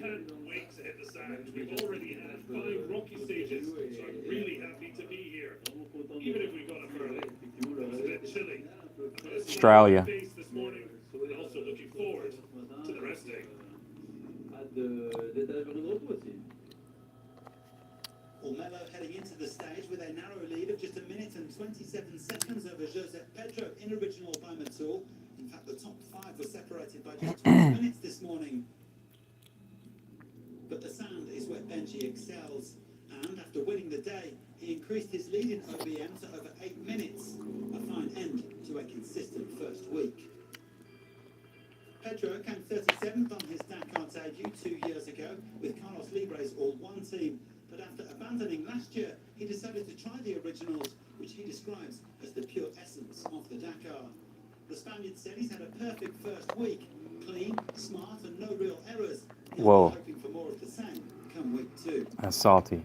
can't wait to hit the sand. We've already had 5 rocky stages, so I'm really happy to be here. Even if we got up early, it was a bit chilly. Australia. This morning, and also looking forward to the rest day. Well, Mello heading into the stage with a narrow lead of just 1 minute and 27 seconds over Josep Pedro in original Bowman Tool. In fact, the top 5 were separated by just 20 minutes this morning. But the sand is where Benji excels. And after winning the day, he increased his lead in OBM to over 8 minutes. A fine end to a consistent first week. Pedro came 37th on his Dakar debut 2 years ago with Carlos Libre's All-One team. But after abandoning last year, he decided to try the originals, which he describes as the pure essence of the Dakar. The Spaniard said he's had a perfect first week. Clean, smart, and no real errors. He'll Whoa. be hoping for more of the same come week 2. That's salty.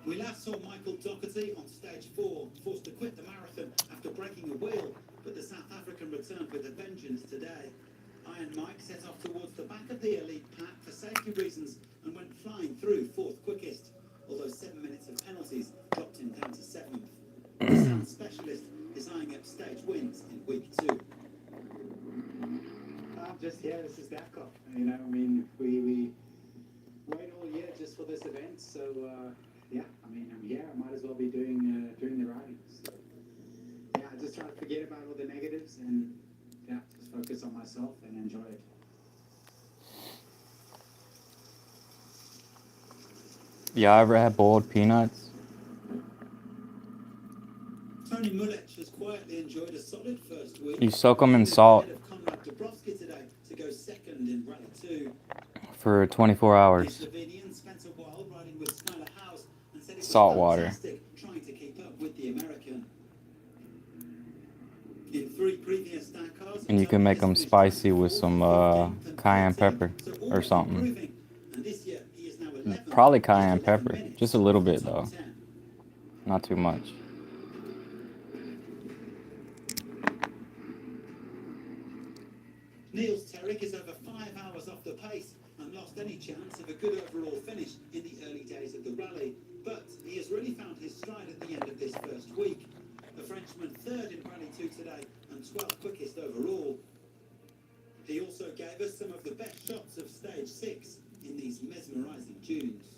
We last saw Michael Doherty on stage 4, forced to quit the marathon after breaking a wheel, but the South African returned with a vengeance today. Iron Mike set off towards the back of the elite pack for safety reasons and went flying through 4th quickest, although 7 minutes of penalties dropped him down to 7th. The South specialist is eyeing up stage wins in week 2. This is Dakar. You know, I mean, we wait all year just for this event, so yeah, I mean, I'm here. I might as well be doing the riding. So yeah, I just try to forget about all the negatives and yeah, just focus on myself and enjoy it. Yeah, I ever had boiled peanuts? Tony Mulech has quietly enjoyed a solid first week. You soak them in salt Ahead of Conrad Dabrowski today to go second in Rally 2. for 24 The hours. Slovenian spent a while riding with Skylar House and said it was Salt water. fantastic trying to keep up with the American. In 3 previous Dakars, And you can make them spicy with some cayenne pepper or something. And this year he is now 11th, Probably just cayenne 11 pepper. minutes Just a little off the bit top though. 10. Not too much. Niels Terrick is over 5 hours off the pace and lost any chance of a good overall finish in the early days of the rally. But he has really found his stride at the end of this first week. The Frenchman 3rd in Rally 2 today and 12th quickest overall. He also gave us some of the best shots of stage 6 in these mesmerising dunes.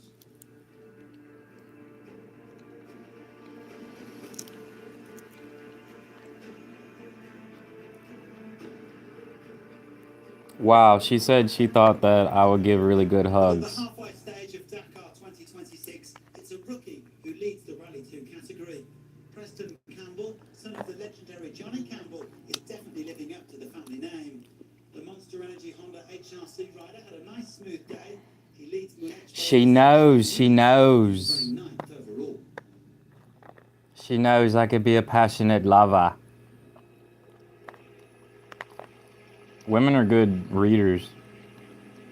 Wow, she said she thought that I would give really good On hugs. the halfway stage of Dakar 2026, it's a rookie who leads the Rally 2 category. Preston Campbell Campbell, son of the legendary Johnny Campbell, is definitely living up to the family name. The Monster Energy Honda HRC rider had a nice smooth day. He leads the next She knows. She knows. running ninth overall. She knows I could be a passionate lover. Women are good readers.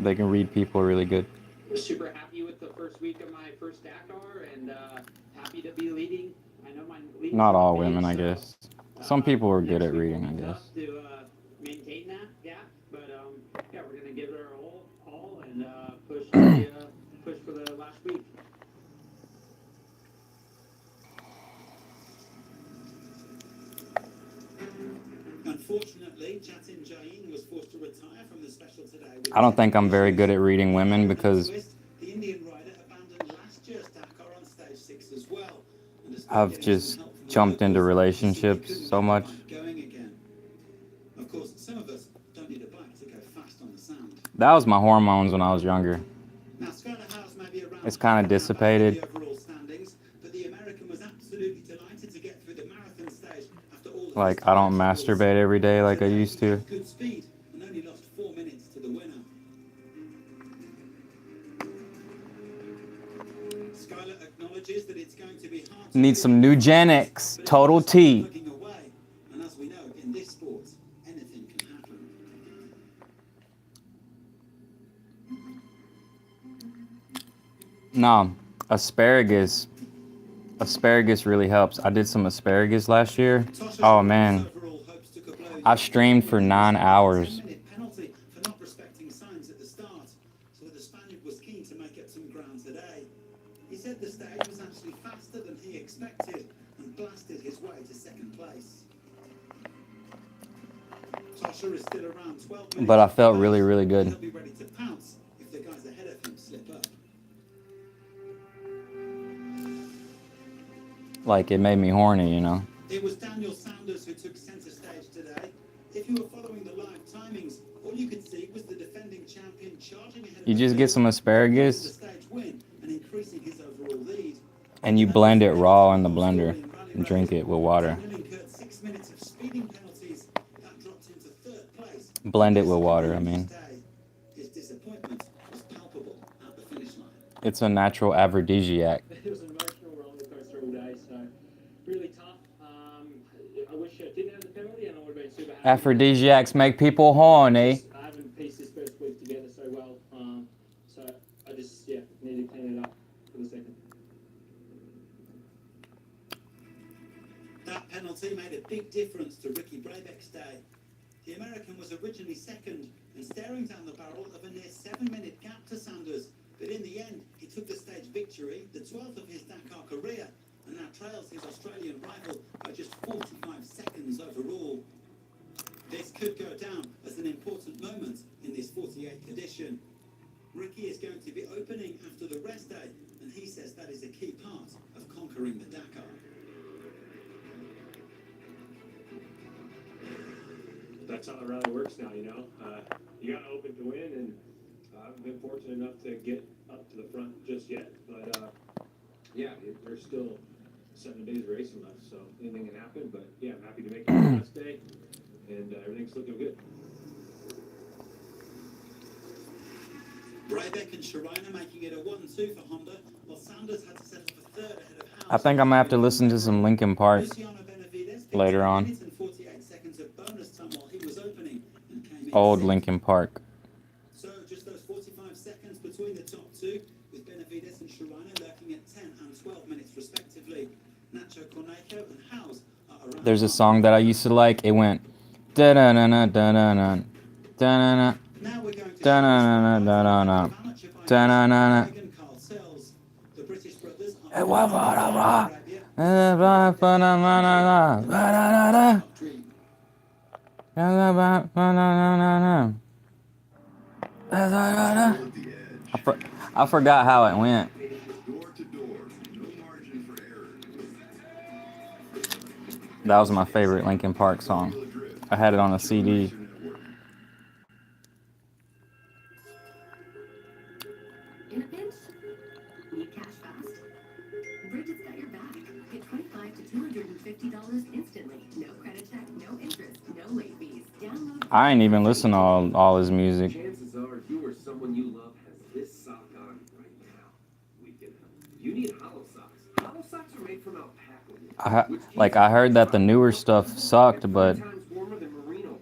They can read people really good. Super happy with the first week of my first Dakar, and happy to be leading. I know my leading Not all big, women, I so, guess. Some people are good next at week reading, will I be guess. tough to maintain that gap, but yeah, we're gonna give it our all and push push for the last week. Unfortunately, Jatin Jain was forced to retire from the special today. I don't think I'm very good at reading women because The Indian rider abandoned last year's Dakar on stage 6 as well. And despite I've getting just some help from the jumped into locals, he relationships couldn't so get the much. bike going again. Of course, some of us don't need a bike to go fast on the sand. That was my hormones when I was younger. Now, Skylar House may be around It's kinda half an hour back in dissipated. the overall standings, but the American was absolutely delighted to get through the marathon stage after all of Like, his I don't obstacles. masturbate every day like I Today, used he to. had good speed and only lost 4 minutes to the winner. Skylar acknowledges that it's going to be hard to Need do, some Nugenics. but Total it's T. plugging away. And as we know, in this sport, anything can happen. No, asparagus. Asparagus really helps. I did some asparagus last year. Oh man, Overall, hopes took a blow. I streamed for 9 hours. 10-minute penalty for not respecting signs at the start, so the Spaniard was keen to make up some ground today. He said the stage was actually faster than he expected and blasted his way to second place. Tosha is still around 12 minutes. But I felt behind, really, really and good. He'll be ready to pounce if the guys ahead of him slip up. Like, it made me horny, you know? It was Daniel Sanders who took centre stage today. If you were following the live timings, all you could see was the defending champion charging ahead of You the just get some field, asparagus, the stage win and increasing his overall lead. and you blend it raw in the blender and drink it with water. Daniel incurred 6 minutes of speeding penalties. That dropped him to third place. Blend it with water, I mean. His disappointment was palpable at the finish line. It's a natural aphrodisiac. It was an emotional roller coaster all day, so really tough. I wish I didn't have the penalty, and I would have been super happy. Aphrodisiacs make people horny. I haven't pieced this first week together so well, so I just need to clean it up for the second. That penalty made a big difference to Ricky Brabeck's day. The American was originally second and staring down the barrel of a near 7-minute gap to Sanders, but in the end, he took the stage victory, the 12th of his Dakar career, and now trails his Australian rival by just 45 seconds overall. This could go down as an important moment in this 48th edition. Ricky is going to be opening after the rest day, and he says that is a key part of conquering the Dakar. That's how the rally works now, you know. You got to open to win, and I haven't been fortunate enough to get up to the front just yet. But there's still 7 days of racing left, so anything can happen. But yeah, I'm happy to make it the last day, and everything's looking good. Brabeck and Sharina making it a 1-2 for Honda, while Sanders had to settle for third ahead of House. I think I'm gonna have to listen to some Linkin Park Luciano Benavides picked later up a on. minute and 48 seconds of bonus time while he was opening and came in Old sixth. Linkin Park. So just those 45 seconds between the top two, with Benavides and Sharina lurking at 10 and 12 minutes respectively. Nacho Cornejo and House are around. There's a song that I used to like. It went da da da da da da da da. Now we're going to Da-na-na-na-na-na-na. Da-na-na-na. Carl Sells. The British brothers Hey, are wah, wah, wah, wah. Ba-da-da-da. Ba-da-da-da. Dream. Da-da-ba-ba-da-da-da-da. Da-da-da-da. I forgot how it went. That was my favorite Linkin Park song. I had it on a CD. In a pinch, need cash fast? Bridget's got your back. Get $25 to $250 in instantly. No credit check, no interest, no late fees. Download. I ain't even listen to all his music. Chances are you or someone you love has this sock on right now. We can help. You need hollow socks. Hollow socks are made from alpaca. I heard that the newer stuff sucked, but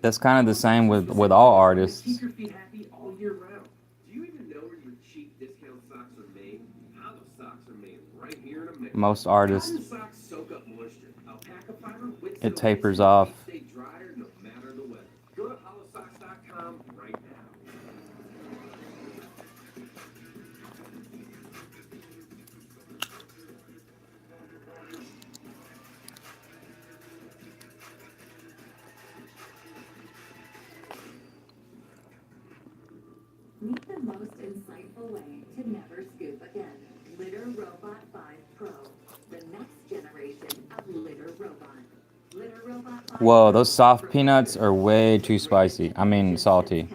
that's kind of the same with all artists. Keep your feet happy all year round. Do you even know where your cheap discount socks are made? Hollow socks are made right here in America. Most artists, Cotton socks soak up moisture. Alpaca fiber wicks it away tapers so your off. feet stay drier no matter the weather. Go to hollowsocks.com right now. Meet the most insightful way to never scoop again. Litter Robot 5 Pro. The next generation of Litter Robot. Litter Robot 5 Whoa, those soft peanuts are way too spicy. I mean, salty.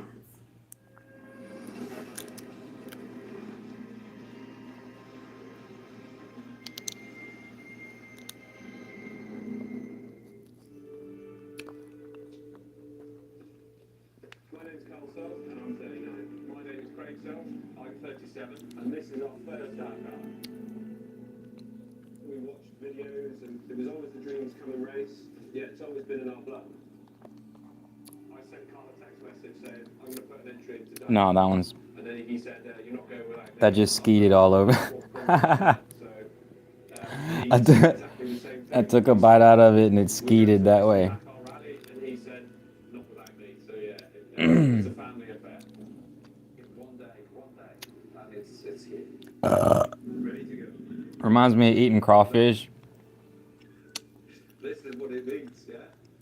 My name's Carl Self, and I'm 39. My name is Craig Self, I'm 37, and this is our first Dakar. We watched videos, and it was always the dream to come and race, yet it's always been in our blood. I sent Carl a text message saying, I'm going to put an entry into Dakar. No, that one's, And then he said, you're not going without that just skeeted all over. I took a bite out of it and it skeeted that way. And he said, not without me. So yeah, it's a family affair. One day, and it's here. Ready to go. Reminds me of eating crawfish. This is what it means, yeah.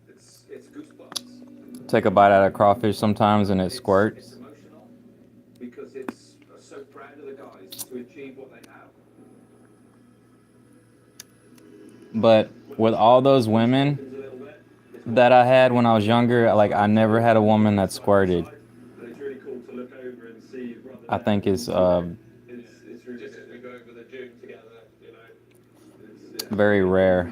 It's goosebumps. Take a bite out of crawfish sometimes and it squirts. It's emotional because it's so proud of the guys to achieve what they have. But with all those women that I had when I was younger, like I never had a woman that squirted. And it's really cool to look over and see your brother. I think it's It's really just as we go over the June together, you know. It's, very rare.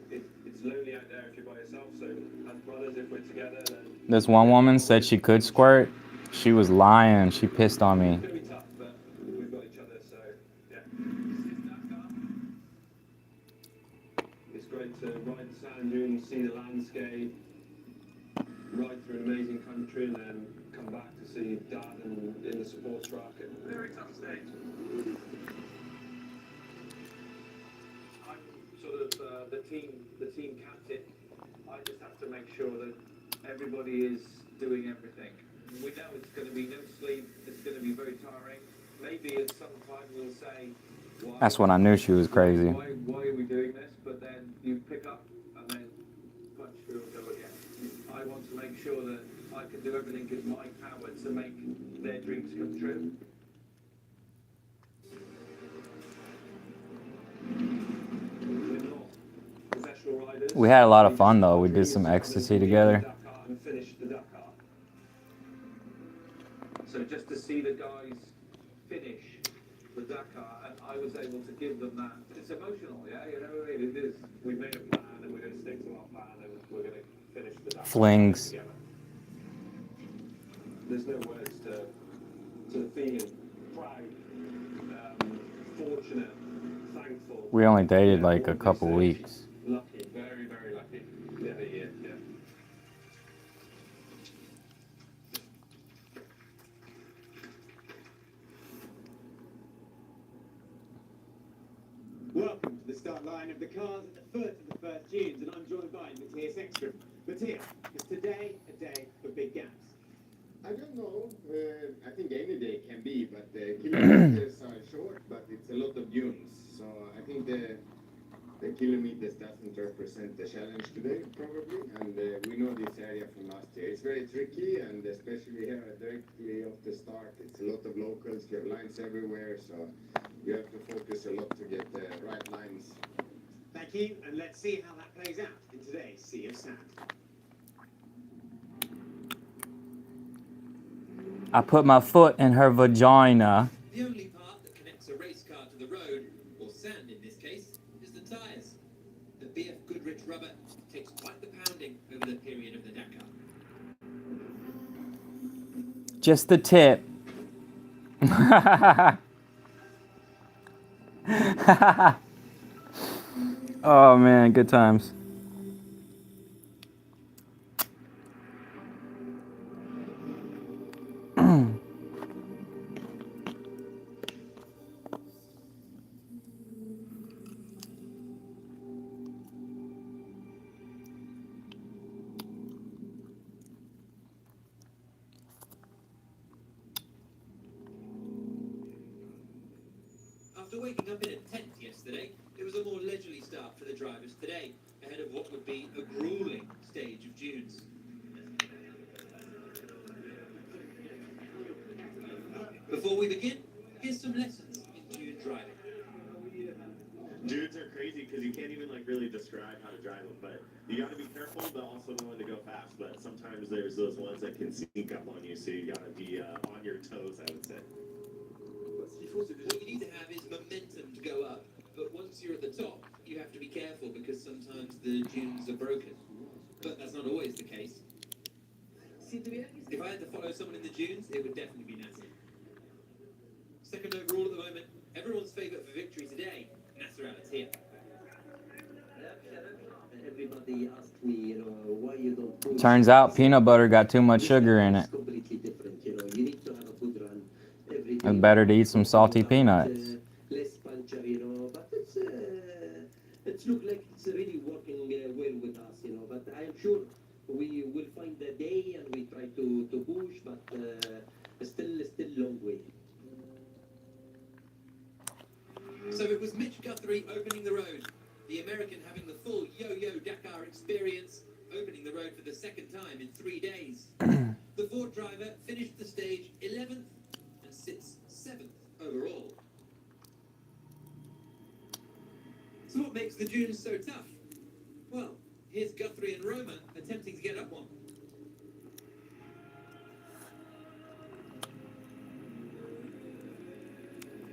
It's lonely out there if you're by yourself. So as brothers, if we're together, then This one woman said she could squirt. She was lying. She pissed on me. it's gonna be tough, but we've got each other. So yeah. It's great to ride the sand dunes, see the landscape, ride through an amazing country, and then come back to see Dad in the support truck. And very tough stage. I'm sort of the team captain. I just have to make sure that everybody is doing everything. We know it's going to be no sleep. It's going to be very tiring. Maybe at some time we'll say, why, That's when I knew she was crazy. why are we doing this? But then you pick up and then punch through and go again. I want to make sure that I can do everything in my power to make their dreams come true. We're not professional riders. We had a lot of fun though. We did some ecstasy together. And finish the Dakar. So just to see the guys finish the Dakar, and I was able to give them that. It's emotional, yeah. You know what I mean? It is. We made a plan, and we're going to stick to our plan, and we're going to finish the Dakar Flings. together. There's no words to the feeling. Proud, fortunate, thankful. We only dated like a couple weeks. Lucky, very, very lucky. Yeah, yeah. Welcome to the start line of the cars at the first of the first Dunes, and I'm joined by Matthias Ekstrom. Matthias, is today a day for big gaps? I don't know. I think any day can be, but the kilometers are short, but it's a lot of dunes. So I think the kilometers doesn't represent the challenge today, probably. And we know this area from last year. It's very tricky, and especially here directly off the start, it's a lot of locals. You have lines everywhere, so you have to focus a lot to get the right lines. Thank you, and let's see how that plays out in today's Sea of Sand. I put my foot in her vagina. The only part that connects a race car to the road, or sand in this case, is the rubber takes quite the pounding over the period of the Dakar. Just the tip. Oh man, good times. After waking up in a tent yesterday, it was a more leisurely start for the drivers today, ahead of what would be a grueling stage of dunes. Before we begin, here's some lessons in dune driving. Dudes are crazy because you can't even like really describe how to drive them, but you got to be careful, but also know when to go fast. But sometimes there's those ones that can sneak up on you, so you got to be on your toes, I would say. What you need to have is momentum to go up, but once you're at the top, you have to be careful because sometimes the dunes are broken. But that's not always the case. If I had to follow someone in the dunes, it would definitely be Nasser. Second overall at the moment, everyone's favourite for victory today, Nasser Al-Attiyah. Everybody asked me, you know, why you don't push. Turns out peanut butter got too much sugar in it. It's completely different, you know. You need to have a good run every day. It's better to eat some salty peanuts. Less puncher, you know, but it's look like it's really working well with us, you know. But I am sure we will find the day and we try to push, but still long way. So it was Mitch Guthrie opening the road, the American having the full Yo-Yo Dakar experience, opening the road for the second time in 3 days. The Ford driver finished the stage 11th and sits 7th overall. So what makes the dunes so tough? Well, here's Guthrie and Roman attempting to get up one.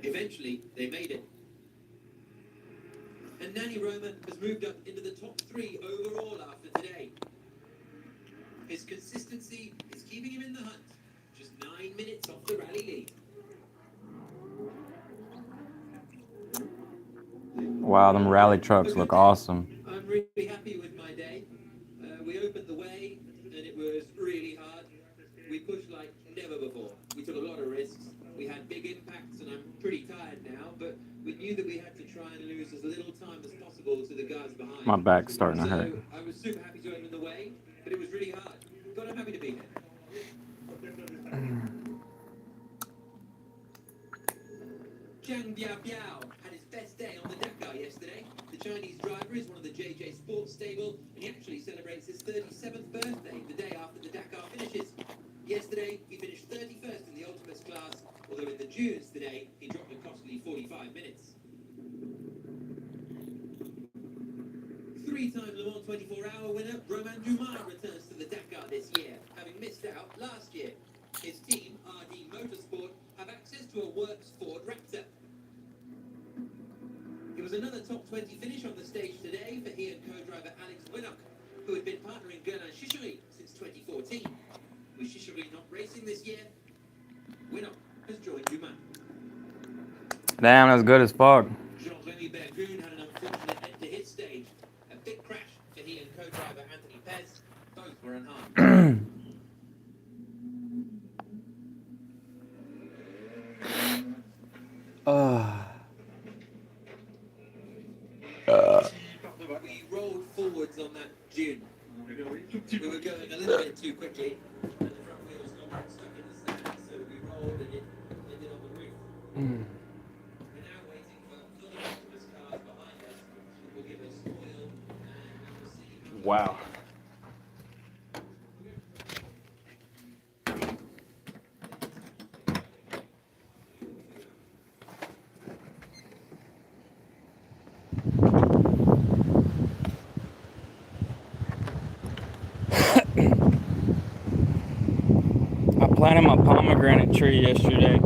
Eventually, they made it. And Nani Roma has moved up into the top 3 overall after today. His consistency is keeping him in the hunt, just 9 minutes off the rally lead. Wow, them rally trucks look awesome. I'm really happy with my day. We opened the way, and it was really hard. We pushed like never before. We took a lot of risks. We had big impacts, and I'm pretty tired now, but we knew that we had to try and lose as little time as possible to the guys behind. My back's starting to hurt. So I was super happy to open the way, but it was really hard. But I'm happy to be here. Zhang Biao had his best day on the Dakar yesterday. The Chinese driver is one of the JJ Sports stable, and he actually celebrates his 37th birthday the day after the Dakar finishes. Yesterday, he finished 31st in the Ultimates class, although in the dunes today, he dropped a costly 45 minutes. 3-time Le Mans 24-hour winner Romain Dumas returns to the Dakar this year, having missed out last year. His team, RD Motorsport, have access to a works Ford Raptor. It was another top 20 finish on the stage today for he and co-driver Alex Winnock, who had been partnering Germain Chichery since 2014. With Chichery not racing this year, Winnock has joined Dumas. Damn, that's good as fuck. Jean-Remy Bergoun had an unfortunate end to his stage. A big crash for he and co-driver Anthony Pez. Both were unharmed. We rolled forwards on that dune. We were going a little bit too quickly, and the front wheels got stuck in the sand, so we rolled and it ended on the roof. We're now waiting for other Optimus cars behind us who will give us oil and we'll see. Wow. I planted my pomegranate tree yesterday.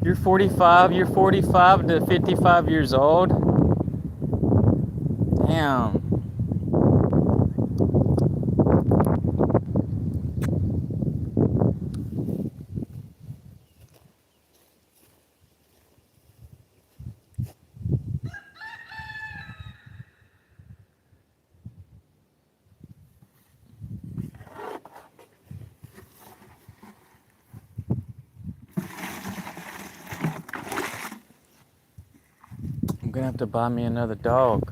You're 45. You're 45 to 55 years old. Damn. I'm gonna have to buy me another dog.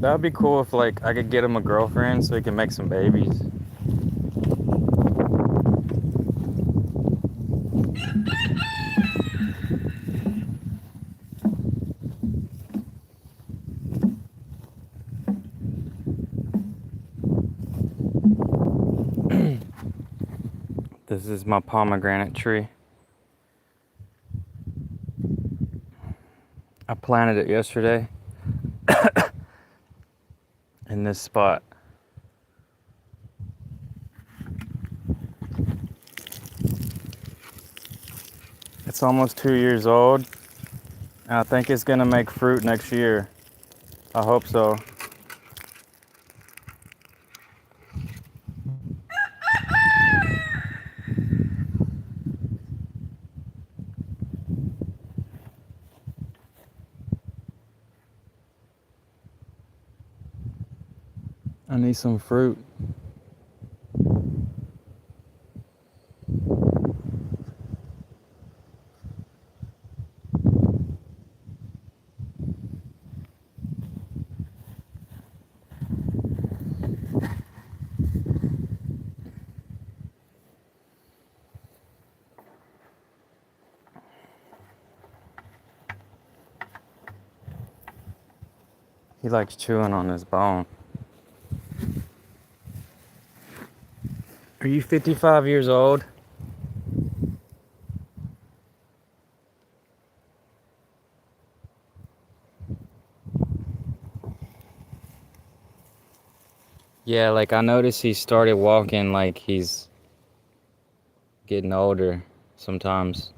That'd be cool if like I could get him a girlfriend so he can make some babies. This is my pomegranate tree. I planted it yesterday in this spot. It's almost 2 years old. And I think it's gonna make fruit next year. I hope so. I need some fruit. He likes chewing on his bone. Are you 55 years old? Yeah, like I noticed he started walking like he's getting older sometimes.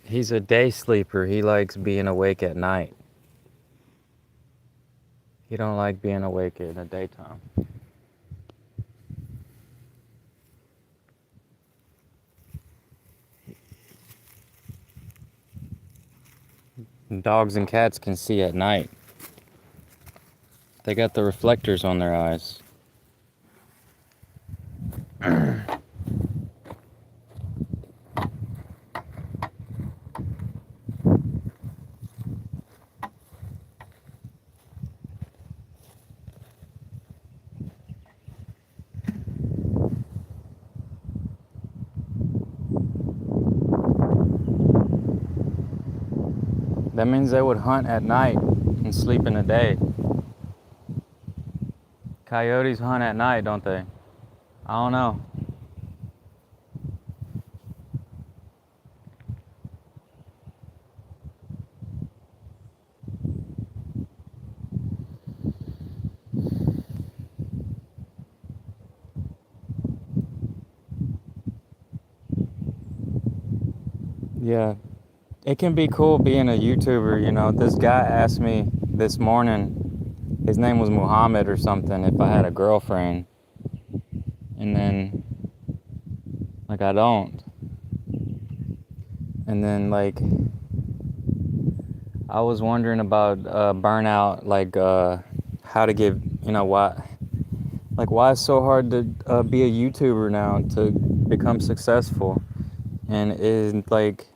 He's a day sleeper. He likes being awake at night. He don't like being awake in the daytime. Dogs and cats can see at night. They got the reflectors on their eyes. That means they would hunt at night and sleep in the day. Coyotes hunt at night, don't they? I don't know. Yeah. It can be cool being a YouTuber, you know. This guy asked me this morning, his name was Muhammad or something, if I had a girlfriend. And then, like, I don't. And then, like, I was wondering about burnout, like, how to get, you know, why it's so hard to be a YouTuber now, to become successful. And it, like,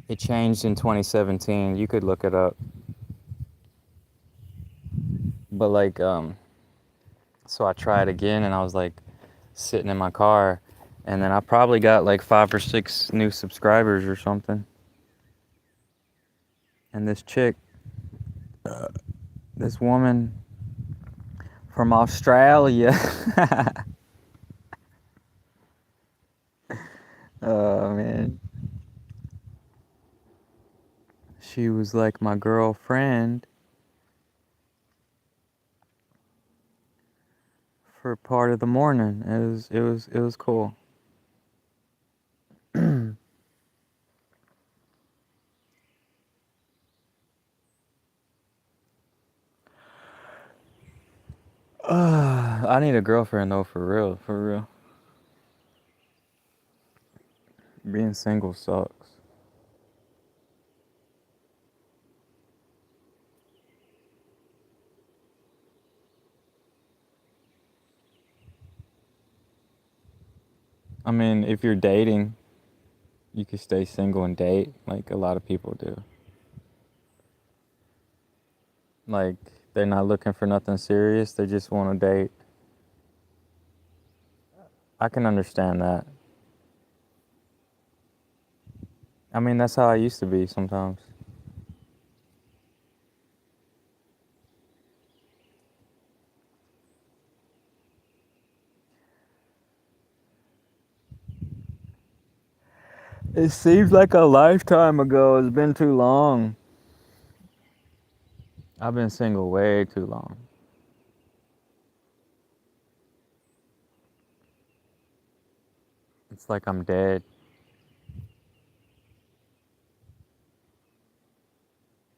it changed in 2017. You could look it up. But like, so I tried again, and I was like sitting in my car, and then I probably got like 5 or 6 new subscribers or something. And this chick, this woman from Australia, oh man, she was like my girlfriend for part of the morning. It was cool. I need a girlfriend though, for real, for real. Being single sucks. I mean, if you're dating, you can stay single and date, like a lot of people do. Like, they're not looking for nothing serious, they just want to date. I can understand that. I mean, that's how I used to be sometimes. It seems like a lifetime ago. It's been too long. I've been single way too long. It's like I'm dead.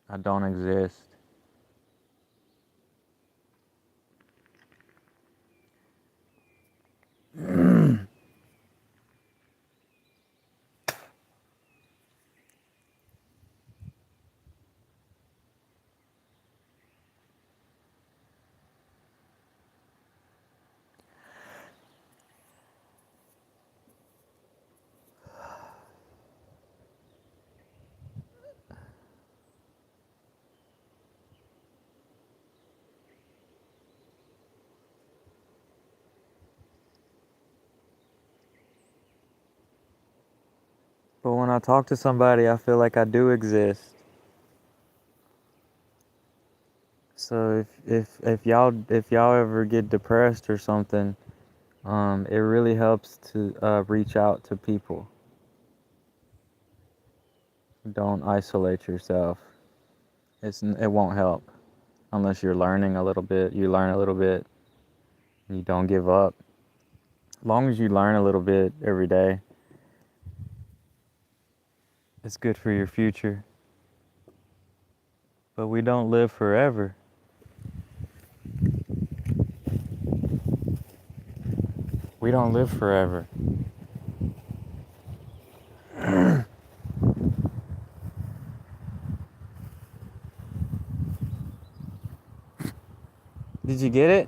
I don't exist. But when I talk to somebody, I feel like I do exist. So if y'all ever get depressed or something, it really helps to reach out to people. Don't isolate yourself. It won't help unless you're learning a little bit. You learn a little bit. You don't give up. As long as you learn a little bit every day, it's good for your future. But we don't live forever. We don't live forever. Did you get it?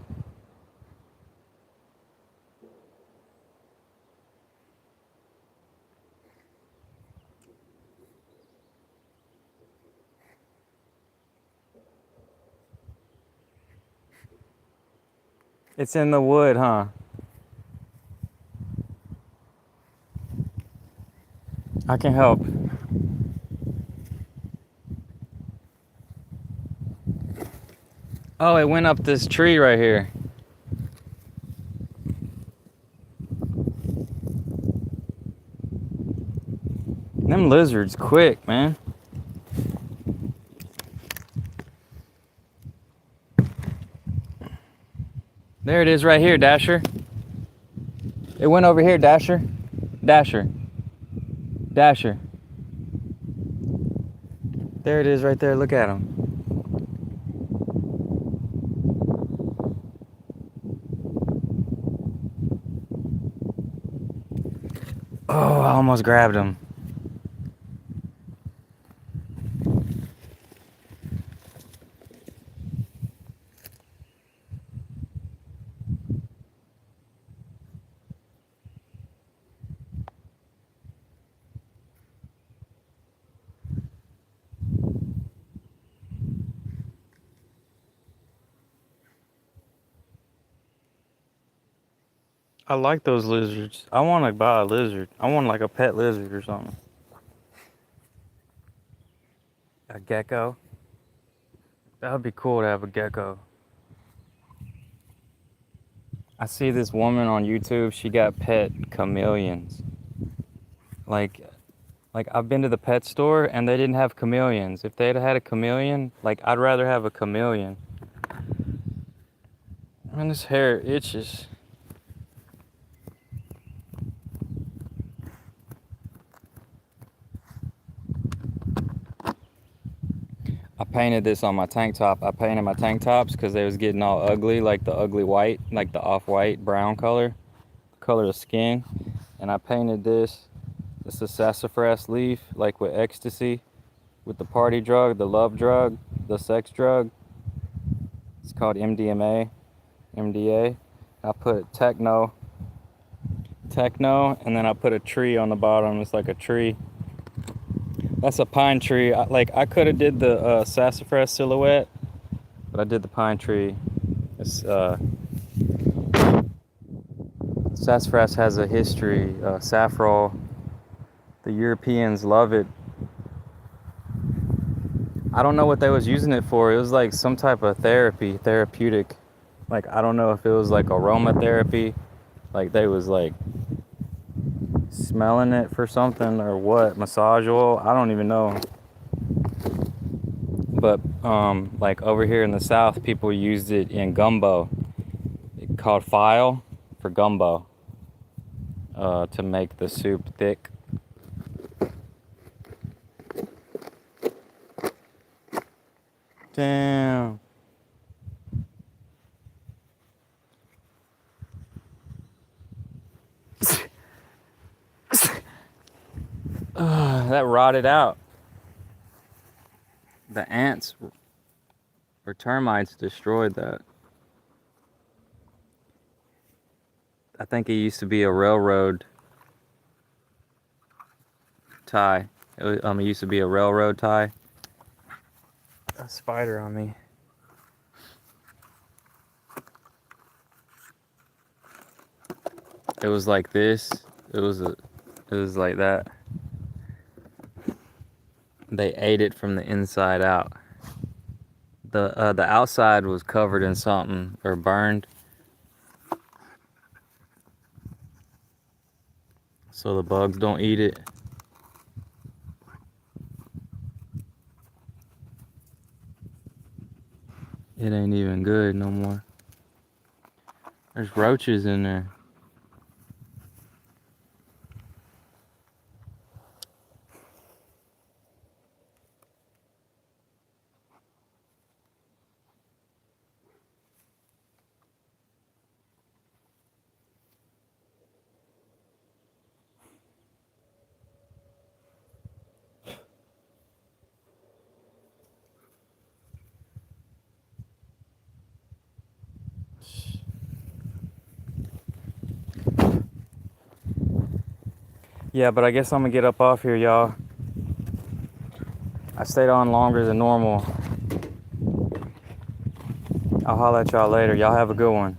It's in the wood, huh? I can help. Oh, it went up this tree right here. Them lizards quick, man. There it is right here, Dasher. It went over here, Dasher. Dasher. Dasher. There it is right there. Look at him. Oh, I almost grabbed him. I like those lizards. I want to buy a lizard. I want like a pet lizard or something. A gecko. That would be cool to have a gecko. I see this woman on YouTube. She got pet chameleons. Like I've been to the pet store and they didn't have chameleons. If they'd had a chameleon, like I'd rather have a chameleon. Man, this hair itches. I painted this on my tank top. I painted my tank tops because they was getting all ugly, like the ugly white, like the off-white brown color of skin. And I painted this. It's a sassafras leaf, like with ecstasy, with the party drug, the love drug, the sex drug. It's called MDMA, MDA. I put techno, and then I put a tree on the bottom. It's like a tree. That's a pine tree. I could have did the sassafras silhouette, but I did the pine tree. It's sassafras has a history. Saffron, the Europeans love it. I don't know what they was using it for. It was like some type of therapeutic. Like I don't know if it was like aromatherapy, like they was like smelling it for something or what, massage oil, I don't even know. But like over here in the South, people used it in gumbo. It called file for gumbo, to make the soup thick. Damn. That rotted out. The ants or termites destroyed that. I think it used to be a railroad tie. It used to be a railroad tie. A spider on me. It was like this. It was like that. They ate it from the inside out. The outside was covered in something or burned, so the bugs don't eat it. It ain't even good no more. There's roaches in there. Yeah, but I guess I'm gonna get up off here, y'all. I stayed on longer than normal. I'll holler at y'all later. Y'all have a good one.